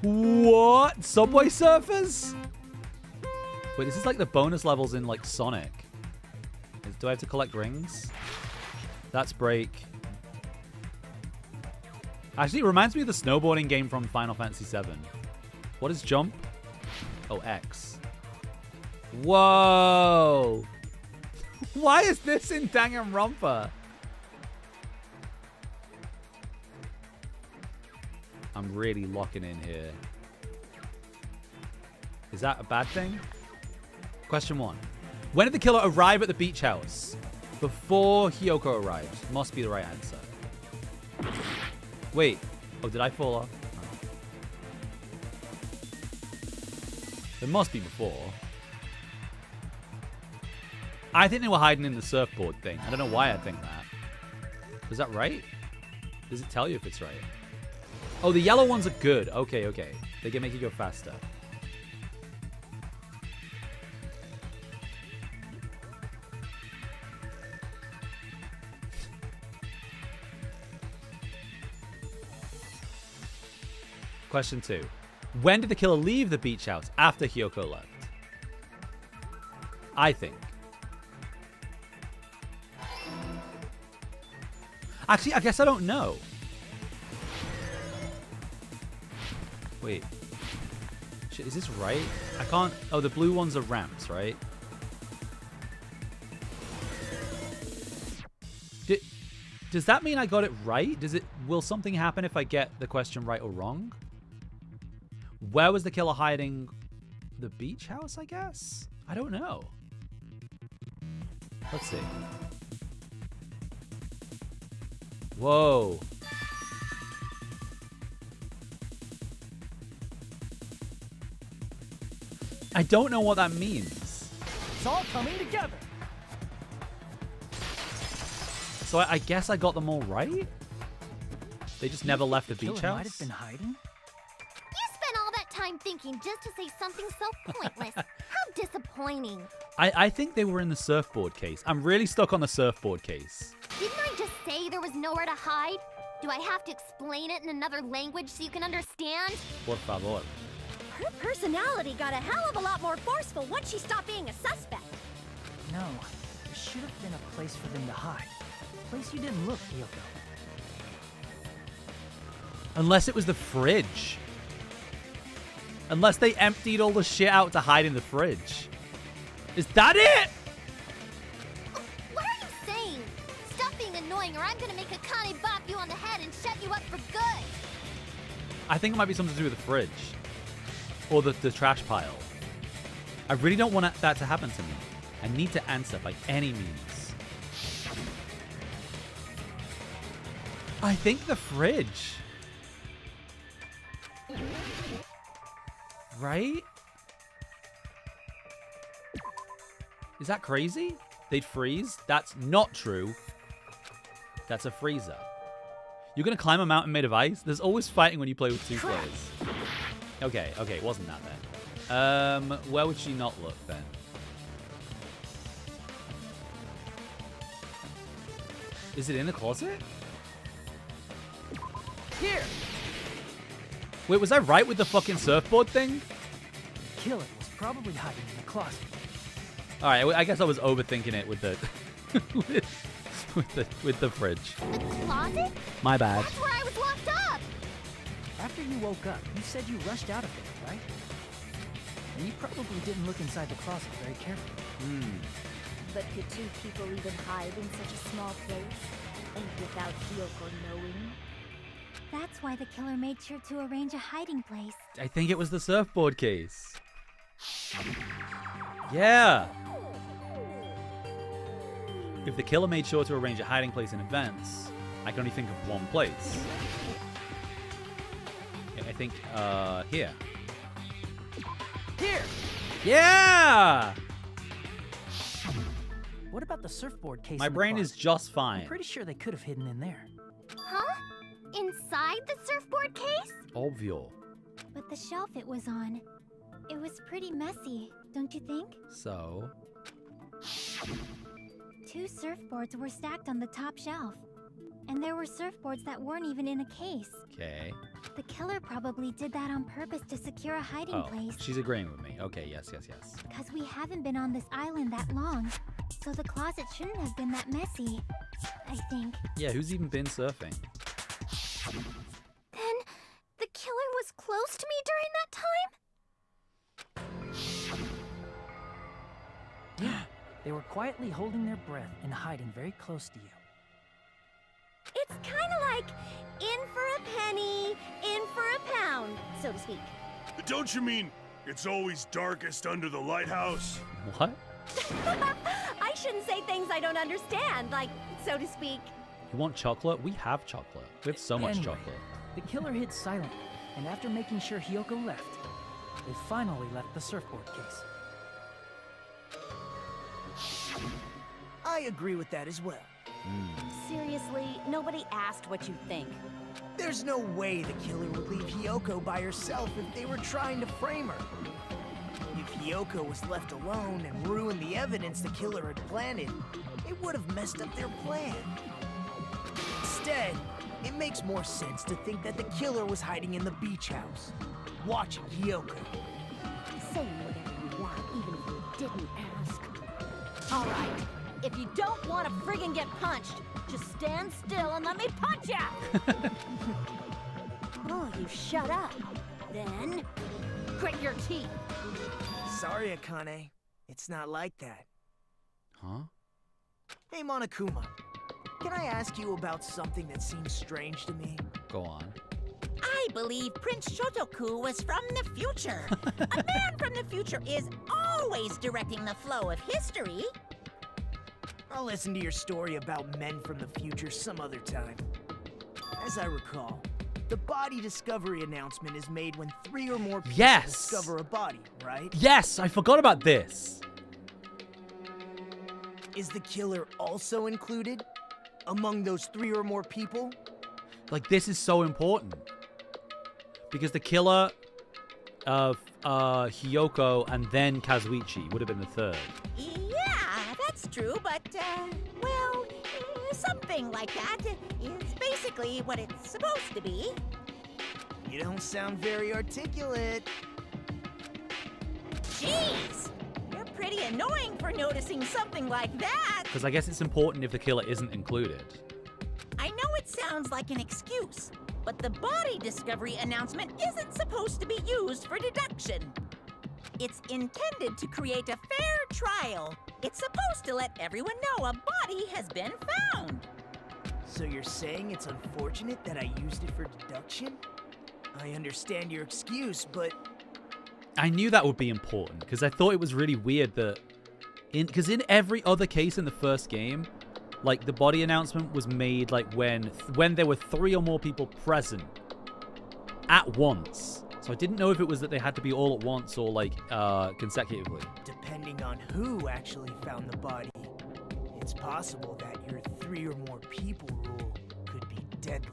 What? Subway Surfers? Wait, this is like the bonus levels in, like, Sonic. Do I have to collect rings? That's break. Actually, it reminds me of the snowboarding game from Final Fantasy VII. What is jump? Oh, X. Whoa! Why is this in Danganronpa? I'm really locking in here. Is that a bad thing? Question 1. When did the killer arrive at the beach house? Before Hiyoko arrived. Must be the right answer. Wait. Oh, did I fall off? Oh. It must be before. I think they were hiding in the surfboard thing. I don't know why I think that. Was that right? Does it tell you if it's right? Oh, the yellow ones are good. Okay, okay. They can make you go faster. Question 2. When did the killer leave the beach house after Hiyoko left? I think. Actually, I guess I don't know. Wait. Shit, is this right? I can't... Oh, the blue ones are ramps, right? Does that mean I got it right? Will something happen if I get the question right or wrong? Where was the killer hiding? The beach house, I guess? I don't know. Let's see. Whoa. I don't know what that means. It's all coming together. So I guess I got them all right? They just never left the beach house? Might have been hiding? You spent all that time thinking just to say something so pointless. How disappointing. I think they were in the surfboard case. I'm really stuck on the surfboard case. Didn't I just say there was nowhere to hide? Do I have to explain it in another language so you can understand? Por favor. Her personality got a hell of a lot more forceful once she stopped being a suspect. No, there should have been a place for them to hide. A place you didn't look, Hiyoko. Unless it was the fridge. Unless they emptied all the shit out to hide in the fridge. Is that it? What are you saying? Stop being annoying or I'm gonna make a Kane bop you on the head and shut you up for good. I think it might be something to do with the fridge. Or the trash pile. I really don't want that to happen to me. I need to answer by any means. I think the fridge. Right? Is that crazy? They'd freeze? That's not true. That's a freezer. You're gonna climb a mountain made of ice? There's always fighting when you play with 2 players. Okay, okay, it wasn't that then. Where would she not look then? Is it in the closet? Here! Wait, was I right with the fucking surfboard thing? The killer was probably hiding in the closet. All right, I guess I was overthinking it with the with the fridge. The closet? My bad. That's where I was locked up! After you woke up, you said you rushed out of there, right? And you probably didn't look inside the closet very carefully. But could two people even hide in such a small place? And without Hiyoko knowing? That's why the killer made sure to arrange a hiding place. I think it was the surfboard case. Yeah. If the killer made sure to arrange a hiding place in advance, I can only think of one place. I think, here. Here! Yeah! What about the surfboard case? My in the brain is closet? just I'm fine. pretty sure they could have hidden in there. Huh? Inside the surfboard case? Obvio. But the shelf it was on, it was pretty messy, don't you think? So? 2 surfboards were stacked on the top shelf. And there were surfboards that weren't even in a case. Okay. The killer probably did that on purpose to secure a hiding place. She's agreeing with me. Okay, yes. Because we haven't been on this island that long, so the closet shouldn't have been that messy, I think. Yeah, who's even been surfing? Then, the killer was close to me during that time? Yeah, they were quietly holding their breath and hiding very close to you. It's kind of like in for a penny, in for a pound, so to speak. Don't you mean it's always darkest under the lighthouse? What? I shouldn't say things I don't understand, like, so to speak. You want chocolate? We have chocolate. We have so much Anyway, chocolate. The killer hid silently, and after making sure Hiyoko left, they finally left the surfboard case. I agree with that as well. Seriously, nobody asked what you think. There's no way the killer would leave Hiyoko by herself if they were trying to frame her. If Hiyoko was left alone and ruined the evidence the killer had planted, it would have messed up their plan. Instead, it makes more sense to think that the killer was hiding in the beach house, watching Hiyoko. Say whatever you want, even if you didn't ask. All right, if you don't want to friggin' get punched, just stand still and let me punch ya! Oh, you shut up. Then, grit your teeth. Sorry, Akane. It's not like that. Huh? Hey, Monokuma. Can I ask you about something that seems strange to me? Go on. I believe Prince Shotoku was from the future. A man from the future is always directing the flow of history. I'll listen to your story about men from the future some other time. As I recall, the body discovery announcement is made when 3 or more people discover a body, right? Yes, I forgot about this. Is the killer also included among those 3 or more people? Like, this is so important. Because the killer of Hiyoko and then Kazuichi would have been the third. Yeah, that's true, but, well, something like that is basically what it's supposed to be. You don't sound very articulate. Jeez, you're pretty annoying for noticing something like that. Because I guess it's important if the killer isn't included. I know it sounds like an excuse, but the body discovery announcement isn't supposed to be used for deduction. It's intended to create a fair trial. It's supposed to let everyone know a body has been found. So you're saying it's unfortunate that I used it for deduction? I understand your excuse, but... I knew that would be important, because I thought it was really weird that... Because in every other case in the first game, like, the body announcement was made, like, when there were 3 or more people present at once. So I didn't know if it was that they had to be all at once or, like, consecutively. Depending on who actually found the body, it's possible that your 3 or more people rule could be deadly.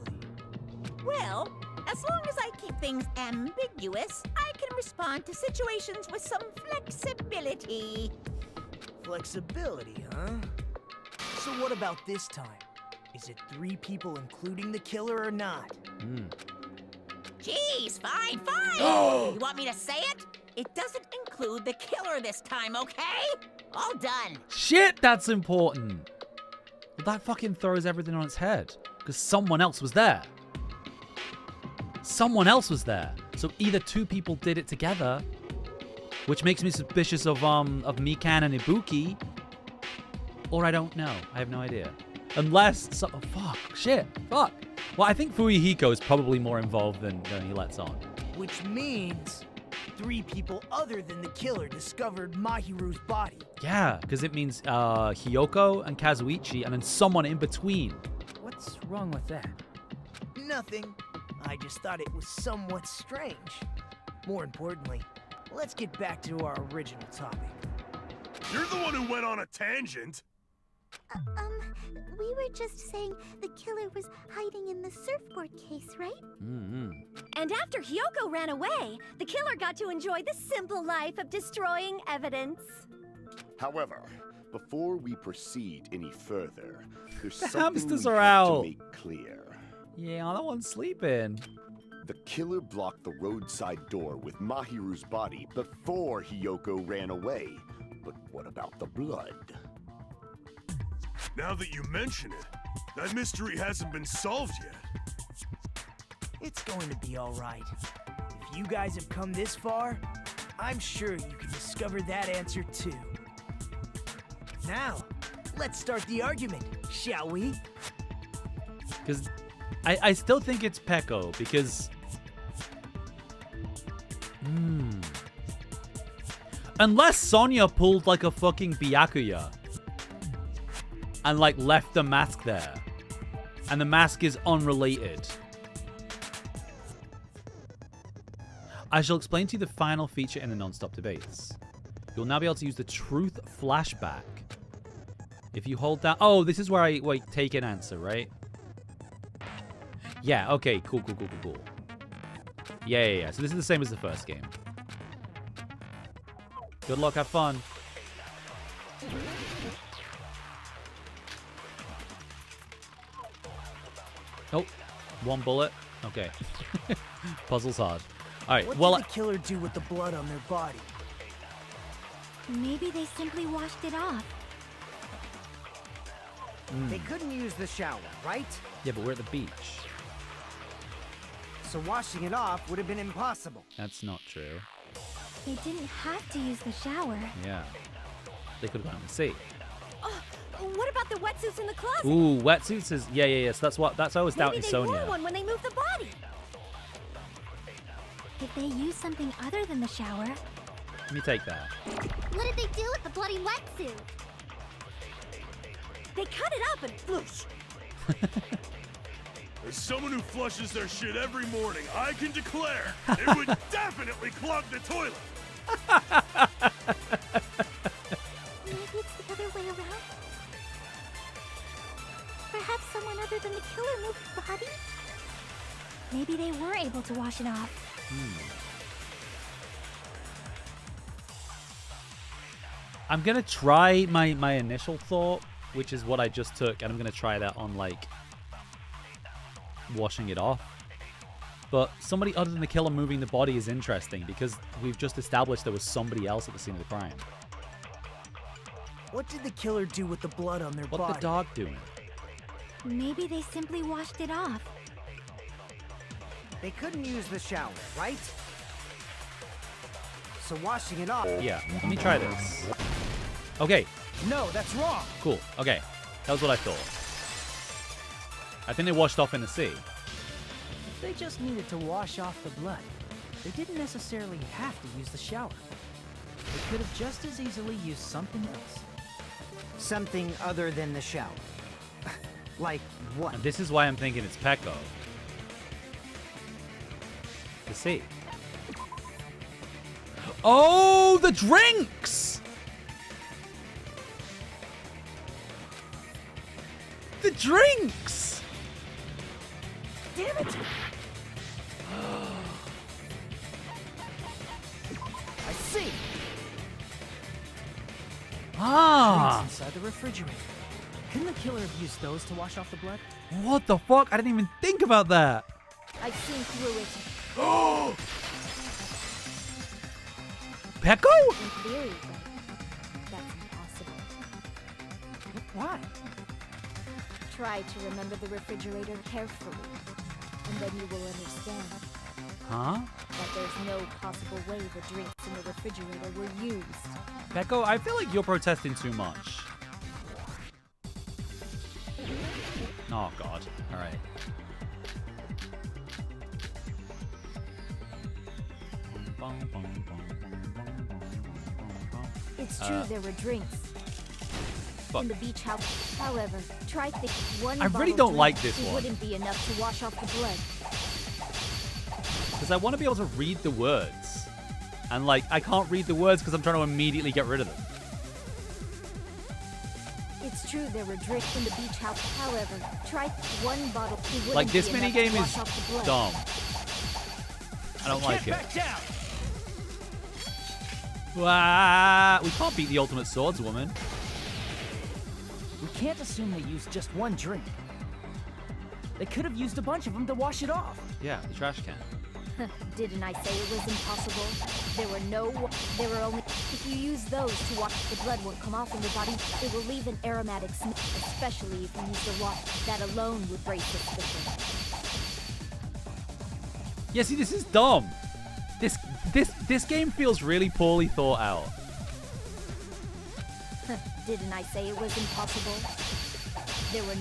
Well, as long as I keep things ambiguous, I can respond to situations with some flexibility. Flexibility, huh? So what about this time? Is it 3 people including the killer or not? Jeez, fine. You want me to say it? It doesn't include the killer this time, okay? All done. Shit, that's important. Well, that fucking throws everything on its head. Because someone else was there. Someone else was there. So either two people did it together, which makes me suspicious of Mikan and Ibuki, or I don't know. I have no idea. Unless, oh, fuck, shit, fuck. Well, I think Fuyuhiko is probably more involved than he lets on. Which means 3 people other than the killer discovered Mahiru's body. Yeah, because it means Hiyoko and Kazuichi, and then someone in between. What's wrong with that? Nothing. I just thought it was somewhat strange. More importantly, let's get back to our original topic. You're the one who went on a tangent. We were just saying the killer was hiding in the surfboard case, right? Mm-hmm. And after Hiyoko ran away, the killer got to enjoy the simple life of destroying evidence. However, before we proceed any further, there's The something hamsters we are have out. to make clear. Yeah, that one's sleeping. The killer blocked the roadside door with Mahiru's body before Hiyoko ran away. But what about the blood? Now that you mention it, that mystery hasn't been solved yet. It's going to be all right. If you guys have come this far, I'm sure you can discover that answer too. Now, let's start the argument, shall we? Because I still think it's Peko, because... Unless Sonya pulled like a fucking Byakuya and like left the mask there, and the mask is unrelated. I shall explain to you the final feature in the non-stop debates. You'll now be able to use the truth flashback. If you hold down... Oh, this is where I take an answer, right? Yeah, okay, cool. Yeah. So this is the same as the first game. Good luck, have fun. Oh, one bullet. Okay. Puzzle's hard. All right, What well... did the killer do with the blood on their body? Maybe they simply washed it off. They couldn't use the shower, right? Yeah, but we're at the beach. So washing it off would have been impossible. That's not true. They didn't have to use the shower. Yeah. They could have gone in the sea. Oh, what about the wetsuits in the closet? Ooh, wetsuits is... Yeah. So that's what I was doubting Maybe they Sonya. wore one when they moved the body. If they used something other than the shower... Let me take that. What did they do with the bloody wetsuit? They cut it up and floosh. As someone who flushes their shit every morning, I can declare it would definitely clog the toilet. Maybe it's the other way around? Perhaps someone other than the killer moved the body? Maybe they were able to wash it off. I'm going to try my initial thought, which is what I just took, and I'm going to try that on, like, washing it off. But somebody other than the killer moving the body is interesting, because we've just established there was somebody else at the scene of the crime. What did the killer do with the blood on their body? What's the dog doing? Maybe they simply washed it off. They couldn't use the shower, right? So washing it off... Yeah, let me try this. Okay. No, that's wrong. Cool. Okay. That was what I thought. I think they washed off in the sea. If they just needed to wash off the blood, they didn't necessarily have to use the shower. They could have just as easily used something else. Something other than the shower. Like what? And this is why I'm thinking it's Peko. The sea. Oh, the drinks! The drinks! Damn it! I see. Ah! Drinks inside the refrigerator. Couldn't the killer have used those to wash off the blood? What the fuck? I didn't even think about that. I've seen through it. Pecco? In theory, but that's impossible. Why? Try to remember the refrigerator carefully, and then you will understand Huh? that there's no possible way the drinks in the refrigerator were used. Pecco, I feel like you're protesting too much. Oh, God. All right. It's true there were drinks in the beach house. However, try one I really bottle don't drink, like this it one. wouldn't be enough to wash off the blood. Because I want to be able to read the words. And, like, I can't read the words because I'm trying to immediately get rid of them. It's true there were drinks in the beach house. However, try one bottle. It wouldn't Like, this be enough minigame to wash is off the blood. dumb. I don't like it. Back down. Wah! We can't beat the ultimate swordswoman. We can't assume they used just one drink. They could have used a bunch of them to wash it off. Yeah, the trash can. Didn't I say it was impossible? There were only. If you use those to wash, the blood won't come off in your body. It will leave an aromatic smell, especially if you use the wash. That alone would raise suspicion. Yeah, see, this is dumb. This game feels really poorly thought out. Didn't I say it was impossible? There were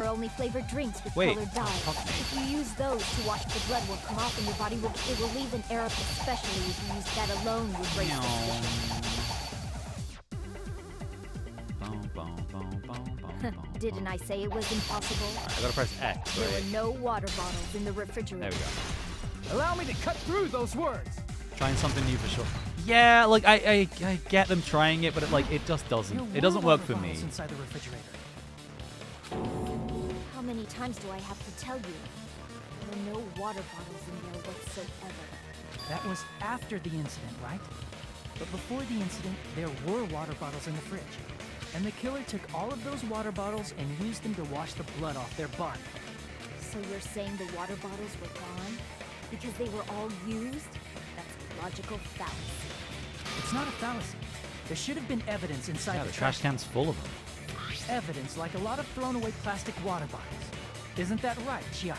only flavored drinks with colored dyes. If you use those to wash, the blood won't come off in your body. It will leave an aromatic, especially if you use that alone would raise suspicion. Didn't I say it was impossible? I gotta press X, right? There were no water bottles in the refrigerator. There we go. Allow me to cut through those words. Trying something new for sure. Yeah, like I get them trying it, but it just doesn't. It doesn't work for me. Inside the refrigerator. How many times do I have to tell you? There are no water bottles in there whatsoever. That was after the incident, right? But before the incident, there were water bottles in the fridge. And the killer took all of those water bottles and used them to wash the blood off their body. So you're saying the water bottles were gone? Because they were all used? That's logical fallacy. It's not a fallacy. There should have been evidence inside Yeah, the trash can's full of them. Evidence like a lot of thrown away plastic water bottles. Isn't that right, Chiaki?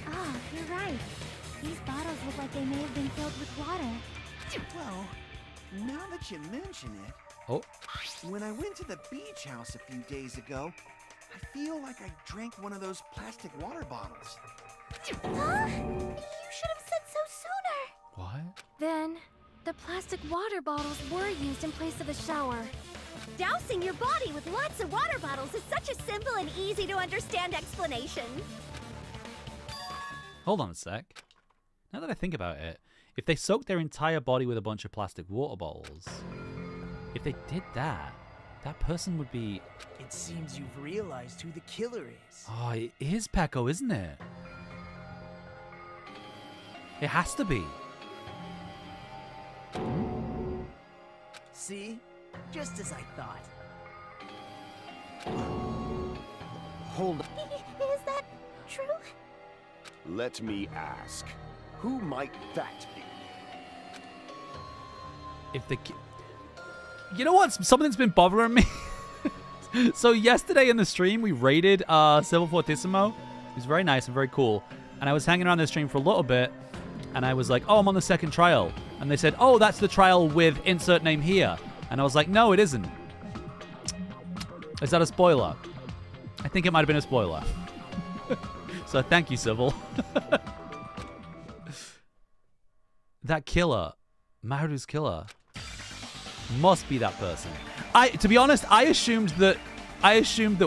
Ah, you're right. These bottles look like they may have been filled with water. Well, now that you mention it, when I went to the beach house a few days ago, I feel like I drank one of those plastic water bottles. You should have said so sooner. What? Then, the plastic water bottles were used in place of the shower. Dousing your body with lots of water bottles is such a simple and easy to understand explanation. Hold on a sec. Now that I think about it, if they soaked their entire body with a bunch of plastic water bottles, if they did that, that person would be... It seems you've realized who the killer is. Oh, it is Pecco, isn't it? It has to be. See? Just as I thought. Hold on. Is that true? Let me ask, who might that be? If the... You know what? Something that's been bothering me. So yesterday in the stream, we raided Civil Fortissimo. It was very nice and very cool. And I was hanging around the stream for a little bit. And I was like, oh, I'm on the second trial. And they said, oh, that's the trial with insert name here. And I was like, no, it isn't. Is that a spoiler? I think it might have been a spoiler. So thank you, Civil. That killer, Maharu's killer, must be that person. To be honest, I assumed that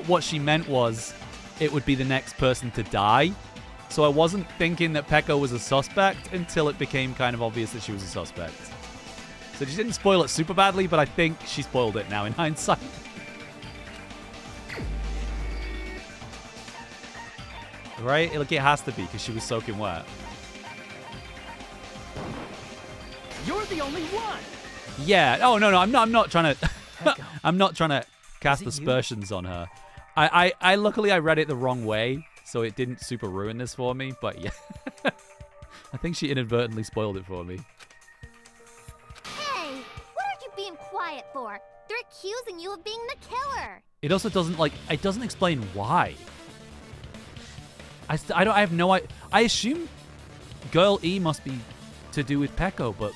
what she meant was it would be the next person to die. So I wasn't thinking that Pecco was a suspect until it became kind of obvious that she was a suspect. So she didn't spoil it super badly, but I think she spoiled it now in hindsight. Right? Like, it has to be, because she was soaking wet. You're the only one! Yeah. Oh, no, I'm not trying to... I'm not trying to cast aspersions on her. I luckily, I read it the wrong way, so it didn't super ruin this for me, but yeah. I think she inadvertently spoiled it for me. quiet for? They're accusing you of being the killer. It also doesn't, like, it doesn't explain why. I have no idea. I assume Girl E must be to do with Peko, but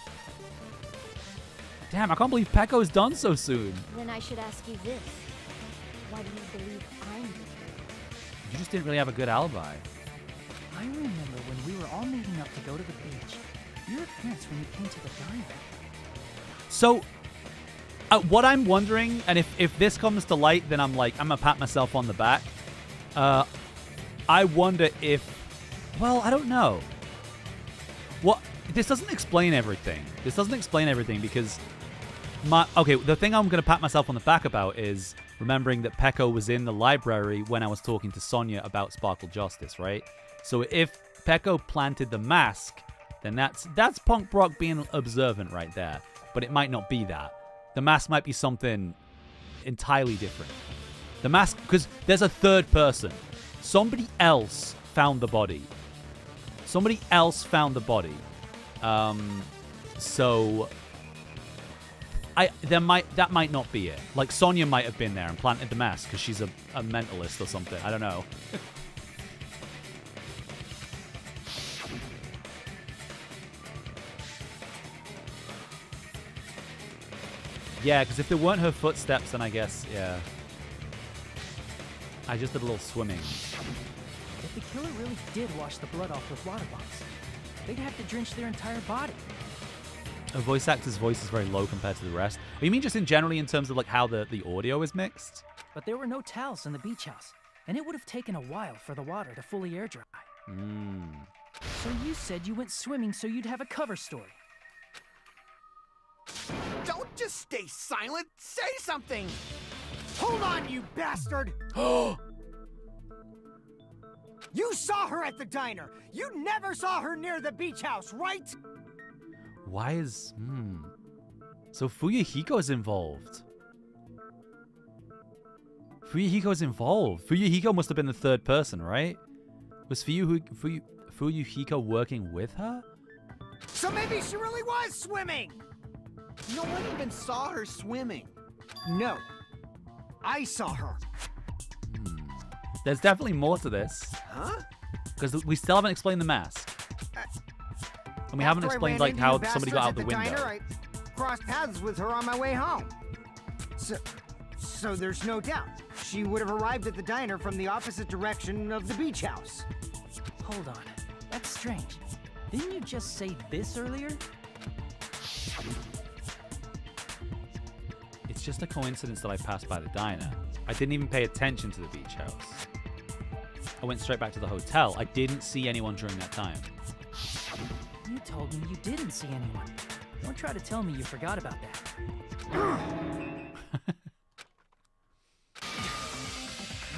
damn, I can't believe Peko's done so soon. Then I should ask you this. Why do you believe I'm the killer? You just didn't really have a good alibi. I remember when we were all meeting up to go to the beach. Your appearance when you came to the diner. So, what I'm wondering, and if this comes to light, then I'm gonna pat myself on the back. I wonder if, well, I don't know. This doesn't explain everything. This doesn't explain everything because the thing I'm gonna pat myself on the back about is remembering that Peko was in the library when I was talking to Sonia about Sparkle Justice, right? So if Peko planted the mask, then that's Punk Brock being observant right there. But it might not be that. The mask might be something entirely different. The mask, because there's a third person. Somebody else found the body. Somebody else found the body. So that might not be it. Like Sonia might have been there and planted the mask because she's a mentalist or something. I don't know. Yeah, because if there weren't her footsteps, then I guess, yeah. I just did a little swimming. If the killer really did wash the blood off with water bombs, they'd have to drench their entire body. A voice actor's voice is very low compared to the rest. You mean just in generally in terms of like how the audio is mixed? But there were no towels in the beach house, and it would have taken a while for the water to fully air dry. So you said you went swimming so you'd have a cover story. Don't just stay silent. Say something. Hold on, you bastard. You saw her at the diner. You never saw her near the beach house, right? Why is... So Fuyuhiko's involved. Fuyuhiko's involved. Fuyuhiko must have been the third person, right? Was Fuyuhiko working with her? So maybe she really was swimming. No one even saw her swimming. No. I saw her. There's definitely more to this. Huh? Because we still haven't explained the mask. And we haven't explained like how somebody got out the window. Diner, I crossed paths with her on my way home. So there's no doubt. She would have arrived at the diner from the opposite direction of the beach house. Hold on. That's strange. Didn't you just say this earlier? It's just a coincidence that I passed by the diner. I didn't even pay attention to the beach house. I went straight back to the hotel. I didn't see anyone during that time. You told me you didn't see anyone. Don't try to tell me you forgot about that.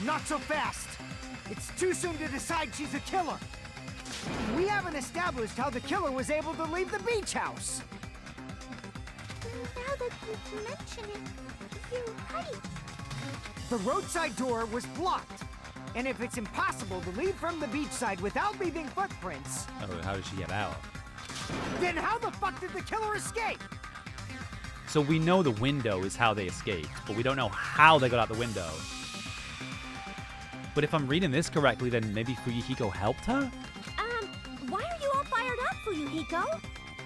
Not so fast. It's too soon to decide she's a killer. We haven't established how the killer was able to leave the beach house. Now that you mention it, you're right. The roadside door was blocked. And if it's impossible to leave from the beachside without leaving footprints... Oh, how did she get out? Then how the fuck did the killer escape? So we know the window is how they escaped, but we don't know how they got out the window. But if I'm reading this correctly, then maybe Fuyuhiko helped her? Why are you all fired up, Fuyuhiko?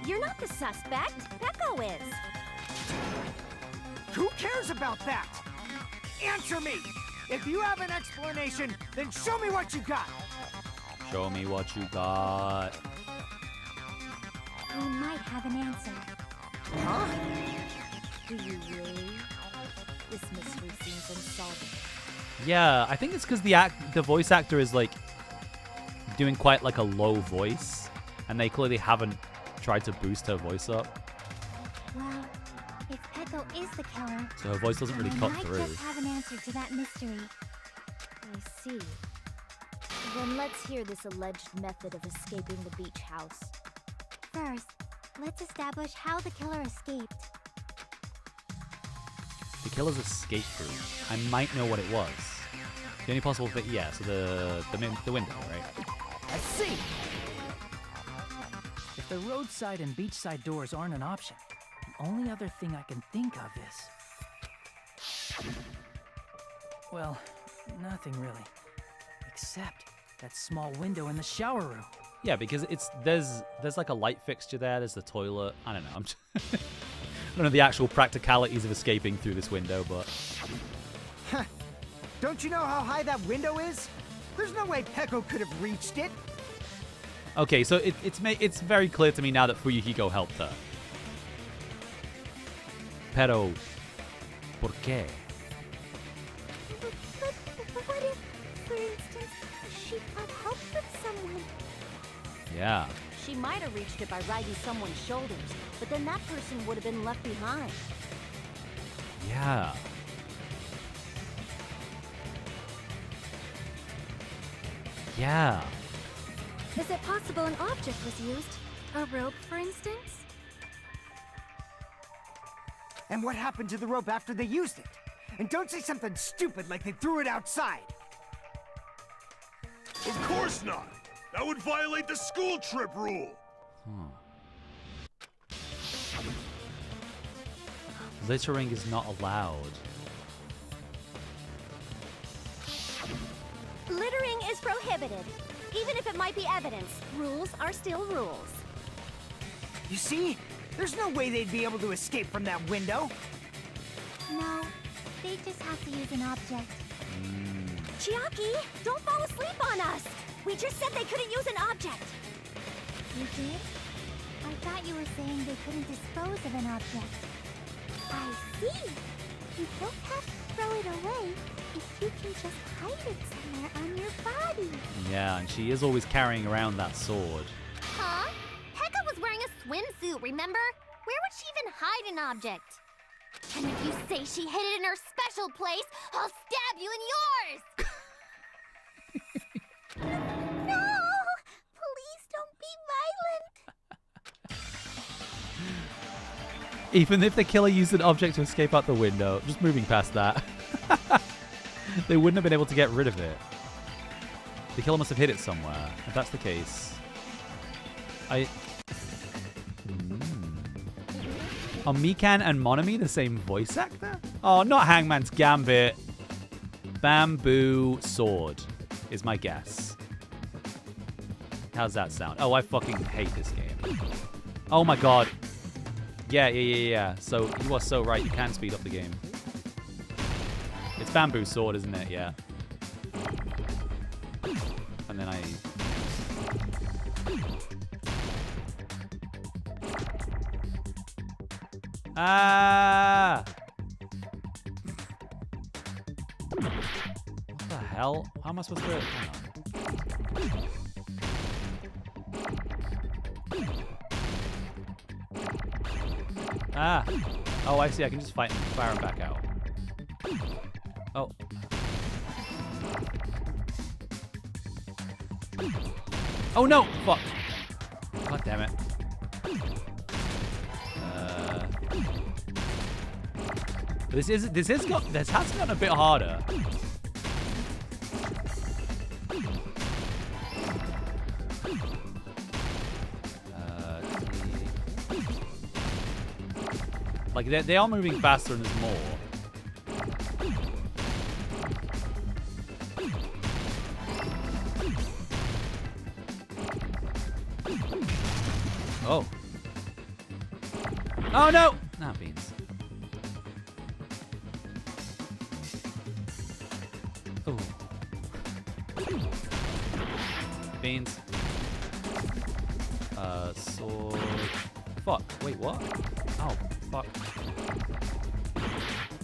You're not the suspect. Peko is. Who cares about that? Answer me! If you have an explanation, then show me what you got! Show me what you got. We might have an answer. Huh? Do you really? This mystery seems unsolvable. Yeah, I think it's because the voice actor is like doing quite like a low voice, and they clearly haven't tried to boost her voice up. Well, if Peko is the killer, So her voice doesn't really cut through. We might just have an answer to that mystery. I see. Then let's hear this alleged method of escaping the beach house. First, let's establish how the killer escaped. The killer's escape route. I might know what it was. The only possible thing, yeah, so the window, right? I see! If the roadside and beachside doors aren't an option, only other thing I can think of is... Well, nothing really. Except that small window in the shower room. Yeah, because there's like a light fixture there. There's the toilet. I don't know. I don't know the actual practicalities of escaping through this window, but... Don't you know how high that window is? There's no way Peko could have reached it. Okay, so it's very clear to me now that Fuyuhiko helped her. Pero, ¿por qué? But what if, for instance, she got help from someone? Yeah. She might have reached it by riding someone's shoulders, but then that person would have been left behind. Yeah. Yeah. Is it possible an object was used? A rope, for instance? And what happened to the rope after they used it? And don't say something stupid like they threw it outside. Of course not! That would violate the school trip rule! Littering is not allowed. Littering is prohibited. Even if it might be evidence, rules are still rules. You see? There's no way they'd be able to escape from that window. No, they just have to use an object. Chiaki, don't fall asleep on us! We just said they couldn't use an object! You did? I thought you were saying they couldn't dispose of an object. I see! You don't have to throw it away if you can just hide it somewhere on your body. Yeah, and she is always carrying around that sword. Huh? Pekka was wearing a swimsuit, remember? Where would she even hide an object? And if you say she hid it in her special place, I'll stab you in yours! No! Please don't be violent! Even if the killer used an object to escape out the window, just moving past that, they wouldn't have been able to get rid of it. The killer must have hid it somewhere. If that's the case, Are Mikan and Monami the same voice actor? Oh, not Hangman's Gambit. Bamboo Sword is my guess. How's that sound? Oh, I fucking hate this game. Oh my god. Yeah. So you are so right. You can speed up the game. It's Bamboo Sword, isn't it? Yeah. And then I... Ah! What the hell? How am I supposed to... Hang on. Ah! Oh, I see. I can just fight and fire him back out. Oh. Oh no! Fuck! God damn it. This has gotten a bit harder. Like they are moving faster and there's more. Oh. Oh no! Nah, beans. Oh. Beans. Sword. Fuck. Wait, what? Oh, fuck.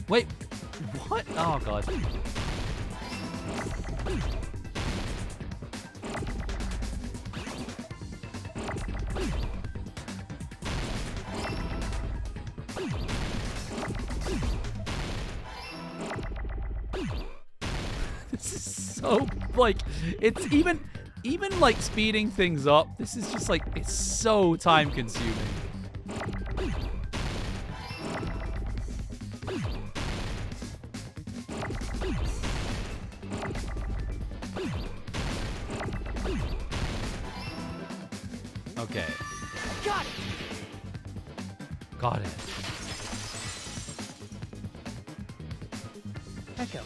Wait. What? Oh, God. This is so, like, it's even like speeding things up. This is just like, it's so time consuming. Okay. Got it! Got it. Echo,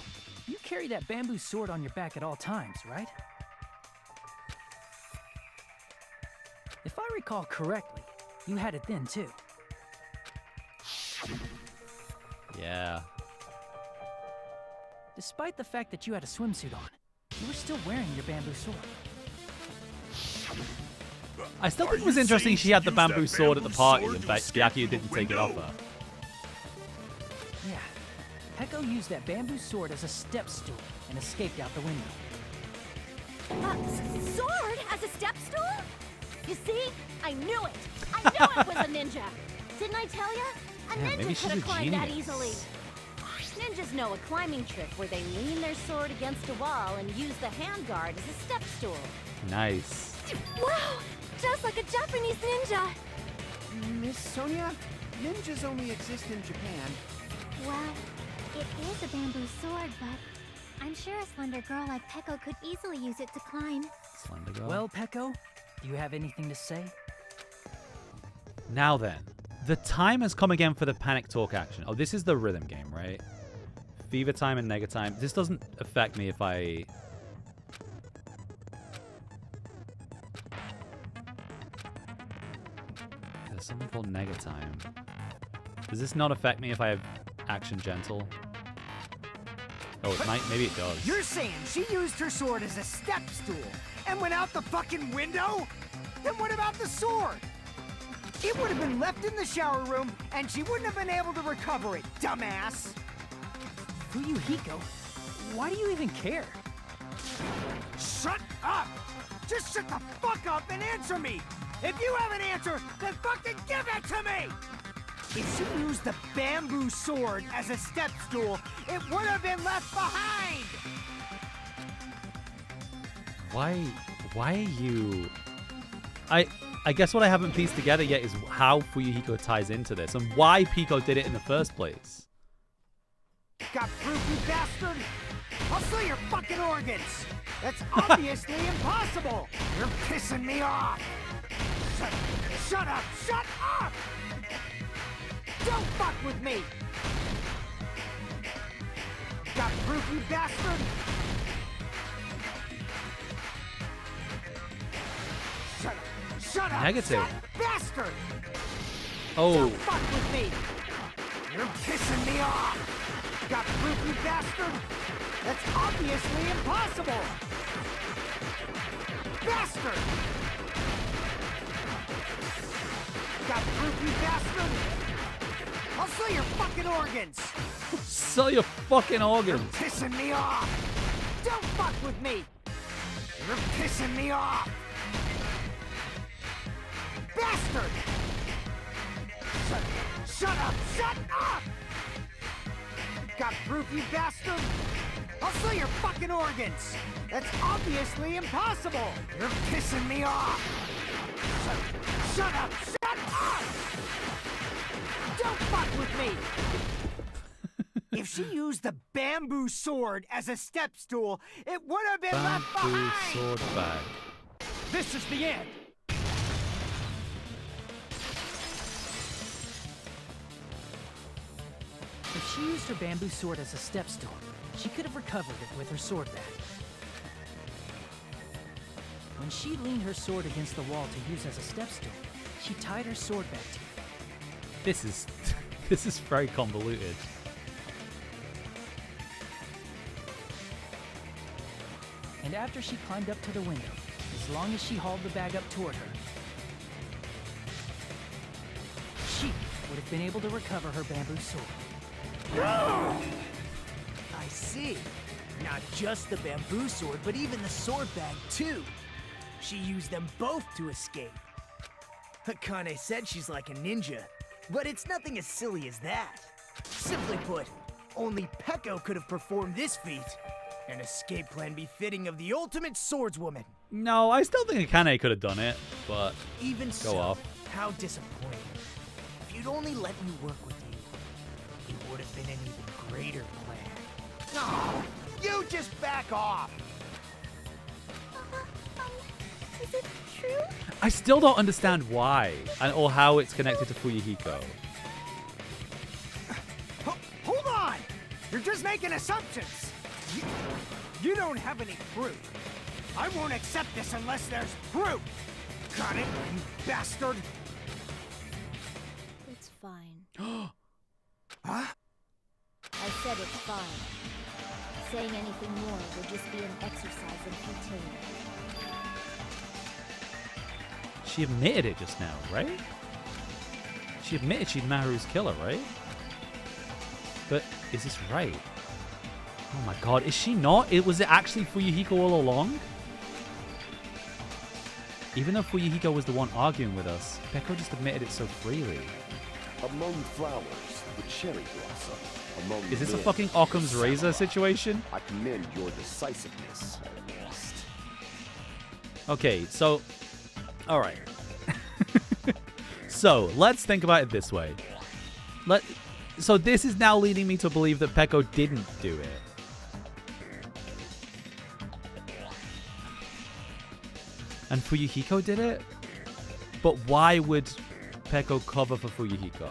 you carry that bamboo sword on your back at all times, right? If I recall correctly, you had it then too. Yeah. Despite the fact that you had a swimsuit on, you were still wearing your bamboo sword. I still think it was interesting she had the bamboo sword at the party and Byakuya didn't take it off her. Yeah. Peko used that bamboo sword as a step stool and escaped out the window. Sword as a step stool? You see? I knew it! I knew it was a ninja! Didn't I tell ya? A Yeah, maybe ninja she's could a have climbed that genius. easily. Ninjas know a climbing trick where they lean their sword against a wall and use the handguard as a step stool. Nice. Wow! Just like a Japanese ninja! Miss Sonia, ninjas only exist in Japan. Well, it is a bamboo sword, but I'm sure a slender girl like Peko could easily use it to climb. Slender girl. Well, Peko, do you have anything to say? Now then, the time has come again for the panic talk action. Oh, this is the rhythm game, right? Fever time and nega time. This doesn't affect me if I... There's something called nega time. Does this not affect me if I have action gentle? Oh, it might. Maybe it does. You're saying she used her sword as a step stool and went out the fucking window? Then what about the sword? It would have been left in the shower room and she wouldn't have been able to recover it, dumbass. Fuyuhiko, why do you even care? Shut up! Just shut the fuck up and answer me! If you have an answer, then fucking give it to me! If she used the bamboo sword as a step stool, it would have been left behind! Why are you... I guess what I haven't pieced together yet is how Fuyuhiko ties into this and why Pico did it in the first place. Got proof, you bastard? I'll sell your fucking organs! That's obviously impossible! You're pissing me off! Shut up! Shut up! Don't fuck with me! Got proof, you bastard? Shut up! Shut up! Negative. Shut bastard! Oh. Don't fuck with me! You're pissing me off! Got proof, you bastard? That's obviously impossible! Bastard! Got proof, you bastard? I'll sell your fucking organs! Sell your fucking organs. You're pissing me off! Don't fuck with me! You're pissing me off! Bastard! Shut up! Shut up! Got proof, you bastard? I'll sell your fucking organs! That's obviously impossible! You're pissing me off! Shut up! Shut up! Don't fuck with me! If she used the bamboo sword as a step stool, it would have been left Bamboo behind! sword bag. This is the end! If she used her bamboo sword as a step stool, she could have recovered it with her sword back. When she leaned her sword against the wall to use as a step stool, she tied her sword back to it. This is very convoluted. And after she climbed up to the window, as long as she hauled the bag up toward her, she would have been able to recover her bamboo sword. I see. Not just the bamboo sword, but even the sword bag, too. She used them both to escape. Akane said she's like a ninja, but it's nothing as silly as that. Simply put, only Peko could have performed this feat. An escape plan befitting of the ultimate swordswoman. No, I still think Akane could have done it, but Even go so, off. how disappointing. If you'd only let me work with you, it would have been an even greater plan. No! You just back off! Is it true? I still don't understand why or how it's connected to Fuyuhiko. Hold on! You're just making assumptions. You don't have any proof. I won't accept this unless there's proof. Got it, you bastard? It's fine. Huh? I said it's fine. Saying anything more would just be an exercise in futility. She admitted it just now, right? She admitted she'd Maharu's killer, right? But is this right? Oh my god, is she not? Was it actually Fuyuhiko all along? Even though Fuyuhiko was the one arguing with us, Peko just admitted it so freely. Among flowers, the cherry blossom. Among Is this a men, fucking Occam's razor situation? I commend your decisiveness. Okay, so... Alright. So, let's think about it this way. So this is now leading me to believe that Peko didn't do it. And Fuyuhiko did it? But why would Peko cover for Fuyuhiko?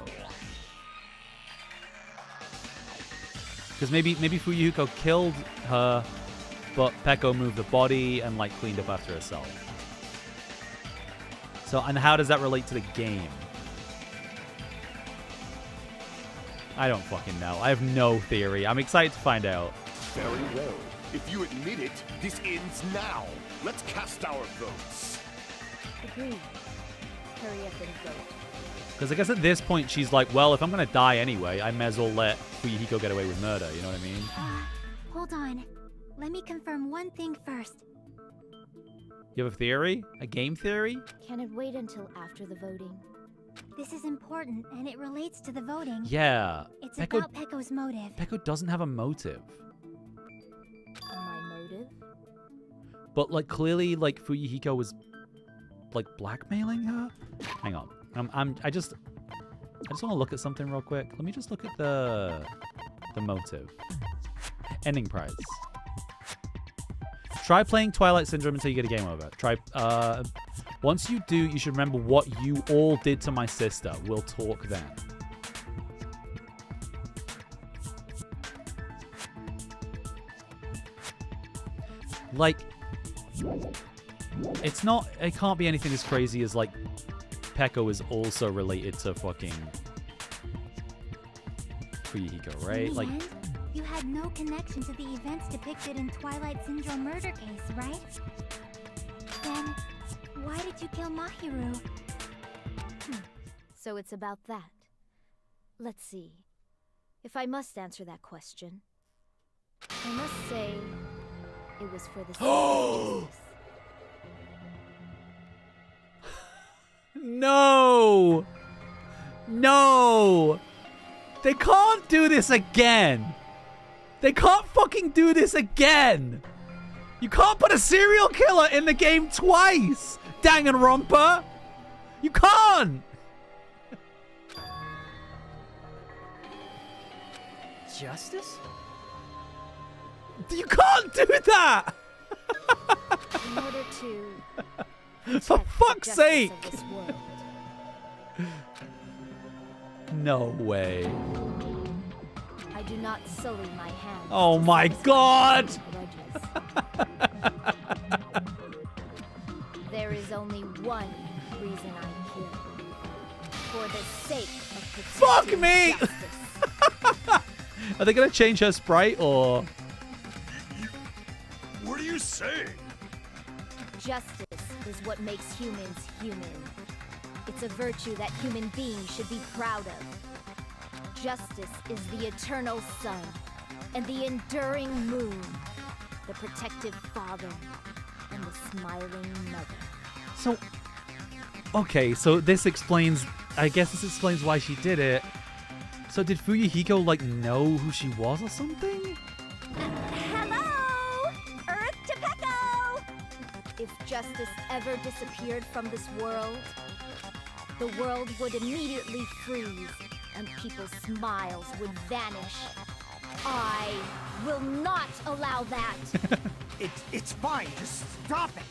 Because maybe Fuyuhiko killed her, but Peko moved the body and like cleaned up after herself. So, and how does that relate to the game? I don't fucking know. I have no theory. I'm excited to find out. Very well. If you admit it, this ends now. Let's cast our votes. Agreed. Hurry up and vote. Because I guess at this point she's like, well, if I'm going to die anyway, I may as well let Fuyuhiko get away with murder. You know what I mean? Hold on. Let me confirm one thing first. You have a theory? A game theory? Can it wait until after the voting? This is important, and it relates to the voting. Yeah. It's about Peko's motive. Peko doesn't have a motive. My motive? But like clearly like Fuyuhiko was like blackmailing her? Hang on. I just want to look at something real quick. Let me just look at the motive. Ending prize. Try playing Twilight Syndrome until you get a game over. Once you do, you should remember what you all did to my sister. We'll talk then. Like, it can't be anything as crazy as like Peko is also related to fucking Fuyuhiko, right? Like, you had no connection to the events depicted in Twilight Syndrome murder case, right? Then, why did you kill Mahiru? So it's about that. Let's see. If I must answer that question, I must say it was for the sake of justice. No! No! They can't do this again! They can't fucking do this again! You can't put a serial killer in the game twice! Danganronpa! You can't! Justice? You can't do that! In order to For fuck's sake! of this world. No way. I do not sully my hands. Oh my god! There is only one reason I'm here. For the sake of Fuck me! justice. Are they gonna change her sprite or? What are you saying? Justice is what makes humans human. It's a virtue that human beings should be proud of. Justice is the eternal sun and the enduring moon, the protective father and the smiling mother. So, okay, so this explains, I guess this explains why she did it. So did Fuyuhiko, like, know who she was or something? Hello! Earth to Peko! If justice ever disappeared from this world, the world would immediately freeze and people's smiles would vanish. I will not allow that. It's fine. Just stop it.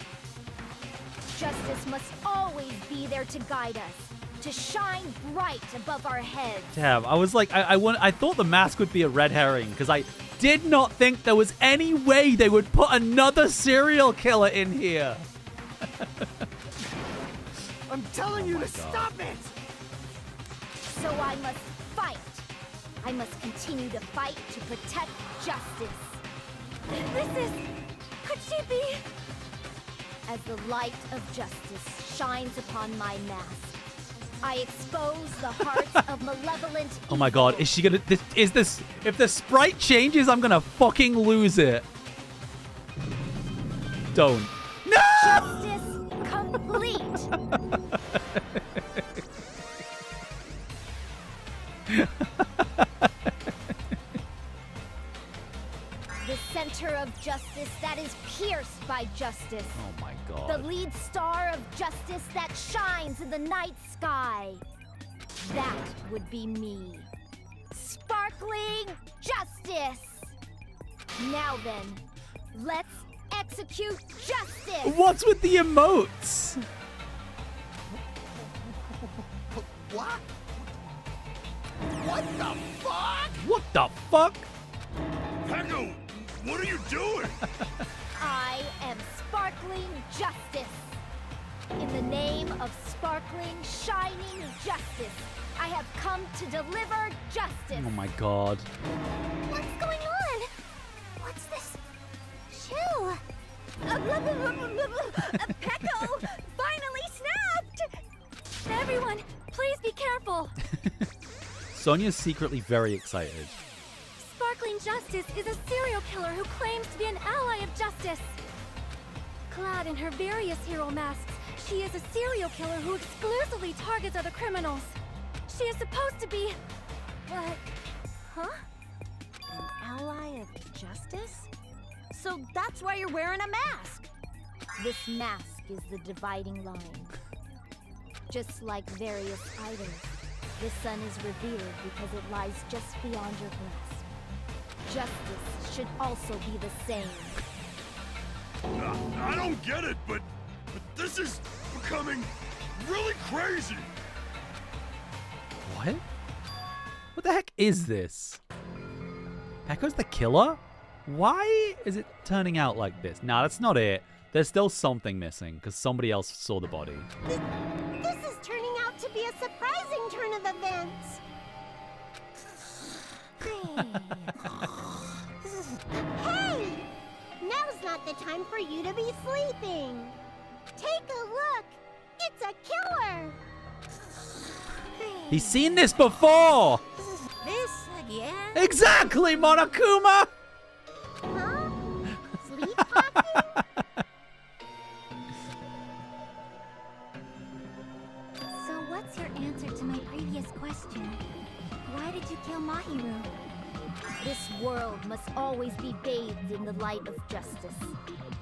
Justice must always be there to guide us. to shine bright above our heads. Damn, I was like, I thought the mask would be a red herring because I did not think there was any way they would put another serial killer in here. I'm telling you to stop it! So I must fight. I must continue to fight to protect justice. Could she be? As the light of justice shines upon my mask, I expose the hearts of malevolent Oh my god, is she gonna... If the sprite changes, I'm gonna fucking lose it. Don't. No! Justice complete! The center of justice that is pierced by justice. Oh my god. The lead star of justice that shines in the night sky. That would be me. Sparkling justice! Now then, let's execute justice! What's with the emotes? What? What the fuck? What the fuck? Pecco, what are you doing? I am sparkling justice. In the name of sparkling, shining justice, I have come to deliver justice. Oh my god. What's going on? What's this? Chill. Pecco finally snapped! Everyone, please be careful. Sonia's secretly very excited. Sparkling Justice is a serial killer who claims to be an ally of justice. Clad in her various hero masks, she is a serial killer who exclusively targets other criminals. She is supposed to be... but... huh? An ally of justice? So that's why you're wearing a mask. This mask is the dividing line. Just like various items, the sun is revered because it lies just beyond your grasp. Justice should also be the same. I don't get it, but this is becoming really crazy. What? What the heck is this? Pecco's the killer? Why is it turning out like this? Nah, that's not it. There's still something missing because somebody else saw the body. This is turning out to be a surprising turn of events. Hey! Now's not the time for you to be sleeping. Take a look. It's a killer. He's seen this before! This again? Exactly, Monokuma! Huh? Sleepwalking? So what's your answer to my previous question? Why did you kill Mahiru? This world must always be bathed in the light of justice.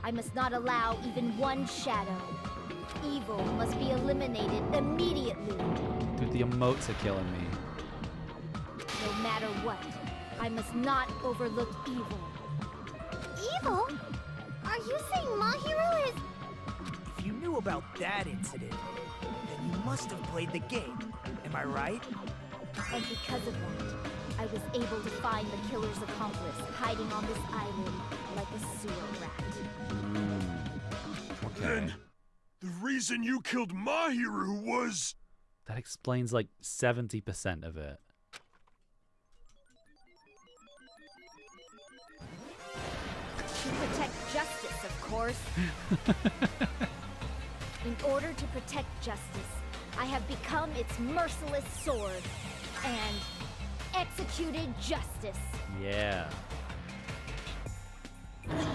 I must not allow even one shadow. Evil must be eliminated immediately. Dude, the emotes are killing me. No matter what, I must not overlook evil. Evil? Are you saying Mahiru is... If you knew about that incident, then you must have played the game. Am I right? And because of that, I was able to find the killer's accomplice hiding on this island like a sewer rat. Okay. Then the reason you killed Mahiru was... That explains like 70% of it. To protect justice, of course. In order to protect justice, I have become its merciless sword and executed justice. Yeah.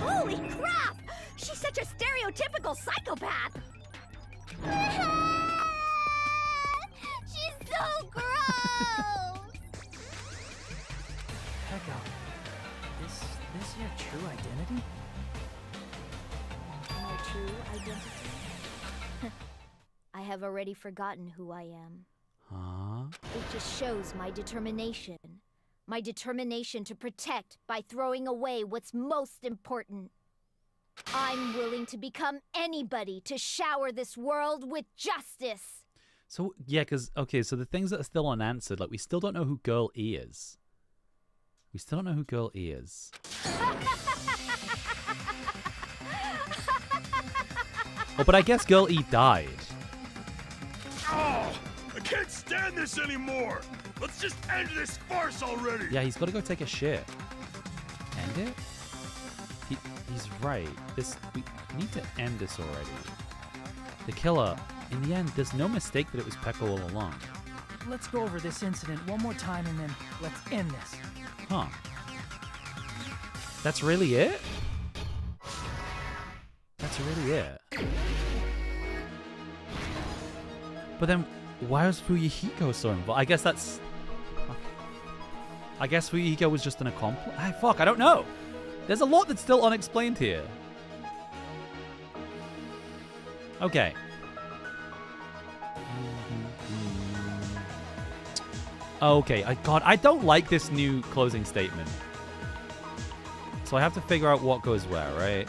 Holy crap! She's such a stereotypical psychopath! She's so gross! Pecco, is this your true identity? My true identity? I have already forgotten who I am. Huh? It just shows my determination. My determination to protect by throwing away what's most important. I'm willing to become anybody to shower this world with justice. So, yeah, because, okay, so the things that are still unanswered, like, we still don't know who Girl E is. We still don't know who Girl E is. Oh, but I guess Girl E died. Oh, I can't stand this anymore. Let's just end this farce already. Yeah, he's got to go take a shit. End it? He's right. We need to end this already. The killer, in the end, there's no mistake that it was Peko all along. Let's go over this incident one more time and then let's end this. Huh. That's really it? That's really it. But then, why was Fuyuhiko so involved? I guess that's... I guess Fuyuhiko was just an accomplice? Fuck, I don't know. There's a lot that's still unexplained here. Okay. Okay, God, I don't like this new closing statement. So I have to figure out what goes where, right?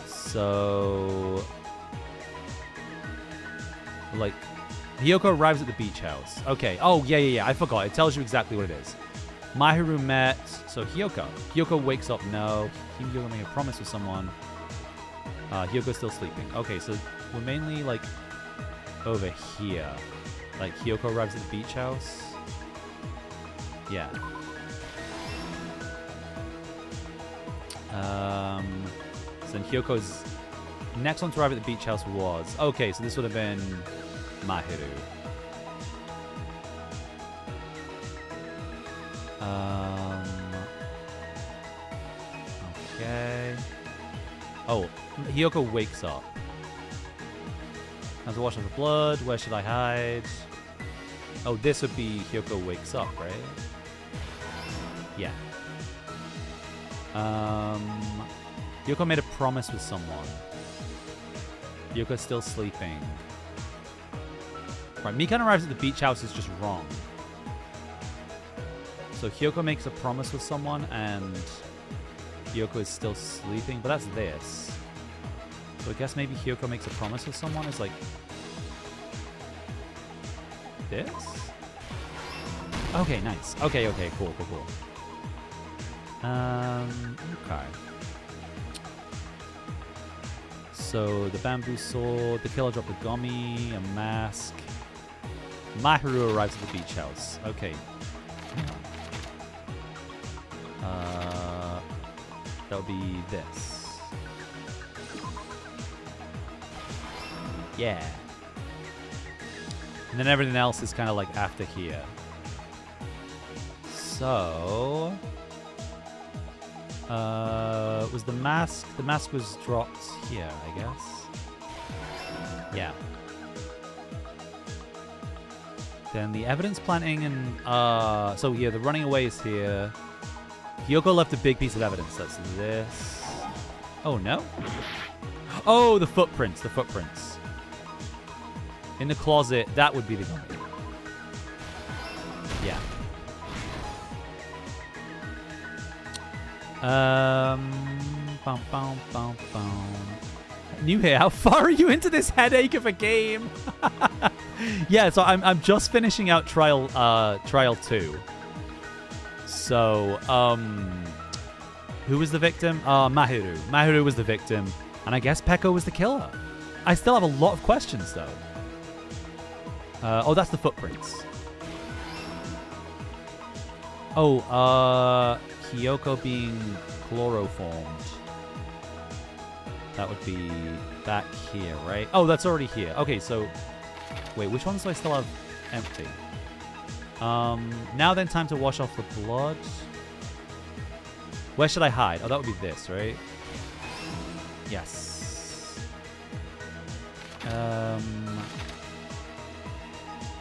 So... like, Hiyoko arrives at the beach house. Okay, oh, yeah, I forgot. It tells you exactly what it is. Mahiru met... So, Hiyoko. Hiyoko wakes up, no. Hiyoko made a promise with someone. Hyoko's still sleeping. Okay, so we're mainly, like, over here. Like, Hiyoko arrives at the beach house. Yeah. So then Hyoko's next one to arrive at the beach house was... Okay, so this would have been Mahiru. Okay. Oh, Hiyoko wakes up. Have to wash off the blood. Where should I hide? Oh, this would be Hiyoko wakes up, right? Yeah. Hiyoko made a promise with someone. Hyoko's still sleeping. Right, Mikan arrives at the beach house is just wrong. So Hiyoko makes a promise with someone and Hiyoko is still sleeping, but that's this. So I guess maybe Hiyoko makes a promise with someone is like this? Okay, nice. Okay, cool. Okay. So the bamboo sword, the killer dropped a gummy, a mask. Mahiru arrives at the beach house. Okay. That would be this. Yeah. And then everything else is kind of like after here. So... was the mask... The mask was dropped here, I guess. Yeah. Then the evidence planting and... so yeah, the running away is here. Hiyoko left a big piece of evidence. That's this. Oh, no? Oh, the footprints. The footprints. In the closet, that would be the gummy. Yeah. New here. How far are you into this headache of a game? Yeah, so I'm just finishing out trial 2. So, who was the victim? Mahiru. Mahiru was the victim, and I guess Peko was the killer. I still have a lot of questions though. Oh, that's the footprints. Oh, Hiyoko being chloroformed. That would be back here, right? Oh, that's already here. Okay, so... Wait, which ones do I still have empty? Now then, time to wash off the blood. Where should I hide? Oh, that would be this, right? Yes.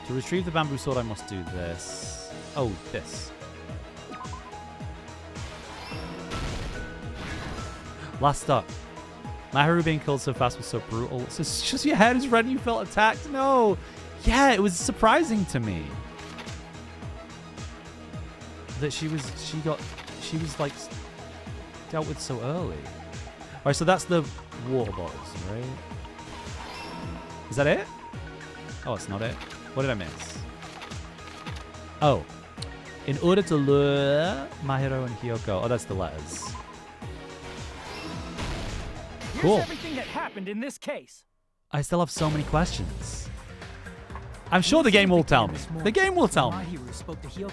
To retrieve the bamboo sword, I must do this. Oh, this. Last up. Mahiru being killed so fast was so brutal. So it's just your head is red and you felt attacked? No. Yeah, it was surprising to me. That she was like dealt with so early. Alright, so that's the water bottles, right? Is that it? Oh, it's not it. What did I miss? Oh. In order to lure Mahiro and Hiyoko. Oh, that's the letters. Cool. Here's everything that happened in this case. I still have so many questions. I'm sure the game will tell me. The game will tell me. Mahiru spoke to Hiyoko.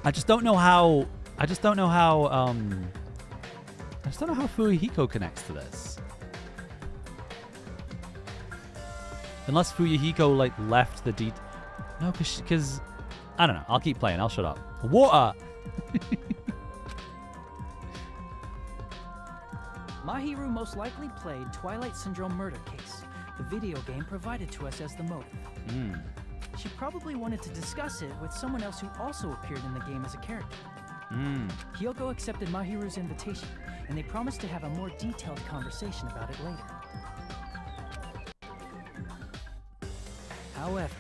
I just don't know how. I just don't know how Fuyuhiko connects to this. Unless Fuyuhiko like left the No, because I don't know. I'll keep playing. I'll shut up. Water. Mahiru most likely played Twilight Syndrome Murder Case, the video game provided to us as the motive. She probably wanted to discuss it with someone else who also appeared in the game as a character. Hiyoko accepted Mahiru's invitation, and they promised to have a more detailed conversation about it later. However,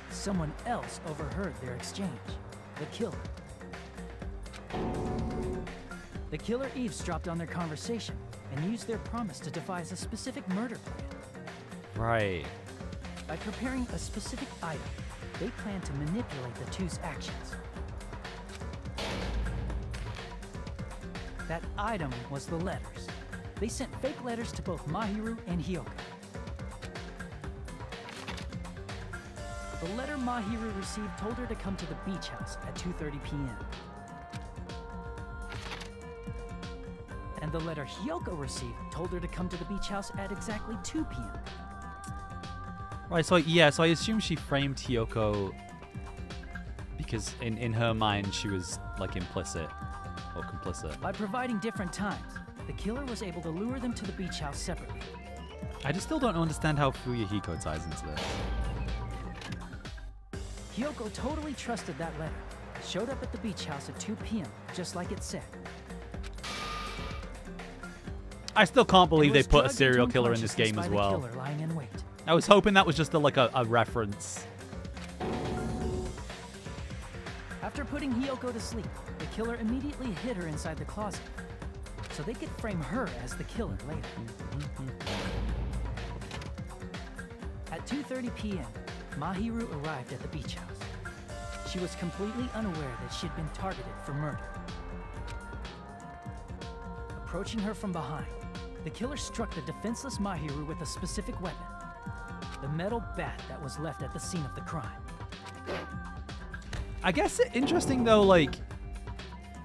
someone else overheard their exchange. The killer. The killer eavesdropped on their conversation and used their promise to devise a specific murder plan. Right. By preparing a specific item, they planned to manipulate the two's actions. That item was the letters. They sent fake letters to both Mahiru and Hiyoko. The letter Mahiru received told her to come to the beach house at 2:30 p.m. And the letter Hiyoko received told her to come to the beach house at exactly 2 p.m. Right, so yeah, so I assume she framed Hiyoko because in her mind she was like implicit or complicit. By providing different times, the killer was able to lure them to the beach house separately. I just still don't understand how Fuyuhiko ties into this. Hiyoko totally trusted that letter, showed up at the beach house at 2 p.m., just like it said. I still can't believe they put a serial killer in this game as well. Killer lying in wait. I was hoping that was just a reference. After putting Hiyoko to sleep, the killer immediately hid her inside the closet, so they could frame her as the killer later. At 2:30 p.m., Mahiru arrived at the beach house. She was completely unaware that she'd been targeted for murder. Approaching her from behind, the killer struck the defenseless Mahiru with a specific weapon, the metal bat that was left at the scene of the crime. I guess interesting though, like,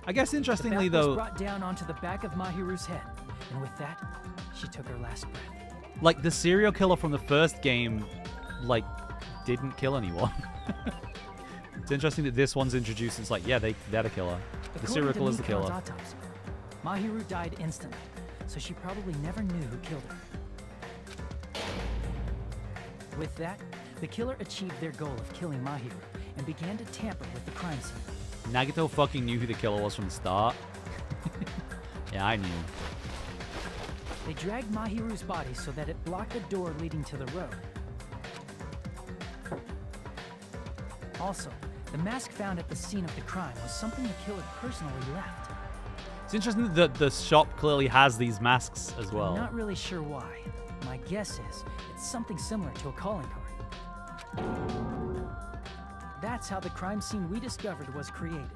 interestingly the bat though, was brought down onto the back of Mahiru's head, and with that, she took her last breath. like the serial killer from the first game, like, didn't kill anyone. It's interesting that this one's introduced. It's like, yeah, they're the killer. The serial killer is the killer. Autopsy, Mahiru died instantly, so she probably never knew who killed her. With that, the killer achieved their goal of killing Mahiru and began to tamper with the crime scene. Nagito fucking knew who the killer was from the start. Yeah, I knew. They dragged Mahiru's body so that it blocked the door leading to the road. Also, the mask found at the scene of the crime was something the killer personally left. It's interesting that the shop clearly has these masks as well. I'm not really sure why. My guess is it's something similar to a calling card. That's how the crime scene we discovered was created.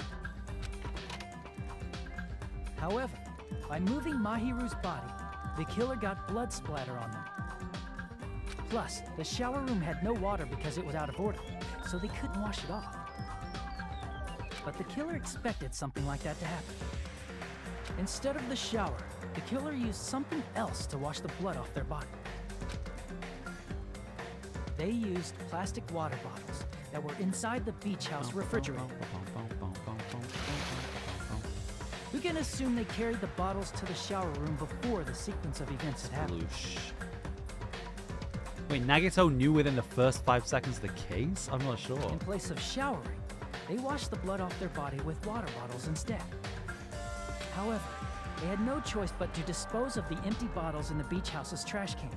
However, by moving Mahiru's body, the killer got blood splatter on them. Plus, the shower room had no water because it was out of order, so they couldn't wash it off. But the killer expected something like that to happen. Instead of the shower, the killer used something else to wash the blood off their body. They used plastic water bottles that were inside the beach house refrigerator. We can assume they carried the bottles to the shower room before the sequence of events had happened. Wait, Nagito knew within the first 5 seconds of the case? I'm not sure. In place of showering, they washed the blood off their body with water bottles instead. However, they had no choice but to dispose of the empty bottles in the beach house's trash can.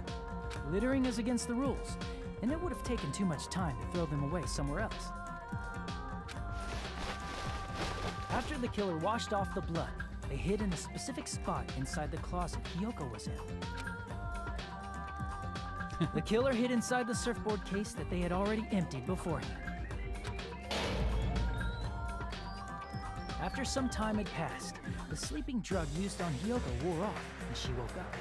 Littering is against the rules, and it would have taken too much time to throw them away somewhere else. After the killer washed off the blood, they hid in a specific spot inside the closet Hiyoko was in. The killer hid inside the surfboard case that they had already emptied beforehand. After some time had passed, the sleeping drug used on Hyoko wore off, and she woke up.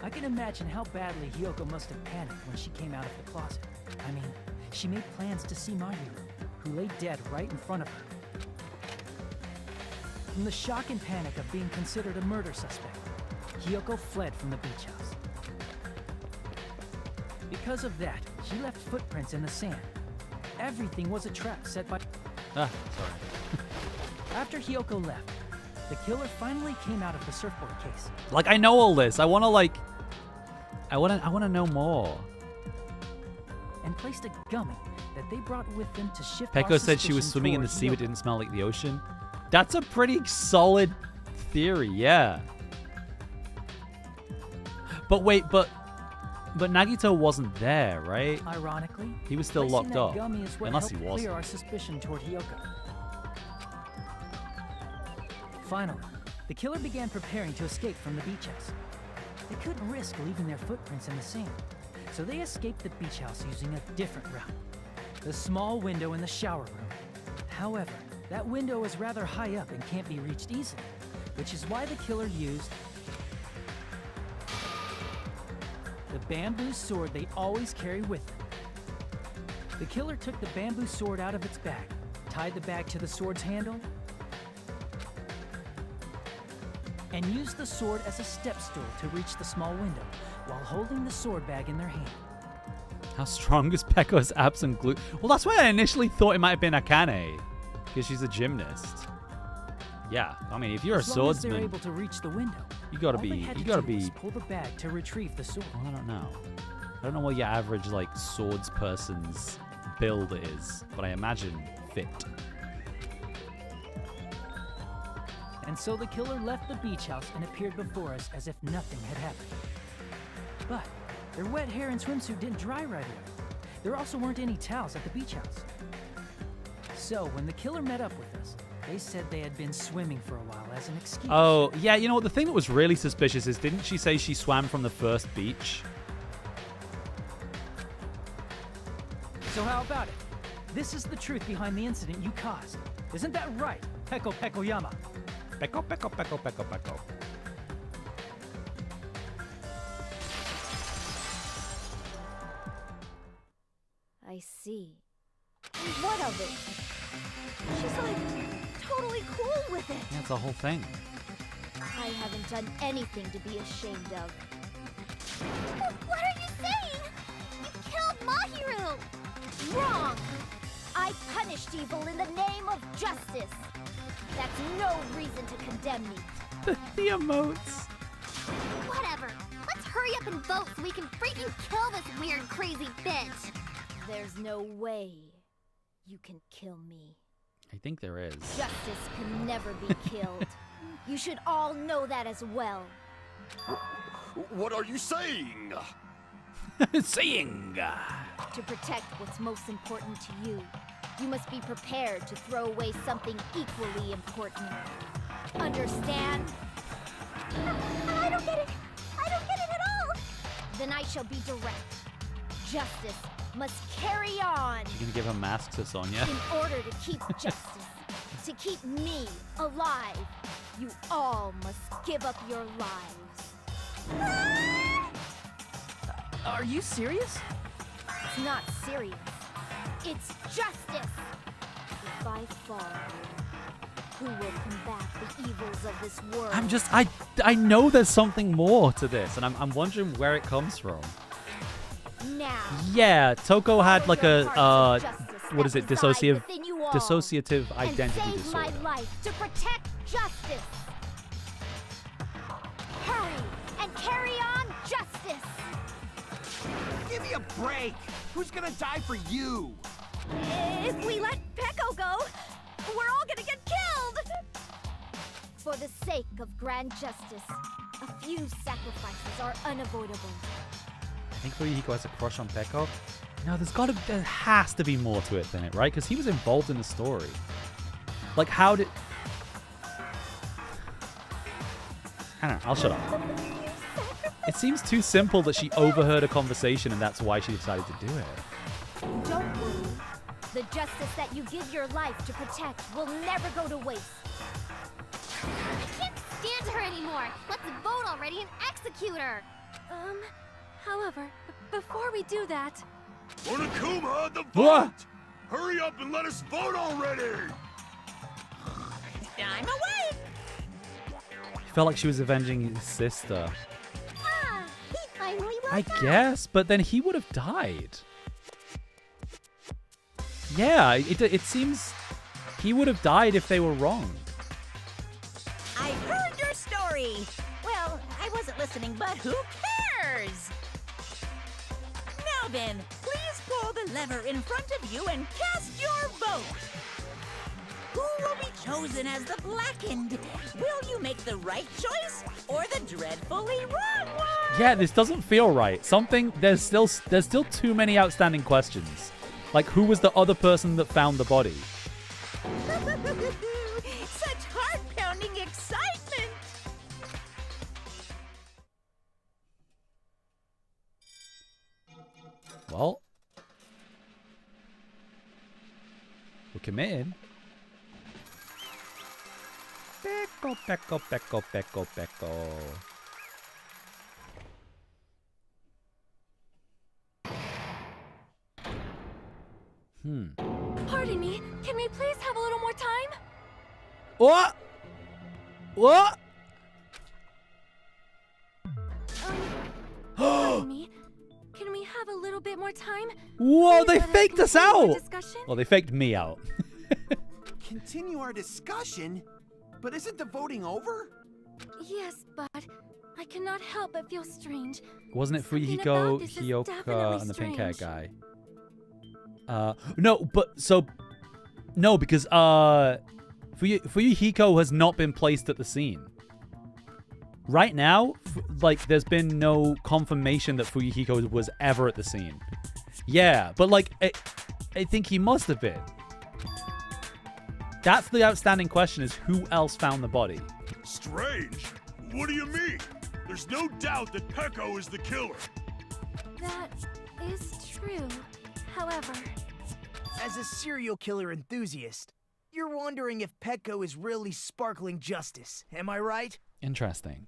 I can imagine how badly Hyoko must have panicked when she came out of the closet. I mean, she made plans to see Mahiru, who lay dead right in front of her. From the shock and panic of being considered a murder suspect, Hyoko fled from the beach house. Because of that, she left footprints in the sand. Everything was a trap set by... Ah, sorry. After Hyoko left, the killer finally came out of the surfboard case. Like, I know all this. I want to, like... I want to know more. And placed a gummy that they brought with them to shift Peko said she was swimming in the sea but didn't smell like the ocean. That's a pretty solid theory, yeah. But wait, but Nagito wasn't there, right? Ironically, he was still locked up. Unless he was. Clear our suspicion toward Hyoko. Finally, the killer began preparing to escape from the beach house. They couldn't risk leaving their footprints in the sand, so they escaped the beach house using a different route. The small window in the shower room. However, that window is rather high up and can't be reached easily, which is why the killer used the bamboo sword they always carry with them. The killer took the bamboo sword out of its bag, tied the bag to the sword's handle, and used the sword as a step stool to reach the small window while holding the sword bag in their hand. How strong is Peko's abs and glute? Well, that's why I initially thought it might have been Akane, because she's a gymnast. Yeah, I mean, if you're a swordsman, they're able to reach the window. You gotta be. Pull the bag to retrieve the sword. Well, I don't know. I don't know what your average like swords person's build is, but I imagine fit. And so the killer left the beach house and appeared before us as if nothing had happened. But their wet hair and swimsuit didn't dry right away. There also weren't any towels at the beach house. So when the killer met up with us, they said they had been swimming for a while as an excuse. Oh, yeah, you know what? The thing that was really suspicious is, didn't she say she swam from the first beach? So how about it? This is the truth behind the incident you caused. Isn't that right, Peko Pekoyama? Peko, Peko, Peko, Peko, Peko. I see. What of it? She's like totally cool with it. Yeah, it's the whole thing. I haven't done anything to be ashamed of. What are you saying? You killed Mahiru! Wrong! I punished evil in the name of justice. That's no reason to condemn me. The emotes. Whatever. Let's hurry up and vote so we can freaking kill this weird, crazy bitch. There's no way you can kill me. I think there is. Justice can never be killed. You should all know that as well. What are you saying? Saying. To protect what's most important to you, you must be prepared to throw away something equally important. Understand? I don't get it. I don't get it at all. Then I shall be direct. Justice must carry on. You're gonna give her masks to Sonya? In order to keep justice, to keep me alive, you all must give up your lives. Are you serious? It's not serious. It's justice. If I fall, who will combat the evils of this world? I know there's something more to this, and I'm wondering where it comes from. Now. Yeah, Toko had like a what is it? Dissociative identity save disorder. My life to protect justice. Hurry and carry on justice. Give me a break. Who's gonna die for you? If we let Peko go, we're all gonna get killed. For the sake of grand justice, a few sacrifices are unavoidable. I think Fuyuhiko has a crush on Peko. No, there has to be more to it than it, right? Because he was involved in the story. Like, how did... I don't know, I'll shut up. It seems too simple that she overheard a conversation and that's why she decided to do it. Don't worry. The justice that you give your life to protect will never go to waste. I can't stand her anymore. Let's vote already and execute her. However, before we do that... Monokuma, the vote! What? Hurry up and let us vote already! I'm awake! Felt like she was avenging his sister. Ah, he finally woke I up. guess, but then he would have died. Yeah, it seems he would have died if they were wrong. I've heard your story. Well, I wasn't listening, but who cares? Now then, please pull the lever in front of you and cast your vote. Who will be chosen as the blackened? Will you make the right choice or the dreadfully wrong one? Yeah, this doesn't feel right. There's still too many outstanding questions. Like, who was the other person that found the body? Such heart-pounding excitement! Well, we're committed. Pecco, pecco, pecco, pecco, pecco. Pardon me, can we please have a little more time? What? What? Pardon me, can we have a little bit more time? Whoa, they Let us faked us continue our out. discussion? Well, they faked me out. Continue our discussion? But isn't the voting over? Yes, but I cannot help but feel strange. Wasn't it Something Fuyuhiko, about this is Hyoka, definitely and the pink hair strange. guy? No, because Fuyuhiko has not been placed at the scene. Right now, there's been no confirmation that Fuyuhiko was ever at the scene. Yeah, but I think he must have been. That's the outstanding question: is who else found the body? Strange? What do you mean? There's no doubt that Pecco is the killer. That is true. However, As a serial killer enthusiast, you're wondering if Pecco is really sparkling justice, am I right? Interesting.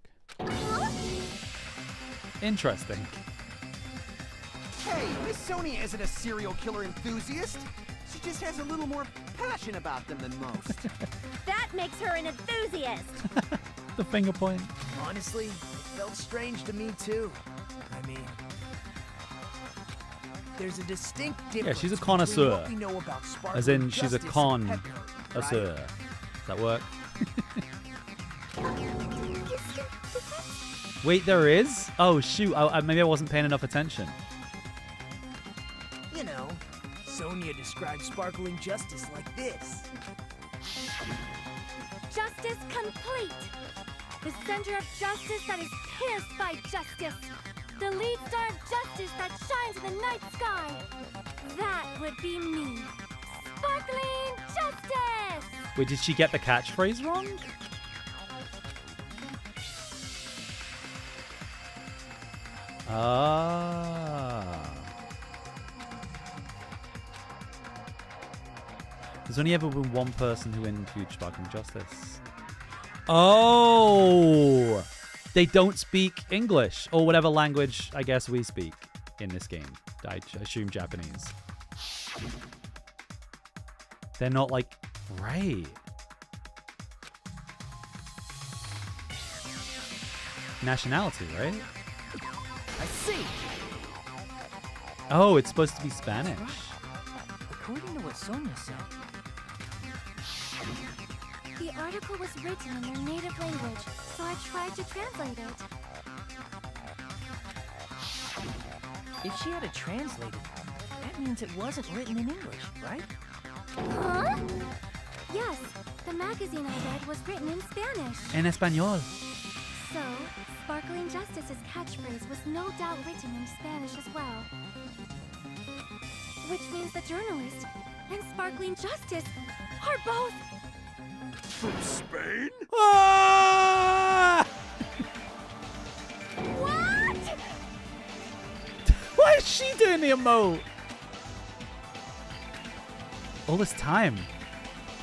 Interesting. Hey, Miss Sonia isn't a serial killer enthusiast. She just has a little more passion about them than most. That makes her an enthusiast. The finger point. Honestly, it felt strange to me too. I mean, there's a distinct difference. Yeah, she's a between connoisseur. what we know about sparkling As in, she's a justice and con-asseur. Pecco, Does that work? Wait, there is? Oh, shoot. Maybe I wasn't paying enough attention. You know, Sonia described sparkling justice like this. justice complete. The center of justice that is pierced by justice. The lead star of justice that shines in the night sky. That would be me. Sparkling justice! Wait, did she get the catchphrase wrong? Ah. There's only ever been one person who interviewed Sparkling Justice. Oh! They don't speak English, or whatever language I guess we speak in this game. I assume Japanese. They're not like... Right. Nationality, right? I see. Oh, it's supposed to be Spanish. According to what Sonia said, The article was written in their native language, so I tried to translate it. if she had it translated, that means it wasn't written in English, right? Huh? Yes, the magazine I read was written in Spanish. En español. So, Sparkling Justice's catchphrase was no doubt written in Spanish as well. Which means the journalist and Sparkling Justice are both... From Spain? Ah! What? Why is she doing the emote? All this time,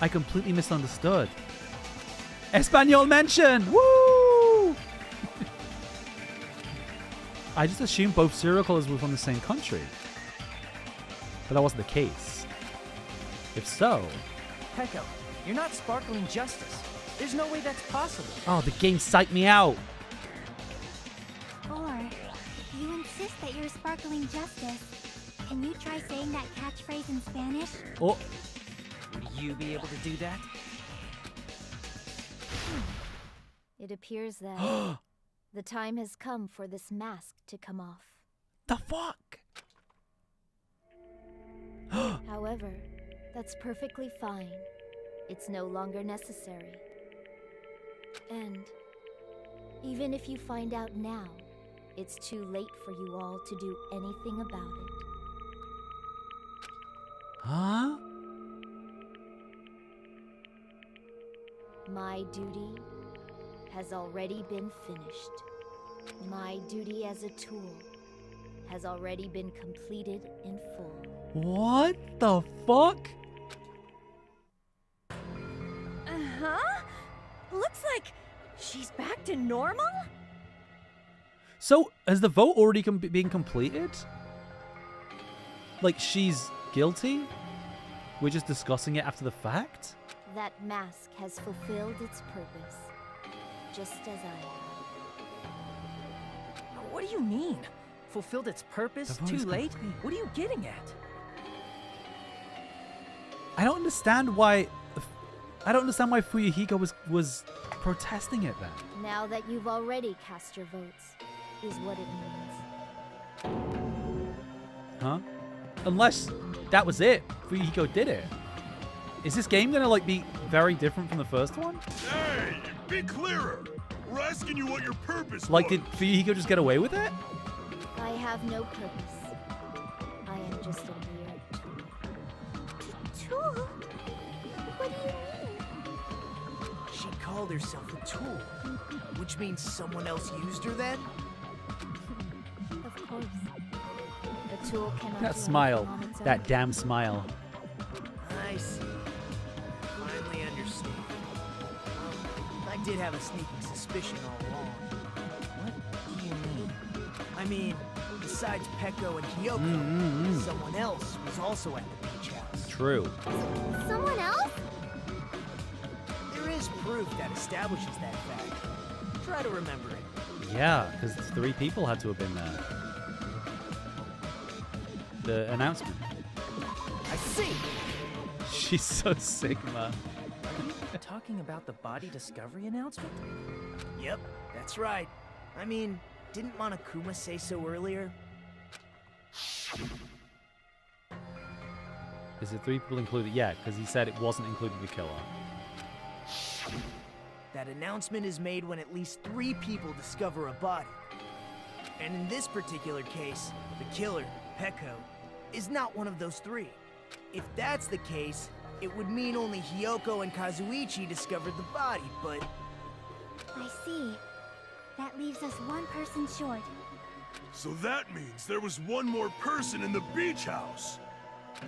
I completely misunderstood. Espanol mention! Woo! I just assumed both serial killers were from the same country. But that wasn't the case. If so... Pecco, you're not sparkling justice. There's no way that's possible. Oh, the game psyched me out. Or, you insist that you're sparkling justice. Can you try saying that catchphrase in Spanish? Oh. Would you be able to do that? It appears that the time has come for this mask to come off. The fuck? However, that's perfectly fine. It's no longer necessary. And even if you find out now, it's too late for you all to do anything about it. Huh? My duty has already been finished. My duty as a tool has already been completed in full. What the fuck? Uh-huh. Looks like she's back to normal? So, has the vote already been completed? Like, she's guilty? We're just discussing it after the fact? That mask has fulfilled its purpose, just as I have. What do you mean? Fulfilled its purpose? Too late? What are you getting at? I don't understand why... Fuyuhiko was protesting it then. Now that you've already cast your votes, is what it means. Huh? Unless that was it. Fuyuhiko did it. Is this game gonna like be very different from the first one? Hey, be clearer. We're asking you what your purpose Like, was. did Fuyuhiko just get away with it? I have no purpose. I am just a mere tool. Tool? What do you mean? She called herself a tool, which means someone else used her then? Of course. A tool cannot That do smile. anything on its own. That damn smile. I see. Finally understand. I did have a sneaking suspicion all along. What do you mean? I mean, besides Pecco and Hiyoko, someone else was also at the beach house. True. Someone else? There is proof that establishes that fact. Try to remember it. Yeah, because 3 people had to have been there. The announcement. I see. She's so Sigma. Are you talking about the body discovery announcement? Yep, that's right. I mean, didn't Monokuma say so earlier? Is it 3 people included? Yeah, because he said it wasn't including the killer. That announcement is made when at least 3 people discover a body. And in this particular case, the killer, Pecco, is not one of those 3. If that's the case, it would mean only Hiyoko and Kazuichi discovered the body, but... I see. That leaves us 1 person short. So that means there was one more person in the beach house.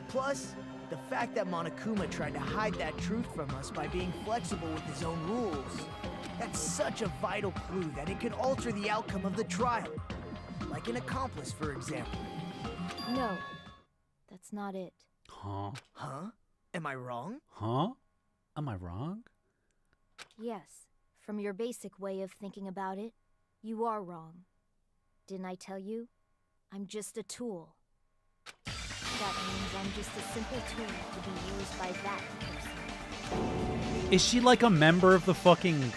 Plus, the fact that Monokuma tried to hide that truth from us by being flexible with his own rules. That's such a vital clue that it could alter the outcome of the trial. Like an accomplice, for example. No, that's not it. Huh? Huh? Am I wrong? Huh? Am I wrong? Yes, from your basic way of thinking about it, you are wrong. Didn't I tell you? I'm just a tool. That means I'm just a simple tool to be used by that person. Is she like a member of the fucking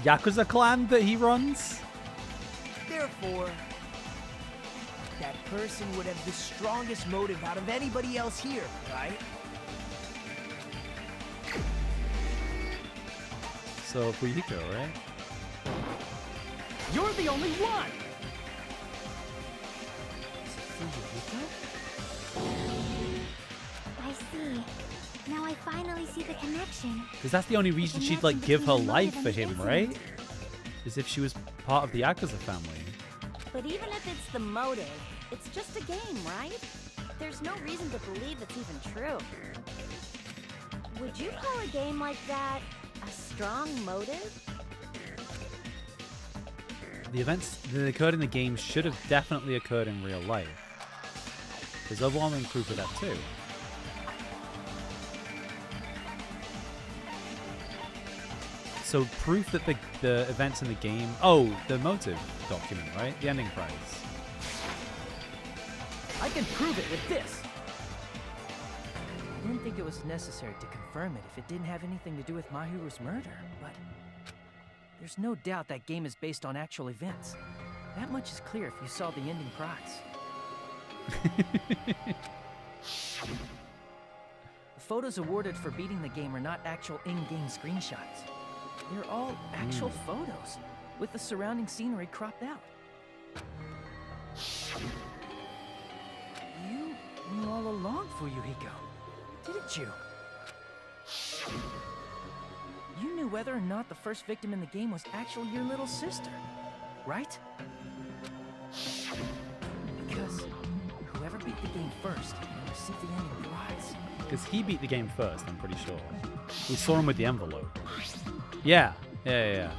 Yakuza clan that he runs? Therefore, that person would have the strongest motive out of anybody else here, right? So Fuyuhiko, right? You're the only one! I see. Now I finally see the connection. Because that's the only reason she'd like give her life for him, right? As if she was part of the Yakuza family. But even if it's the motive, It's just a game, right? There's no reason to believe it's even true. Would you call a game like that a strong motive? The events that occurred in the game should have definitely occurred in real life. There's overwhelming proof of that too. So proof that the events in the game... Oh, the motive document, right? The ending prize. I can prove it with this! I didn't think it was necessary to confirm it if it didn't have anything to do with Mahiru's murder, but... There's no doubt that game is based on actual events. That much is clear if you saw the ending prize. The photos awarded for beating the game are not actual in-game screenshots. They're all actual photos, with the surrounding scenery cropped out. You knew all along, Fuyuhiko, didn't you? You knew whether or not the first victim in the game was actually your little sister, right? Because whoever beat the game first received the ending prize. Because he beat the game first, I'm pretty sure. We saw him with the envelope. Yeah. It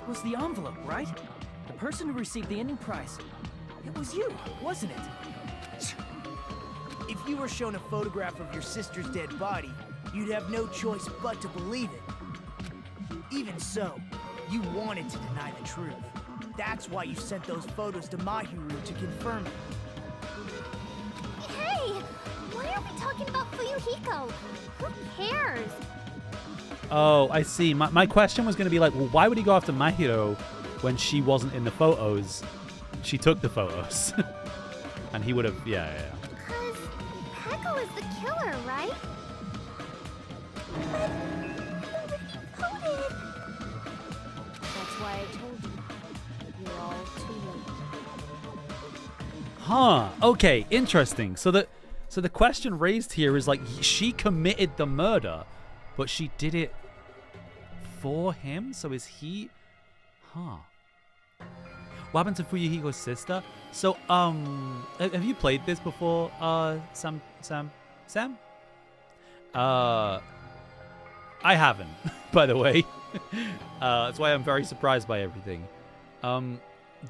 was the envelope, right? The person who received the ending prize. It was you, wasn't it? If you were shown a photograph of your sister's dead body, you'd have no choice but to believe it. Even so, you wanted to deny the truth. That's why you sent those photos to Mahiru to confirm it. Hey! Why are we talking about Fuyuhiko? Who cares? Oh, I see. My question was going to be like, well, why would he go after Mahiro when she wasn't in the photos? She took the photos. And he would have, yeah. Because Peko is the killer, right? But nobody voted. That's why I told you. You're all too late. Huh. Okay, interesting. So the question raised here is like, she committed the murder, but she did it for him? So is he... Huh. What happened to Fuyuhiko's sister? So, have you played this before, Sam? I haven't, by the way. That's why I'm very surprised by everything.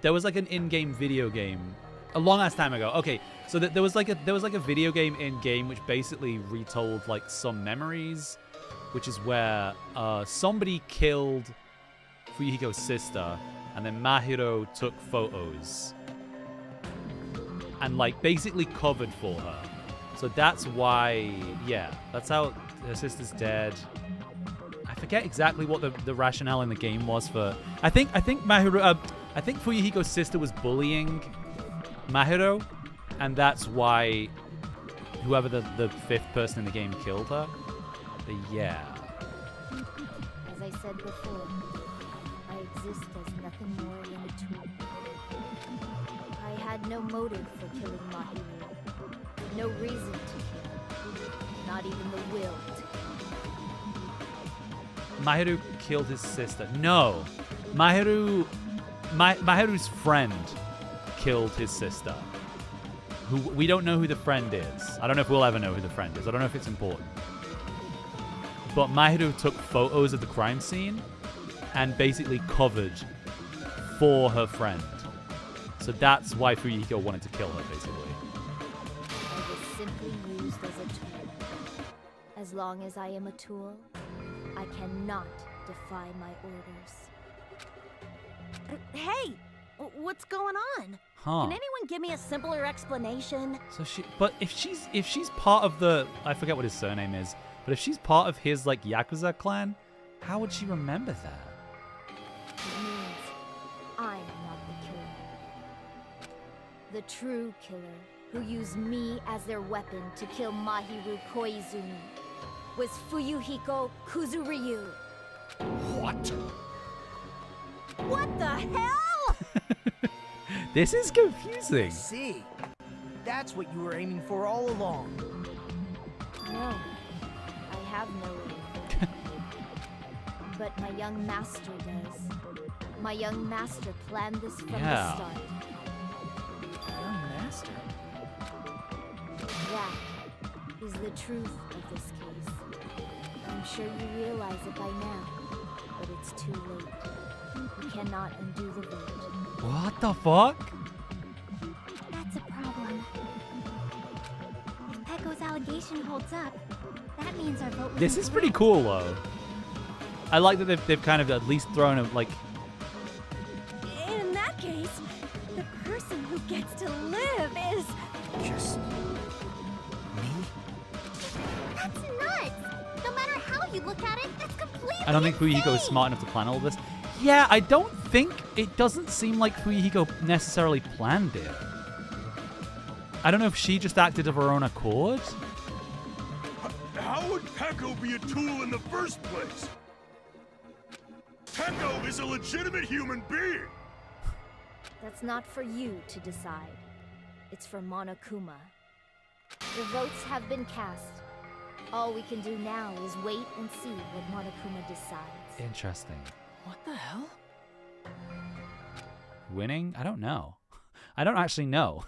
There was like an in-game video game a long-ass time ago. Okay, so there was like a video game in-game which basically retold like some memories, which is where somebody killed Fuyuhiko's sister, and then Mahiro took photos and like basically covered for her. So that's why, yeah, that's how her sister's dead. I forget exactly what the rationale in the game was for. I think Mahiro, I think Fuyuhiko's sister was bullying Mahiro, and that's why whoever the fifth person in the game killed her. But yeah. As I said before, I exist as nothing more than a tool. I had no motive for killing Mahiru. No reason to kill. Not even the will to kill. Mahiru killed his sister. No. Mahiru's friend killed his sister. Who we don't know who the friend is. I don't know if we'll ever know who the friend is. I don't know if it's important. But Mahiru took photos of the crime scene and basically covered for her friend. So that's why Fuyuhiko wanted to kill her, basically. I was simply used as a tool. As long as I am a tool, I cannot defy my orders. Hey! What's going on? Huh. Can anyone give me a simpler explanation? So but if she's part of the, I forget what his surname is, but if she's part of his like Yakuza clan, how would she remember that? It means I'm not the killer. The true killer, who used me as their weapon to kill Mahiru Koizumi, was Fuyuhiko Kuzuryu. What? What the hell? This is confusing. See, that's what you were aiming for all along. No, I have no aim. But my young master does. My young master planned this from Yeah. the start. Young master? That is the truth of this case. I'm sure you realize it by now, but it's too late. You cannot undo the vote. What the fuck? That's a problem. If Pecco's allegation holds up, that means our vote was This is pretty cool, though. I like that they've kind of at least thrown a, like... In that case, the person who gets to live is... Just That's nuts! No matter how you look at it, that's completely I don't think Fuyuhiko is smart enough to plan all of this. Yeah, I don't think... It doesn't seem like Fuyuhiko necessarily planned it. I don't know if she just acted of her own accord. How would Pecco be a tool in the first place? Pecco is a legitimate human being. That's not for you to decide. It's for Monokuma. The votes have been cast. All we can do now is wait and see what Monokuma decides. Interesting. What the hell? Winning? I don't know. I don't actually know.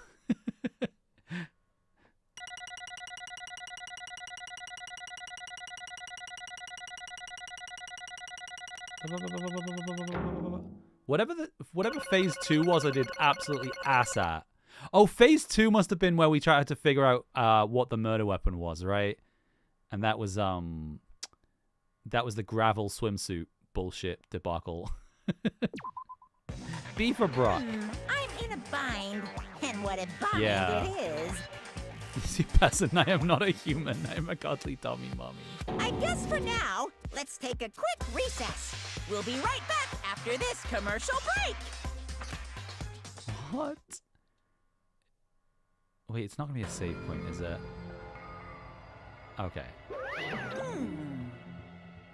Whatever phase 2 was, I did absolutely ass at. Oh, phase 2 must have been where we tried to figure out what the murder weapon was, right? And that was the gravel swimsuit bullshit debacle. B for Brock. I'm in a bind, and what a bind Yeah. it is. You see, peasant, I am not a human. I am a godly dummy mommy. I guess for now, let's take a quick recess. We'll be right back after this commercial break. What? Wait, it's not gonna be a save point, is it? Okay.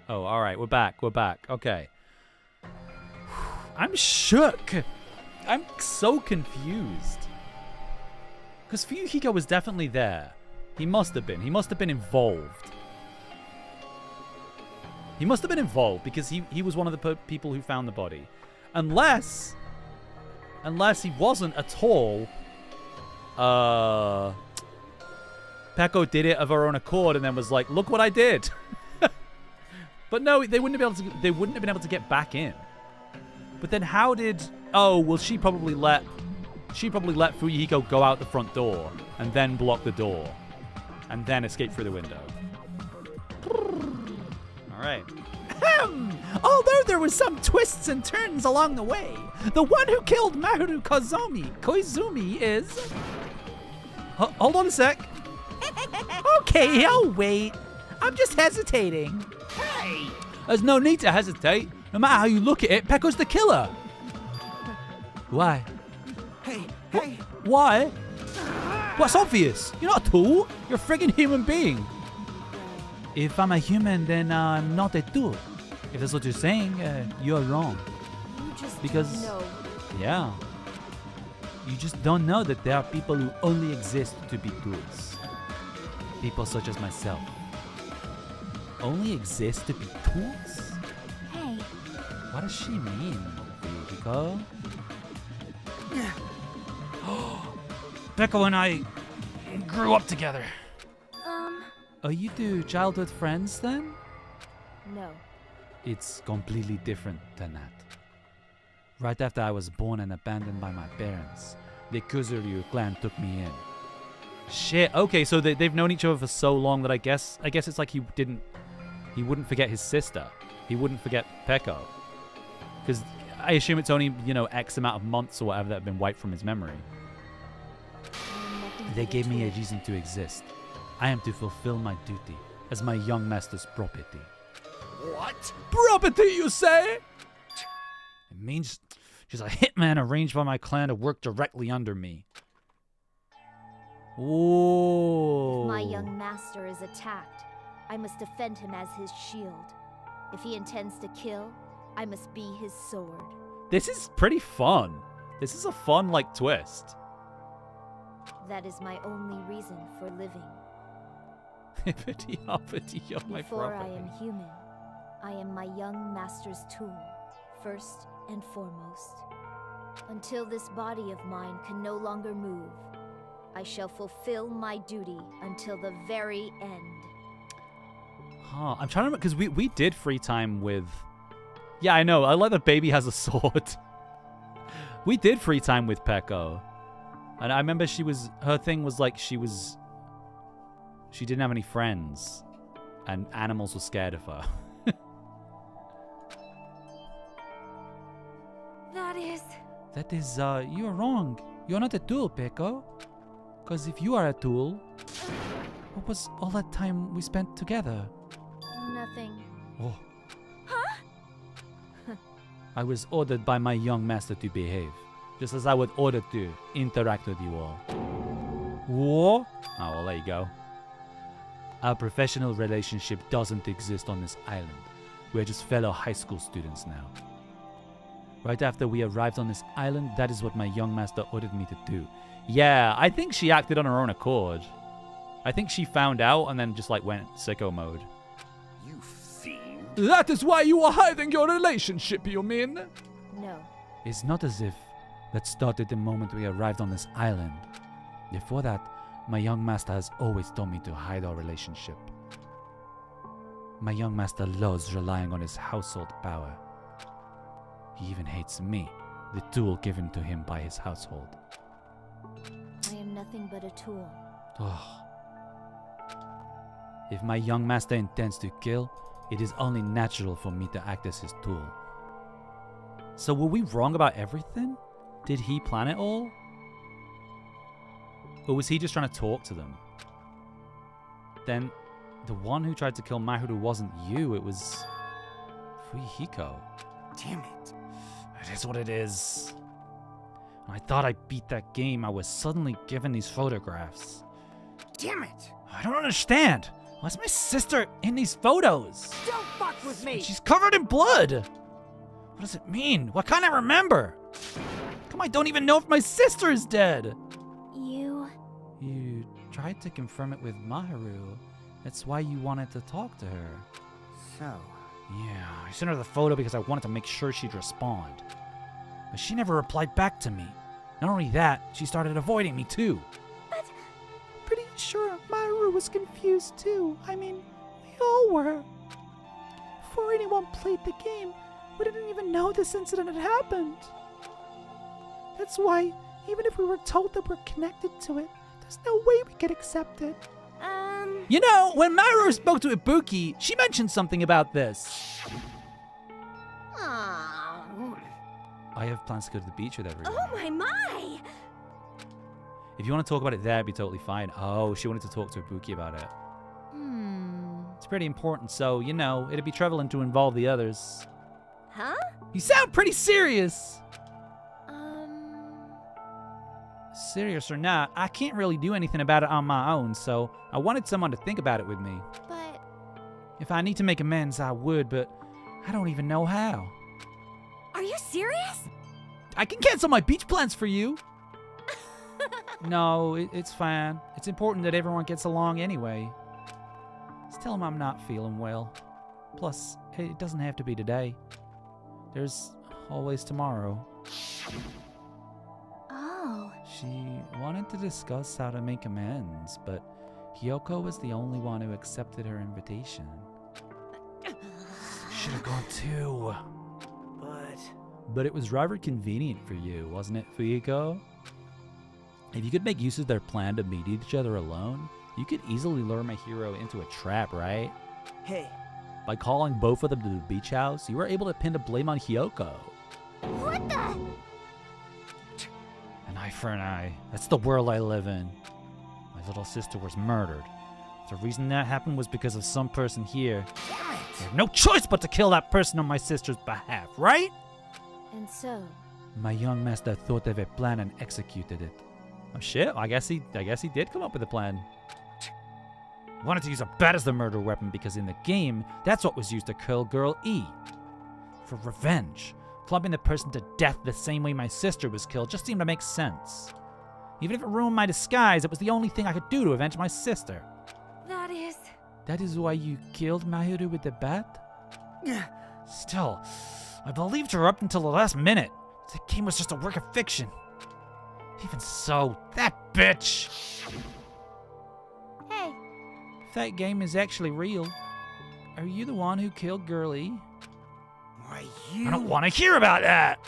Oh, all right, we're back. We're back. Okay. I'm shook. I'm so confused. Because Fuyuhiko was definitely there. He must have been. He must have been involved. He must have been involved because he was one of the people who found the body. Unless he wasn't at all. Pecco did it of her own accord and then was like, "Look what I did." But no, they wouldn't have been able to get back in. But then how did? Oh, well, she probably let Fuyuhiko go out the front door and then block the door and then escape through the window. All right. Although there were some twists and turns along the way, the one who killed Maharu Koizumi is... Hold on a sec. Okay, I'll wait. I'm just hesitating. Hey! There's no need to hesitate. No matter how you look at it, Pecco's the killer. Why? Hey, Why? What's obvious? You're not a tool. You're a friggin' human being. If I'm a human, then I'm not a tool. If that's what you're saying, you're wrong. You just Because- know. Yeah. You just don't know that there are people who only exist to be tools. People such as myself. Only exist to be tools? Hey, What does she mean, Fuyuhiko? Pecco and I grew up together. Oh, you two childhood friends then? No. It's completely different than that. Right after I was born and abandoned by my parents, the Kuzuryu clan took me in. Shit. Okay, so they've known each other for so long that I guess it's like he wouldn't forget his sister. He wouldn't forget Pecco. Because I assume it's only, X amount of months or whatever that have been wiped from his memory. They gave me a reason to exist. I am to fulfill my duty as my young master's property. What? Property, you say? It means she's a hitman arranged by my clan to work directly under me. Whoa. If my young master is attacked, I must defend him as his shield. If he intends to kill, I must be his sword. This is pretty fun. This is a fun, twist. That is my only reason for living. Hippity hoppity of my Before I property. am human, I am my young master's tool, first and foremost. Until this body of mine can no longer move, I shall fulfill my duty until the very end. Huh, I'm trying to remember, because we did free time with... Yeah, I know. I like that baby has a sword. We did free time with Peko. And I remember her thing was like she didn't have any friends. And animals were scared of her. That is, you are wrong. You're not a tool, Peko. Because if you are a tool, what was all that time we spent together? Nothing. Oh. I was ordered by my young master to behave. Just as I would order to interact with you all. What? Oh, well, there you go. Our professional relationship doesn't exist on this island. We're just fellow high school students now. Right after we arrived on this island, that is what my young master ordered me to do. Yeah, I think she acted on her own accord. I think she found out and then just like went sicko mode. You fiend. That is why you are hiding your relationship, you mean? No. It's not as if that started the moment we arrived on this island. Before that, my young master has always told me to hide our relationship. My young master loves relying on his household power. He even hates me, the tool given to him by his household. I am nothing but a tool. Oh. If my young master intends to kill, it is only natural for me to act as his tool. So were we wrong about everything? Did he plan it all? Or was he just trying to talk to them? Then, the one who tried to kill Mahiru wasn't you, it was... Fuyuhiko. Damn it. It is what it is. When I thought I beat that game, I was suddenly given these photographs. Damn it. I don't understand. Why's my sister in these photos? Don't fuck with me! And she's covered in blood. What does it mean? What can't I remember? Come, I don't even know if my sister is dead. You tried to confirm it with Mahiru. That's why you wanted to talk to her. So... Yeah, I sent her the photo because I wanted to make sure she'd respond. But she never replied back to me. Not only that, she started avoiding me too. But... Pretty sure Mahiru was confused too. I mean, we all were. Before anyone played the game, we didn't even know this incident had happened. That's why, even if we were told that we're connected to it, there's no way we could accept it. You know, when Mahiru spoke to Ibuki, she mentioned something about this. Oh. I have plans to go to the beach with everyone. Oh my! If you want to talk about it there, it'd be totally fine. Oh, she wanted to talk to Ibuki about it. It's pretty important, so, you know, it'd be troubling to involve the others. Huh? You sound pretty serious! Serious or not, I can't really do anything about it on my own, so I wanted someone to think about it with me. But... If I need to make amends, I would, but I don't even know how. Are you serious? I can cancel my beach plans for you. No, it's fine. It's important that everyone gets along anyway. Just tell him I'm not feeling well. Plus, it doesn't have to be today. There's always tomorrow. Oh. She wanted to discuss how to make amends, but Hiyoko was the only one who accepted her invitation. Should have gone too. But it was rather convenient for you, wasn't it, Fuyuko? If you could make use of their plan to meet each other alone, you could easily lure my hero into a trap, right? Hey. By calling both of them to the beach house, you were able to pin the blame on Hiyoko. What the? An eye for an eye. That's the world I live in. My little sister was murdered. The reason that happened was because of some person here. Damn it! I have no choice but to kill that person on my sister's behalf, right? And so? My young master thought of a plan and executed it. Oh shit, I guess he did come up with a plan. Wanted to use a bat as the murder weapon because in the game, that's what was used to kill Girl E. For revenge. Clubbing the person to death the same way my sister was killed just seemed to make sense. Even if it ruined my disguise, it was the only thing I could do to avenge my sister. That is why you killed Mahiru with the bat? Still, I believed her up until the last minute. The game was just a work of fiction. Even so, that bitch! Hey. If that game is actually real, are you the one who killed Girly? Why, you... I don't want to hear about that!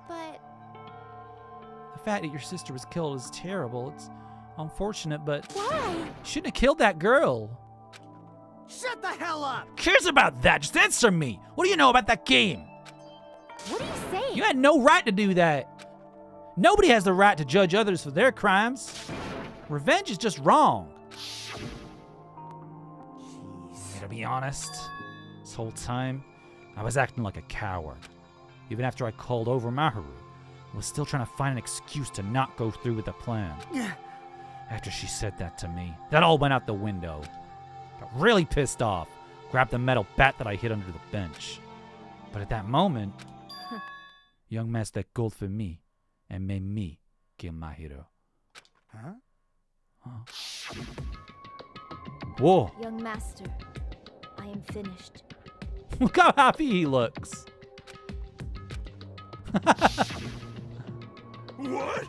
But... The fact that your sister was killed is terrible. It's unfortunate, but... Why? You shouldn't have killed that girl. Shut the hell up! Who cares about that? Just answer me! What do you know about that game? What are you saying? You had no right to do that. Nobody has the right to judge others for their crimes. Revenge is just wrong. Jeez. To be honest, this whole time, I was acting like a coward. Even after I called over Maharu, I was still trying to find an excuse to not go through with the plan. After she said that to me, that all went out the window. Got really pissed off. Grabbed the metal bat that I hid under the bench. But at that moment, young master called for me and made me kill my hero. Huh? Whoa. Young master, I am finished. Look how happy he looks. What?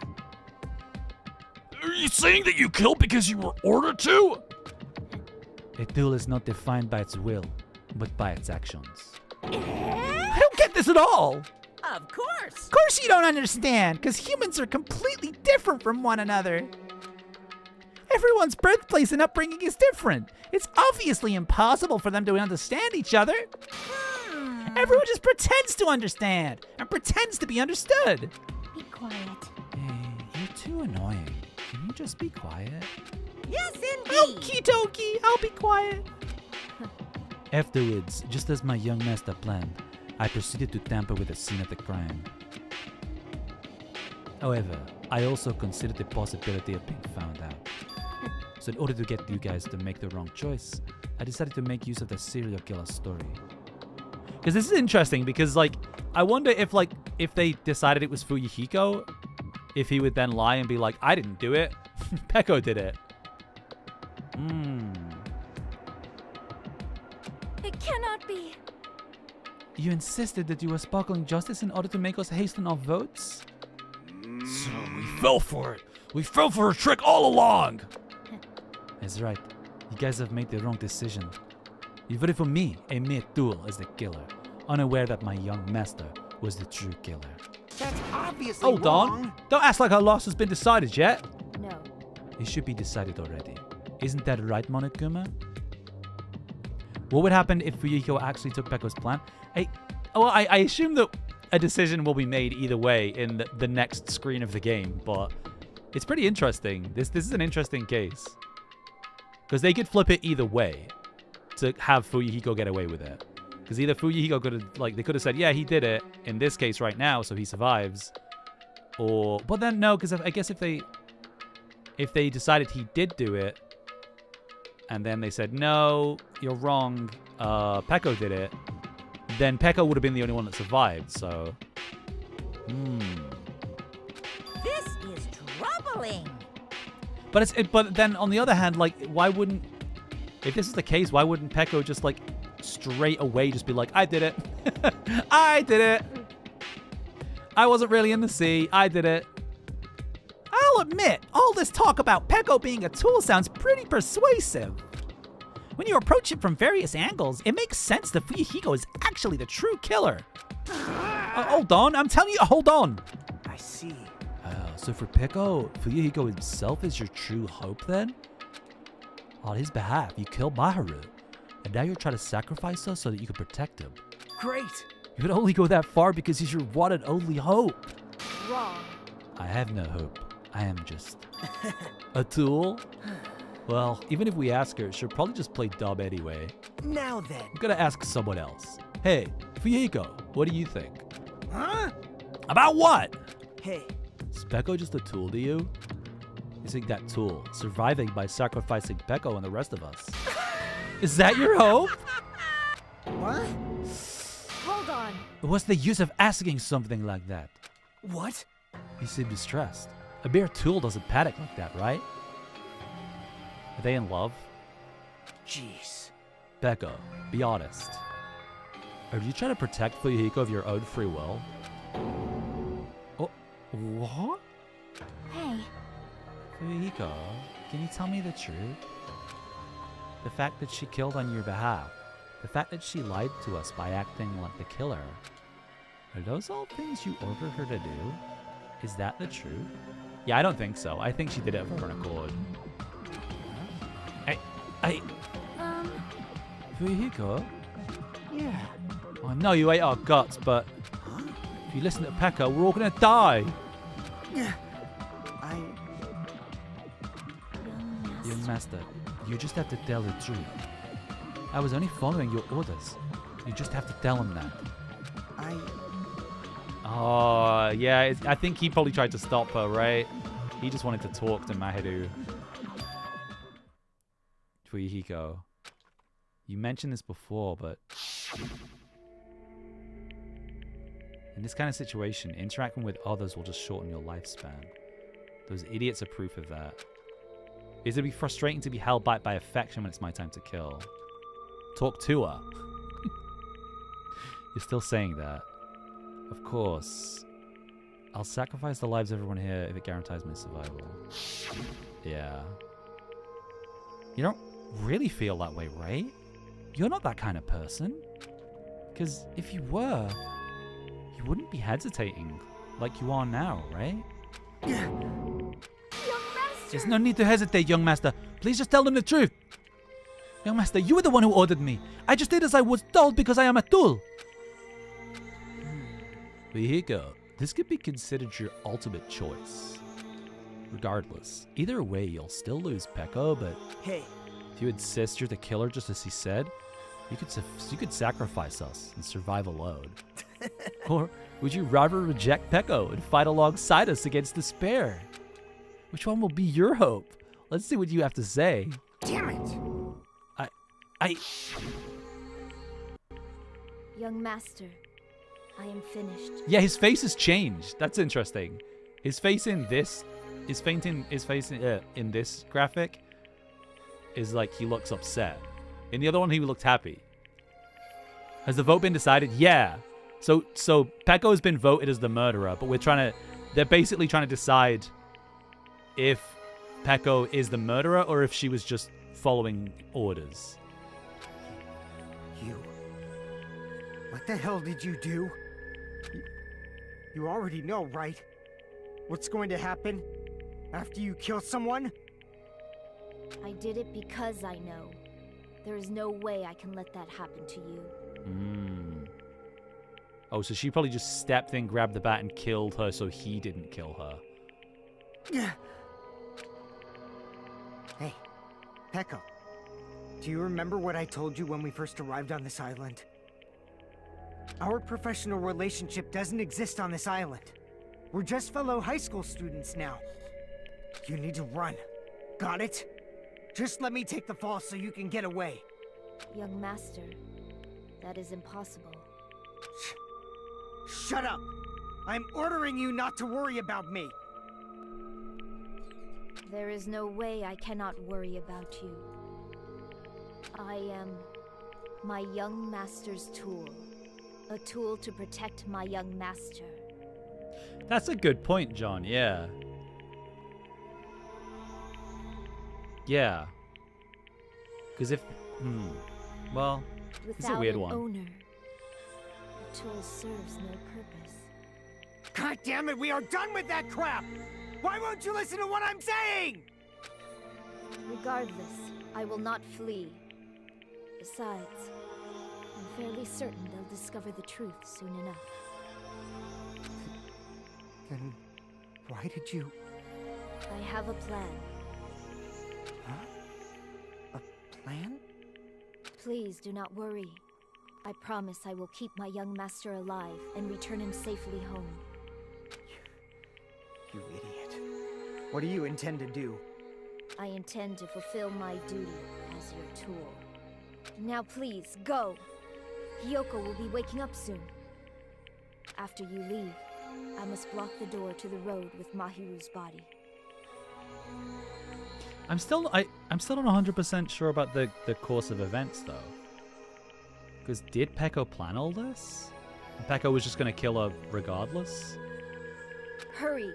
Are you saying that you killed because you were ordered to? A duel is not defined by its will, but by its actions. I don't get this at all. Of course. Of course you don't understand, because humans are completely different from one another. Everyone's birthplace and upbringing is different. It's obviously impossible for them to understand each other. Everyone just pretends to understand and pretends to be understood. Be quiet. Hey, you're too annoying. Can you just be quiet? Yes, indeed. Okie dokie, I'll be quiet. Afterwards, just as my young master planned, I proceeded to tamper with the scene of the crime. However, I also considered the possibility of being found out. So in order to get you guys to make the wrong choice, I decided to make use of the serial killer story. Because this is interesting, because like, I wonder if they decided it was Fuyuhiko, if he would then lie and be like, I didn't do it, Peko did it. It cannot be. You insisted that you were sparkling justice in order to make us hasten our votes? So we fell for it. We fell for a trick all along. That's right. You guys have made the wrong decision. You voted for me, a mere tool, as the killer, unaware that my young master was the true killer. That's obviously Hold wrong. on. Don't act like our loss has been decided yet. No. It should be decided already. Isn't that right, Monokuma? What would happen if Fuyuhiko actually took Peko's plan? I assume that a decision will be made either way in the next screen of the game, but it's pretty interesting. This is an interesting case. Because they could flip it either way to have Fuyuhiko get away with it. Because either Fuyuhiko could have, they could have said, yeah, he did it in this case right now, so he survives. Or, but then no, because I guess if they decided he did do it, and then they said, no, you're wrong, Peko did it, then Peko would have been the only one that survived, so... This is troubling. But then on the other hand, why wouldn't... If this is the case, why wouldn't Peko just, straight away just be like, I did it. I did it. I wasn't really in the sea. I did it. I'll admit, all this talk about Peko being a tool sounds pretty persuasive. When you approach it from various angles, it makes sense that Fuyuhiko is actually the true killer. Hold on, I'm telling you, hold on. I see. So for Peko, Fuyuhiko himself is your true hope then? On his behalf, you killed Maharu, and now you're trying to sacrifice us so that you can protect him. Great. You could only go that far because he's your one and only hope. Wrong. I have no hope. I am just a tool. Well, even if we ask her, she'll probably just play dumb anyway. Now then. I'm gonna ask someone else. Hey, Fuyuhiko, what do you think? Huh? About what? Hey. Is Peko just a tool to you? You think that tool, surviving by sacrificing Peko and the rest of us. Is that your hope? What? Hold on. What's the use of asking something like that? What? You seem distressed. A mere tool doesn't panic like that, right? Are they in love? Jeez. Peko, be honest. Are you trying to protect Fuyuhiko of your own free will? Oh, what? Hey. Fuyuhiko, can you tell me the truth? The fact that she killed on your behalf, the fact that she lied to us by acting like the killer, are those all things you ordered her to do? Is that the truth? Yeah, I don't think so. I think she did it of her own accord. Fuyuhiko? Yeah. I know you ate our guts, but if you listen to Pekka, we're all gonna die. Young master, you just have to tell the truth. I was only following your orders. You just have to tell him that. Oh, yeah, I think he probably tried to stop her, right? He just wanted to talk to Mahiru. Fuyuhiko, you mentioned this before, but in this kind of situation, interacting with others will just shorten your lifespan. Those idiots are proof of that. It'd be frustrating to be held back by affection when it's my time to kill. Talk to her. You're still saying that. Of course. I'll sacrifice the lives of everyone here if it guarantees my survival. Yeah. You don't really feel that way, right? You're not that kind of person. Because if you were, you wouldn't be hesitating like you are now, right? There's no need to hesitate, young master. Please just tell them the truth. Young master, you were the one who ordered me. I just did as I was told because I am a tool. Fuyuhiko, this could be considered your ultimate choice. Regardless, either way, you'll still lose Pekka, but hey, if you insist you're the killer just as he said, you could sacrifice us and survive alone. Or would you rather reject Pekka and fight alongside us against despair? Which one will be your hope? Let's see what you have to say. Damn it! Young master, I am finished. Yeah, his face has changed. That's interesting. His face in this, in this graphic is like he looks upset. In the other one, he looked happy. Has the vote been decided? Yeah. So Pekka has been voted as the murderer, but they're basically trying to decide if Pekka is the murderer or if she was just following orders. What the hell did you do? You already know, right? What's going to happen after you kill someone? I did it because I know. There is no way I can let that happen to you. Oh, so she probably just stepped in, grabbed the bat, and killed her so he didn't kill her. Hey, Pekka, do you remember what I told you when we first arrived on this island? Our professional relationship doesn't exist on this island. We're just fellow high school students now. You need to run. Got it? Just let me take the fall so you can get away. Young master, that is impossible. Shut up! I'm ordering you not to worry about me. There is no way I cannot worry about you. I am my young master's tool. A tool to protect my young master. That's a good point, John. Yeah. Yeah. Because if... Well, it's a weird one. Owner, the tool serves no purpose. God damn it, we are done with that crap! Why won't you listen to what I'm saying? Regardless, I will not flee. Besides, I'm fairly certain they'll discover the truth soon enough. Then why did you... I have a plan. Huh? A plan? Please do not worry. I promise I will keep my young master alive and return him safely home. You idiot. What do you intend to do? I intend to fulfill my duty as your tool. Now please, go! Hiyoko will be waking up soon. After you leave, I must block the door to the road with Mahiru's body. I'm still not 100% sure about the course of events, though. Because did Peko plan all this? Peko was just going to kill her regardless? Hurry.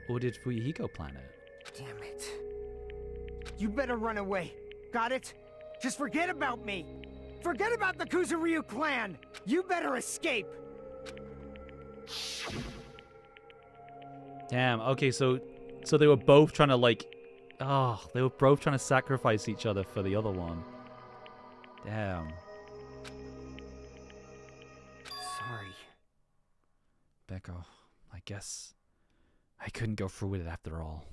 Or did Fuyuhiko plan it? Damn it. You better run away. Got it? Just forget about me. Forget about the Kuzuryu clan. You better escape. Damn. Okay, so they were both trying to like, they were both trying to sacrifice each other for the other one. Damn. Sorry. Peko, I guess I couldn't go through with it after all.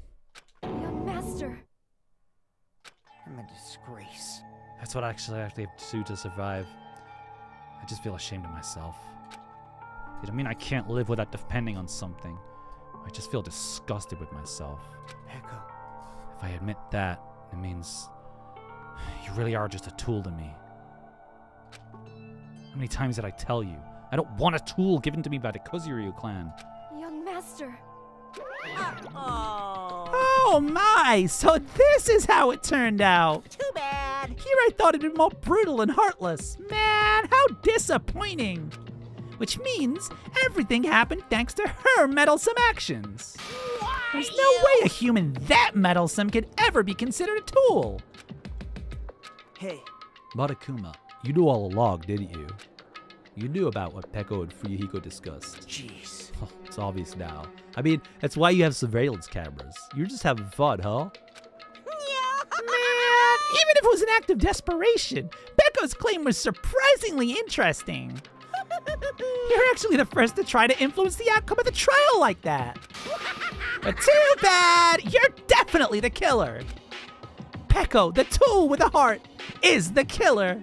Young master. I'm a disgrace. That's what I actually have to do to survive. I just feel ashamed of myself. It doesn't mean I can't live without depending on something. I just feel disgusted with myself. Peko. If I admit that, it means you really are just a tool to me. How many times did I tell you? I don't want a tool given to me by the Kuzuryu clan. Young master. Oh my! So this is how it turned out. Too bad. Here I thought it'd be more brutal and heartless. Man, how disappointing. Which means everything happened thanks to her meddlesome actions. There's no way a human that meddlesome could ever be considered a tool. Hey. Matakuma, you knew all along, didn't you? You knew about what Peko and Fuyuhiko discussed. Jeez. It's obvious now. I mean, that's why you have surveillance cameras. You're just having fun, huh? Man, even if it was an act of desperation, Peko's claim was surprisingly interesting. You're actually the first to try to influence the outcome of the trial like that. But too bad, you're definitely the killer. Peko, the tool with a heart, is the killer.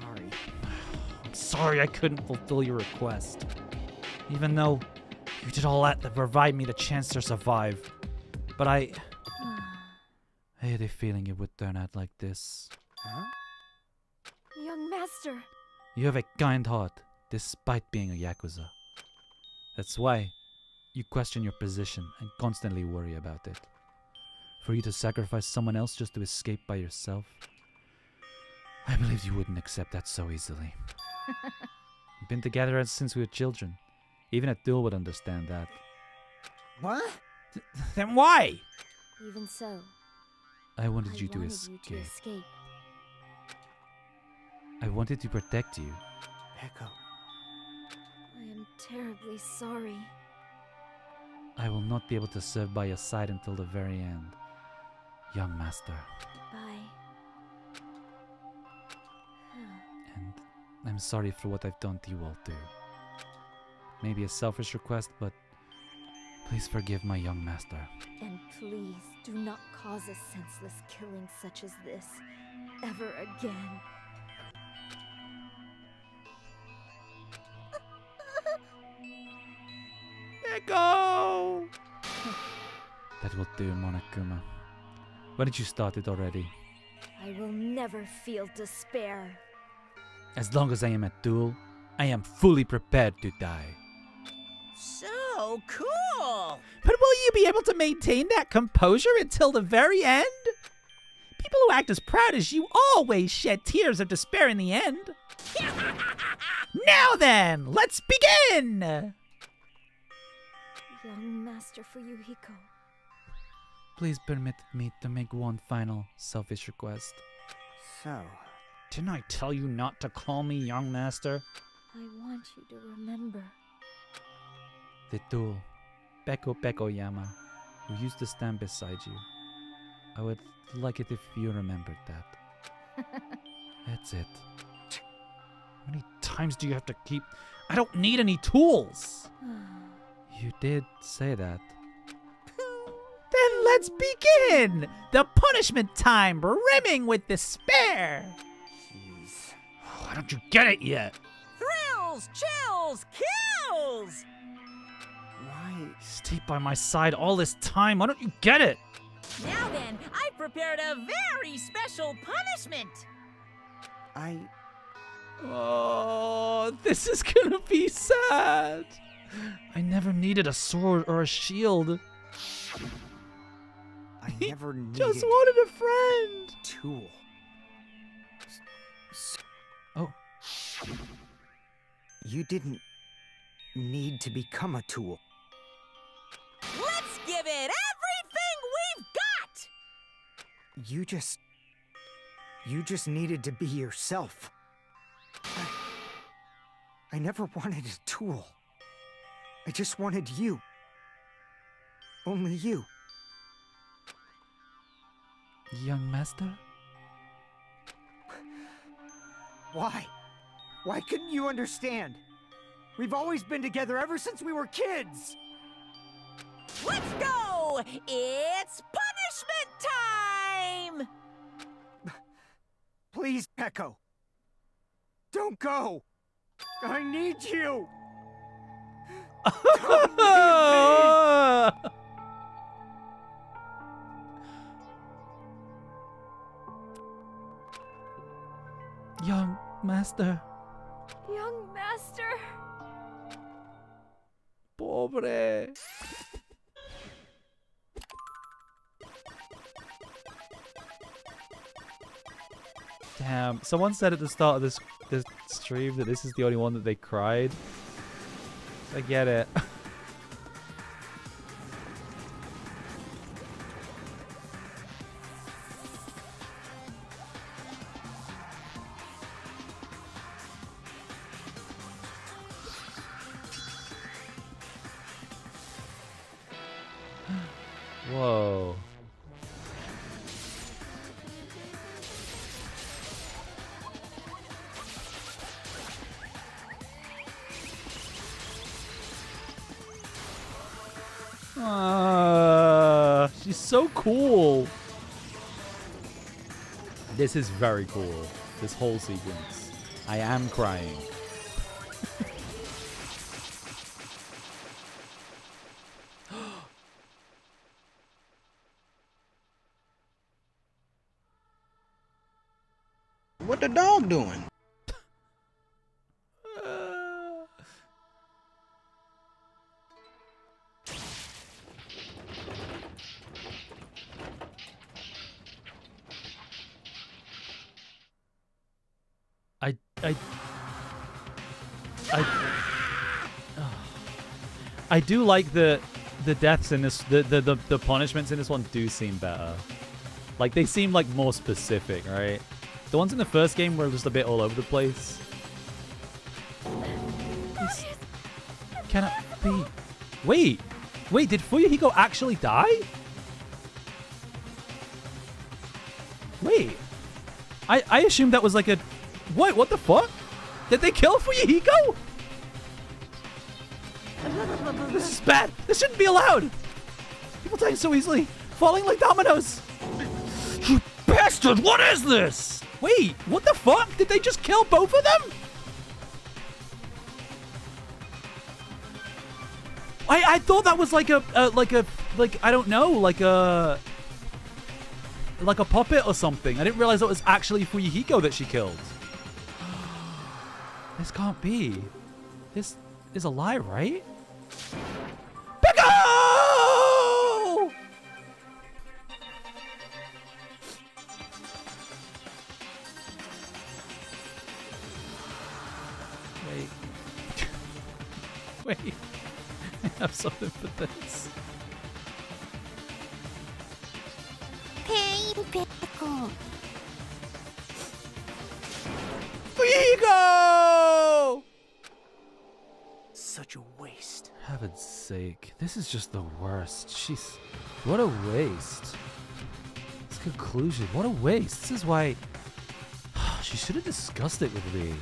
Sorry. I'm sorry I couldn't fulfill your request. Even though you did all that to provide me the chance to survive. But I had a feeling it would turn out like this. Huh? Young master. You have a kind heart, despite being a Yakuza. That's why you question your position and constantly worry about it. For you to sacrifice someone else just to escape by yourself, I believe you wouldn't accept that so easily. We've been together since we were children. Even a duel would understand that. What? Then why? Even so, I wanted you to wanted escape. you to escape. I wanted to protect you. Peko. I am terribly sorry. I will not be able to serve by your side until the very end, young master. Bye. And I'm sorry for what I've done to you all too. Maybe a selfish request, but please forgive my young master. And please do not cause a senseless killing such as this ever again. Peko! That will do, Monokuma. Why didn't you start it already? I will never feel despair. As long as I am at duel, I am fully prepared to die. So cool! But will you be able to maintain that composure until the very end? People who act as proud as you always shed tears of despair in the end. Now then, let's begin! Young Master Fuyuhiko. Please permit me to make one final selfish request. So, Didn't I tell you not to call me young master? I want you to remember. The duel, Peko Yama, who used to stand beside you. I would like it if you remembered that. That's it. How many times do you have to keep... I don't need any tools! You did say that. Then let's begin! The punishment time brimming with despair! jeez. Why don't you get it yet? Thrills, chills, kills! Why? Stay by my side all this time. Why don't you get it? Now then, I've prepared a very special punishment! Oh, this is gonna be sad. I never needed a sword or a shield. I never needed Just wanted a friend. tool. Oh. You didn't need to become a tool. Let's give it everything we've got! You just needed to be yourself. I never wanted a tool. I just wanted you. Only you. Young master? Why? Why couldn't you understand? We've always been together ever since we were kids! Let's go! It's punishment time! Please, Echo. Don't go! I need you! Don't leave me! Young master. Young master. Pobre. Damn. Someone said at the start of this stream that this is the only one that they cried. I get it. Whoa. She's so cool. This is very cool. This whole sequence. I am crying. What the dog doing? I do like the deaths in this, the punishments in this one do seem better. Like, they seem like more specific, right? The ones in the first game were just a bit all over the place. This cannot be. Wait, did Fuyuhiko actually die? Wait, I assumed that was like a, what the fuck? Did they kill Fuyuhiko? This is bad. This shouldn't be allowed. People dying so easily, falling like dominoes. You bastard! What is this? Wait, what the fuck? Did they just kill both of them? I thought that was like a I don't know, like a puppet or something. I didn't realize it was actually Fuyuhiko that she killed. This can't be. This is a lie, right? Pickle! Wait. Wait. I have something for this. Pain pickle. Fuyuhiko! Such a waste. Heaven's sake. This is just the worst. Jeez. What a waste. This conclusion. What a waste. This is why she should have discussed it with me.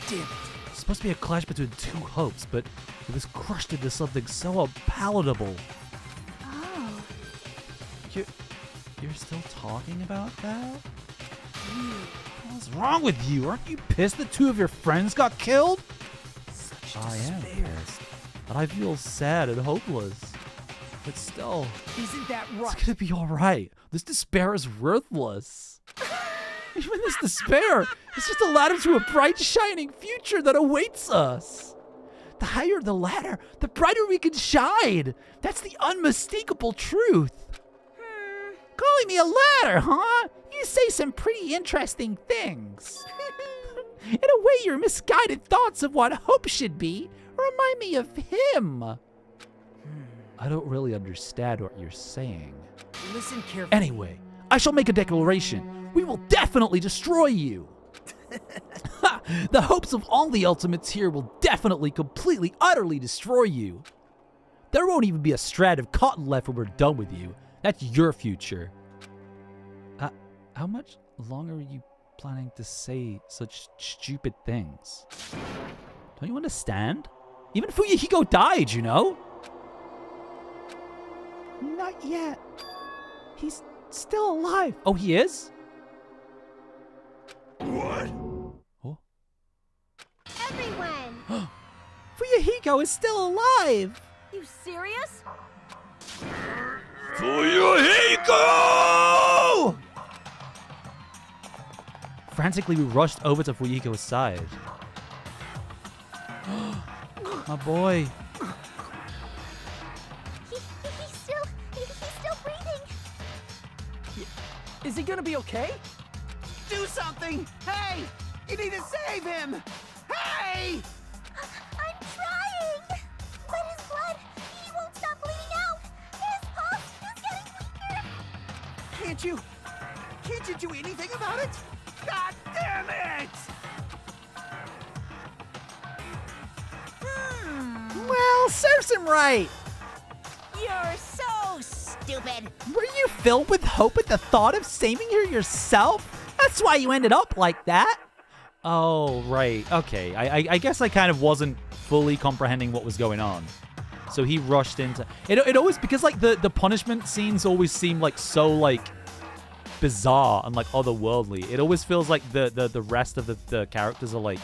Damn it. It's supposed to be a clash between two hopes, but it was crushed into something so unpalatable. Oh. You're still talking about that? What's wrong with you? Aren't you pissed that two of your friends got killed? I am pissed. But I feel sad and hopeless. But still, Isn't that right? it's gonna be alright. This despair is worthless. Even this despair is just a ladder to a bright, shining future that awaits us. The higher the ladder, the brighter we can shine. That's the unmistakable truth. Calling me a ladder, huh? You say some pretty interesting things. In a way, your misguided thoughts of what hope should be remind me of him. I don't really understand what you're saying. Listen carefully. Anyway, I shall make a declaration. We will definitely destroy you. The hopes of all the Ultimates here will definitely, completely, utterly destroy you. There won't even be a strand of cotton left when we're done with you. That's your future. How much longer are you planning to say such stupid things? Don't you understand? Even Fuyuhiko died, you know? Not yet. He's still alive. Oh, he is? What? Oh. Everyone! Fuyuhiko is still alive! You serious? Fuyuhiko! Frantically, we rushed over to Fuyuhiko's side. My boy. He's still breathing. Is he gonna be okay? Do something! Hey! You need to save him! Hey! I'm trying! But his blood, he won't stop bleeding out! His pulse is getting weaker! Can't you do anything about it? God damn it! Well, serves him right. You're so stupid. Were you filled with hope at the thought of saving her yourself? That's why you ended up like that. Oh, right. Okay. I guess I kind of wasn't fully comprehending what was going on. So he rushed into... It always... Because, like, the punishment scenes always seem, like, so, like, bizarre and, like, otherworldly. It always feels like the rest of the characters are, like,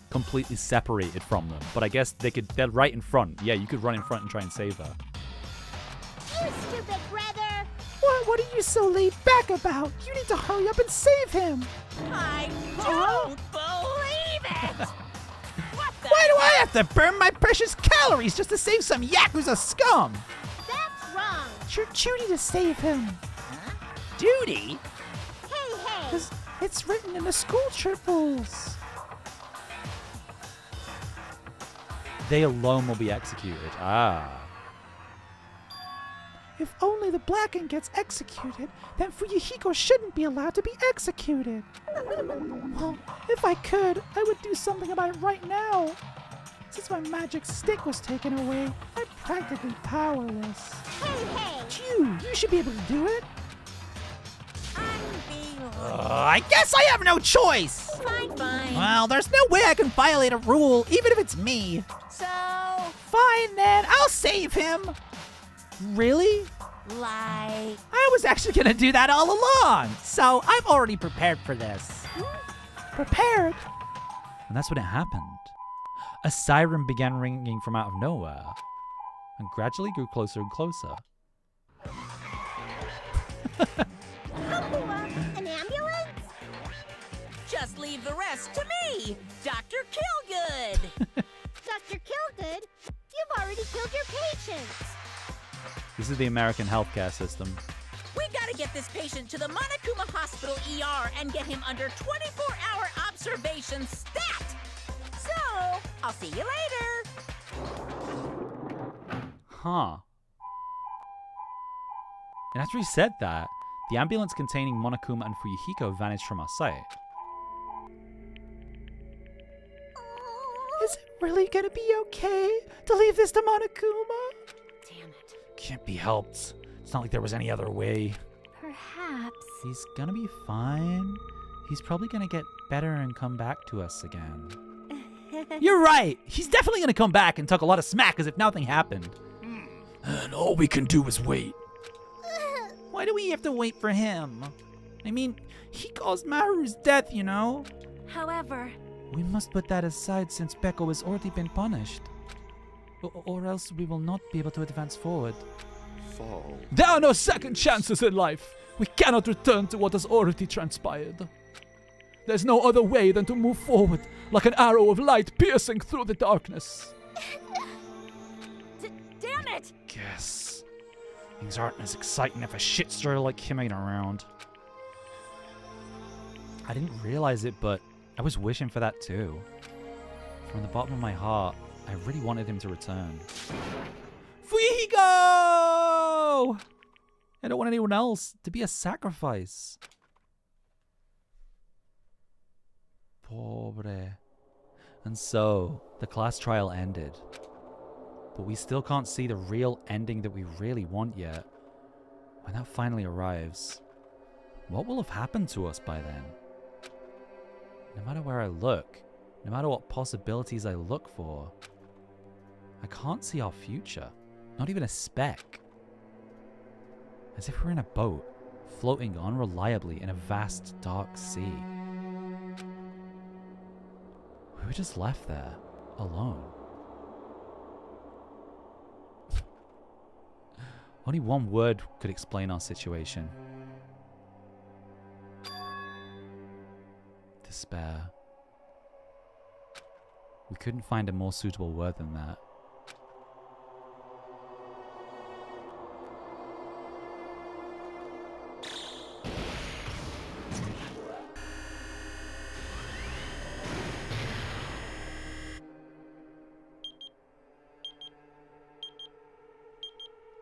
completely separated from them. But I guess they're right in front. Yeah, you could run in front and try and save her. You stupid brother! What are you so laid back about? You need to hurry up and save him. I don't believe it! What the? Why do I have to burn my precious calories just to save some Yakuza scum? That's wrong! It's your duty to save him. Huh? Duty? Hey! Because it's written in the school trip rules. They alone will be executed. Ah. If only the Blacken gets executed, then Fuyuhiko shouldn't be allowed to be executed. Well, if I could, I would do something about it right now. Since my magic stick was taken away, I'm practically powerless. Hey! You should be able to do it. I guess I have no choice. Fine. Well, there's no way I can violate a rule, even if it's me. So... Fine then, I'll save him. Really? Like... I was actually gonna do that all along, so I'm already prepared for this. Prepared? And that's when it happened. A siren began ringing from out of nowhere and gradually grew closer and closer. An ambulance? Just leave the rest to me, Dr. Killgood. Dr. Killgood, you've already killed your patients. This is the American healthcare system. We gotta get this patient to the Monokuma Hospital ER and get him under 24-hour observation stat. So, I'll see you later. Huh. And after he said that, the ambulance containing Monokuma and Fuyuhiko vanished from our sight. Is it really gonna be okay to leave this to Monokuma? Damn it. Can't be helped. It's not like there was any other way. Perhaps. He's gonna be fine. He's probably gonna get better and come back to us again. You're right! He's definitely gonna come back and talk a lot of smack as if nothing happened. And all we can do is wait. Why do we have to wait for him? I mean, he caused Maru's death, you know? However... We must put that aside since Peko has already been punished. Or else we will not be able to advance forward. Fall. There are no second chances in life. We cannot return to what has already transpired. There's no other way than to move forward, like an arrow of light piercing through the darkness. Damn it! Guess things aren't as exciting if a shitstirrer like him ain't around. I didn't realize it, but I was wishing for that too. From the bottom of my heart, I really wanted him to return. Fuego! I don't want anyone else to be a sacrifice. Pobre. And so, the class trial ended. But we still can't see the real ending that we really want yet. When that finally arrives, what will have happened to us by then? No matter where I look, no matter what possibilities I look for, I can't see our future. Not even a speck. As if we're in a boat, floating unreliably in a vast, dark sea. We were just left there, alone. Only one word could explain our situation. Despair. We couldn't find a more suitable word than that.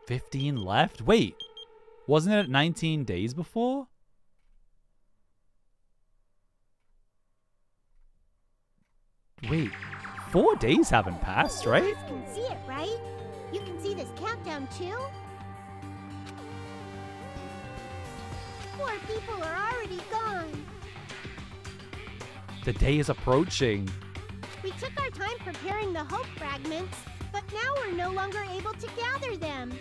$15 left? Wait, wasn't it 19 days before? Wait, 4 days haven't passed, right? You guys can see it, right? You can see this countdown too? 4 people are already gone. The day is approaching. We took our time preparing the hope fragments, but now we're no longer able to gather them.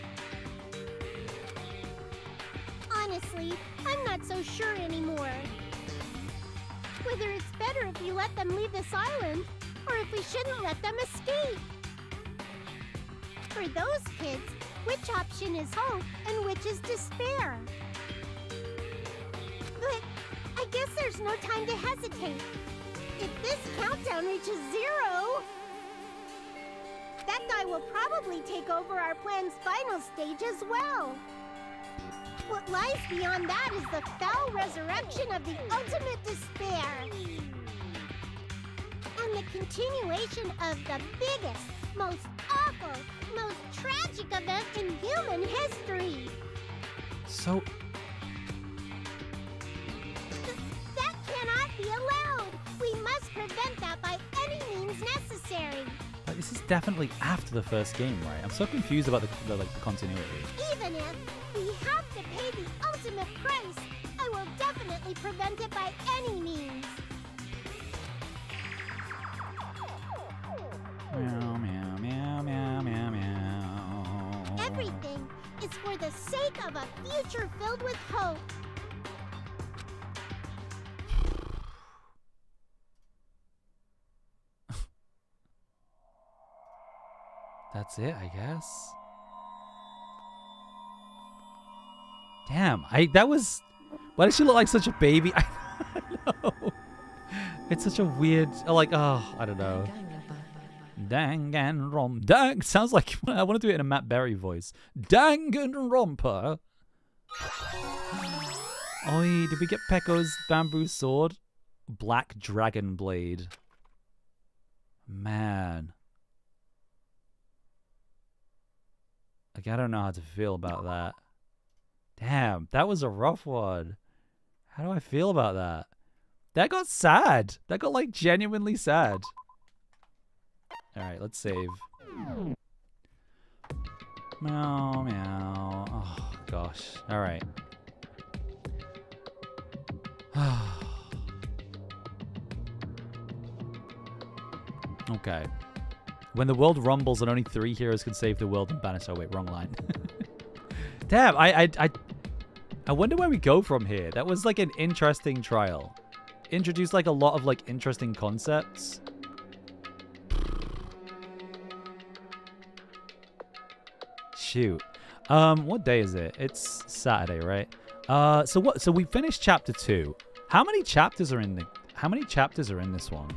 Honestly, I'm not so sure anymore. Whether it's better if we let them leave this island, or if we shouldn't let them escape. For those kids, which option is hope and which is despair? But I guess there's no time to hesitate. If this countdown reaches 0, that guy will probably take over our plan's final stage as well. What lies beyond that is the foul resurrection of the ultimate despair. And the continuation of the biggest, most awful, most tragic event in human history. So... that cannot be allowed. We must prevent that by any means necessary. Like, this is definitely after the first game, right? I'm so confused about the continuity. Even if we have to pay the ultimate price, I will definitely prevent it by any means. Meow, meow, meow, meow, meow, meow. Everything is for the sake of a future filled with hope. That's it, I guess. Damn, that was... Why does she look like such a baby? I don't know. It's such a weird... Like, oh, I don't know. Danganronpa. Sounds like... I want to do it in a Matt Berry voice. Danganronpa. Oi, did we get Pekko's bamboo sword? Black Dragon Blade. Man. Like, I don't know how to feel about that. Damn, that was a rough one. How do I feel about that? That got sad. That got, like, genuinely sad. Alright, let's save. Meow, meow. Oh, gosh. Alright. Okay. When the world rumbles and only 3 heroes can save the world and banish... Oh, wait, wrong line. Damn, I wonder where we go from here. That was, like, an interesting trial. Introduced, like, a lot of, like, interesting concepts. Shoot. What day is it? It's Saturday, right? So we finished chapter 2. How many chapters are in this one?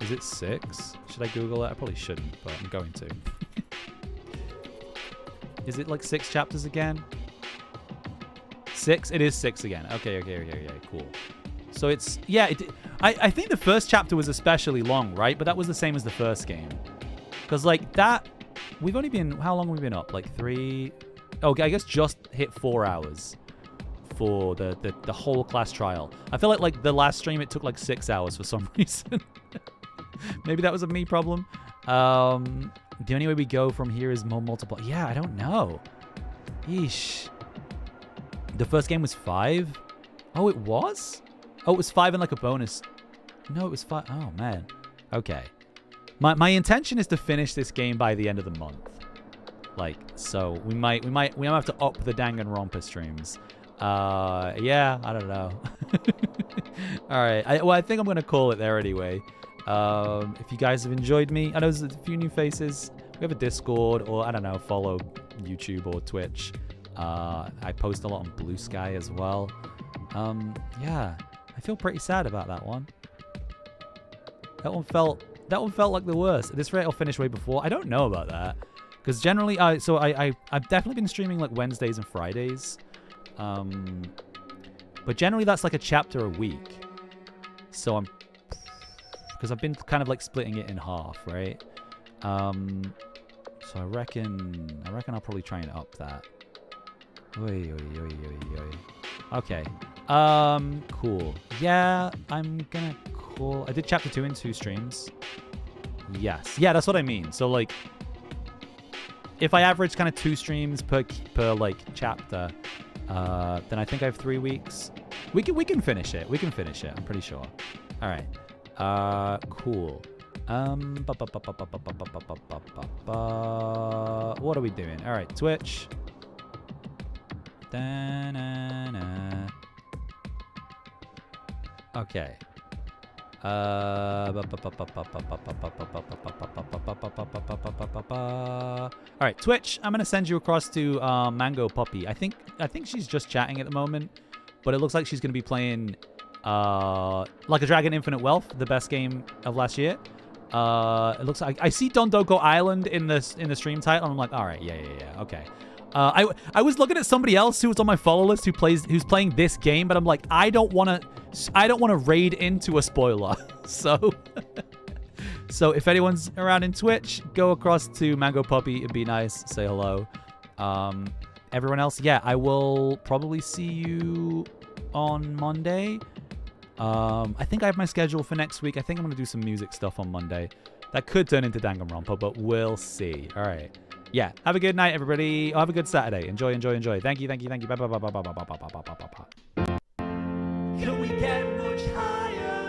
Is it 6? Should I Google it? I probably shouldn't, but I'm going to. Is it like 6 chapters again? 6? It is 6 again. Okay, cool. So it's, yeah, I think the first chapter was especially long, right? But that was the same as the first game. Because, like, that, we've only been, how long have we been up? Like 3, okay, I guess just hit 4 hours for the whole class trial. I feel like the last stream, it took like 6 hours for some reason. Maybe that was a me problem. The only way we go from here is more multiple. Yeah, I don't know. Yeesh. The first game was 5? Oh, it was? Oh, it was 5 and like a bonus. No, it was 5. Oh, man. Okay. My intention is to finish this game by the end of the month. Like, so we might have to up the Danganronpa streams. Yeah, I don't know. All right. I think I'm going to call it there anyway. If you guys have enjoyed me, I know there's a few new faces. We have a Discord, or I don't know, follow YouTube or Twitch. I post a lot on Blue Sky as well. Yeah, I feel pretty sad about that one. That one felt like the worst. At this rate, I'll finish way before. I don't know about that, because generally, I've definitely been streaming like Wednesdays and Fridays. But generally that's like a chapter a week. So because I've been kind of like splitting it in half, right? So I reckon I'll probably try and up that. Okay. Cool. Yeah, I'm gonna call. I did chapter 2 in 2 streams. Yes. Yeah, that's what I mean. So like, if I average kind of 2 streams per like chapter, then I think I have 3 weeks. We can finish it. We can finish it. I'm pretty sure. All right. Cool. What are we doing? All right, Twitch. Da-na-na. Okay. All right, Twitch. I'm gonna send you across to Mango Puppy. I think she's just chatting at the moment, but it looks like she's gonna be playing Like a Dragon Infinite Wealth, the best game of last year. It looks like I see Dondoko Island in the stream title, and I'm like, all right, yeah, okay. I was looking at somebody else who was on my follow list who's playing this game, but I'm like, I don't want to raid into a spoiler. So if anyone's around in Twitch, go across to Mango Puppy. It'd be nice. Say hello. Everyone else, yeah, I will probably see you on Monday. I think I have my schedule for next week. I think I'm going to do some music stuff on Monday. That could turn into Danganronpa, but we'll see. All right. Yeah. Have a good night, everybody. Have a good Saturday. Enjoy. Thank you. Bye. Can we get much higher?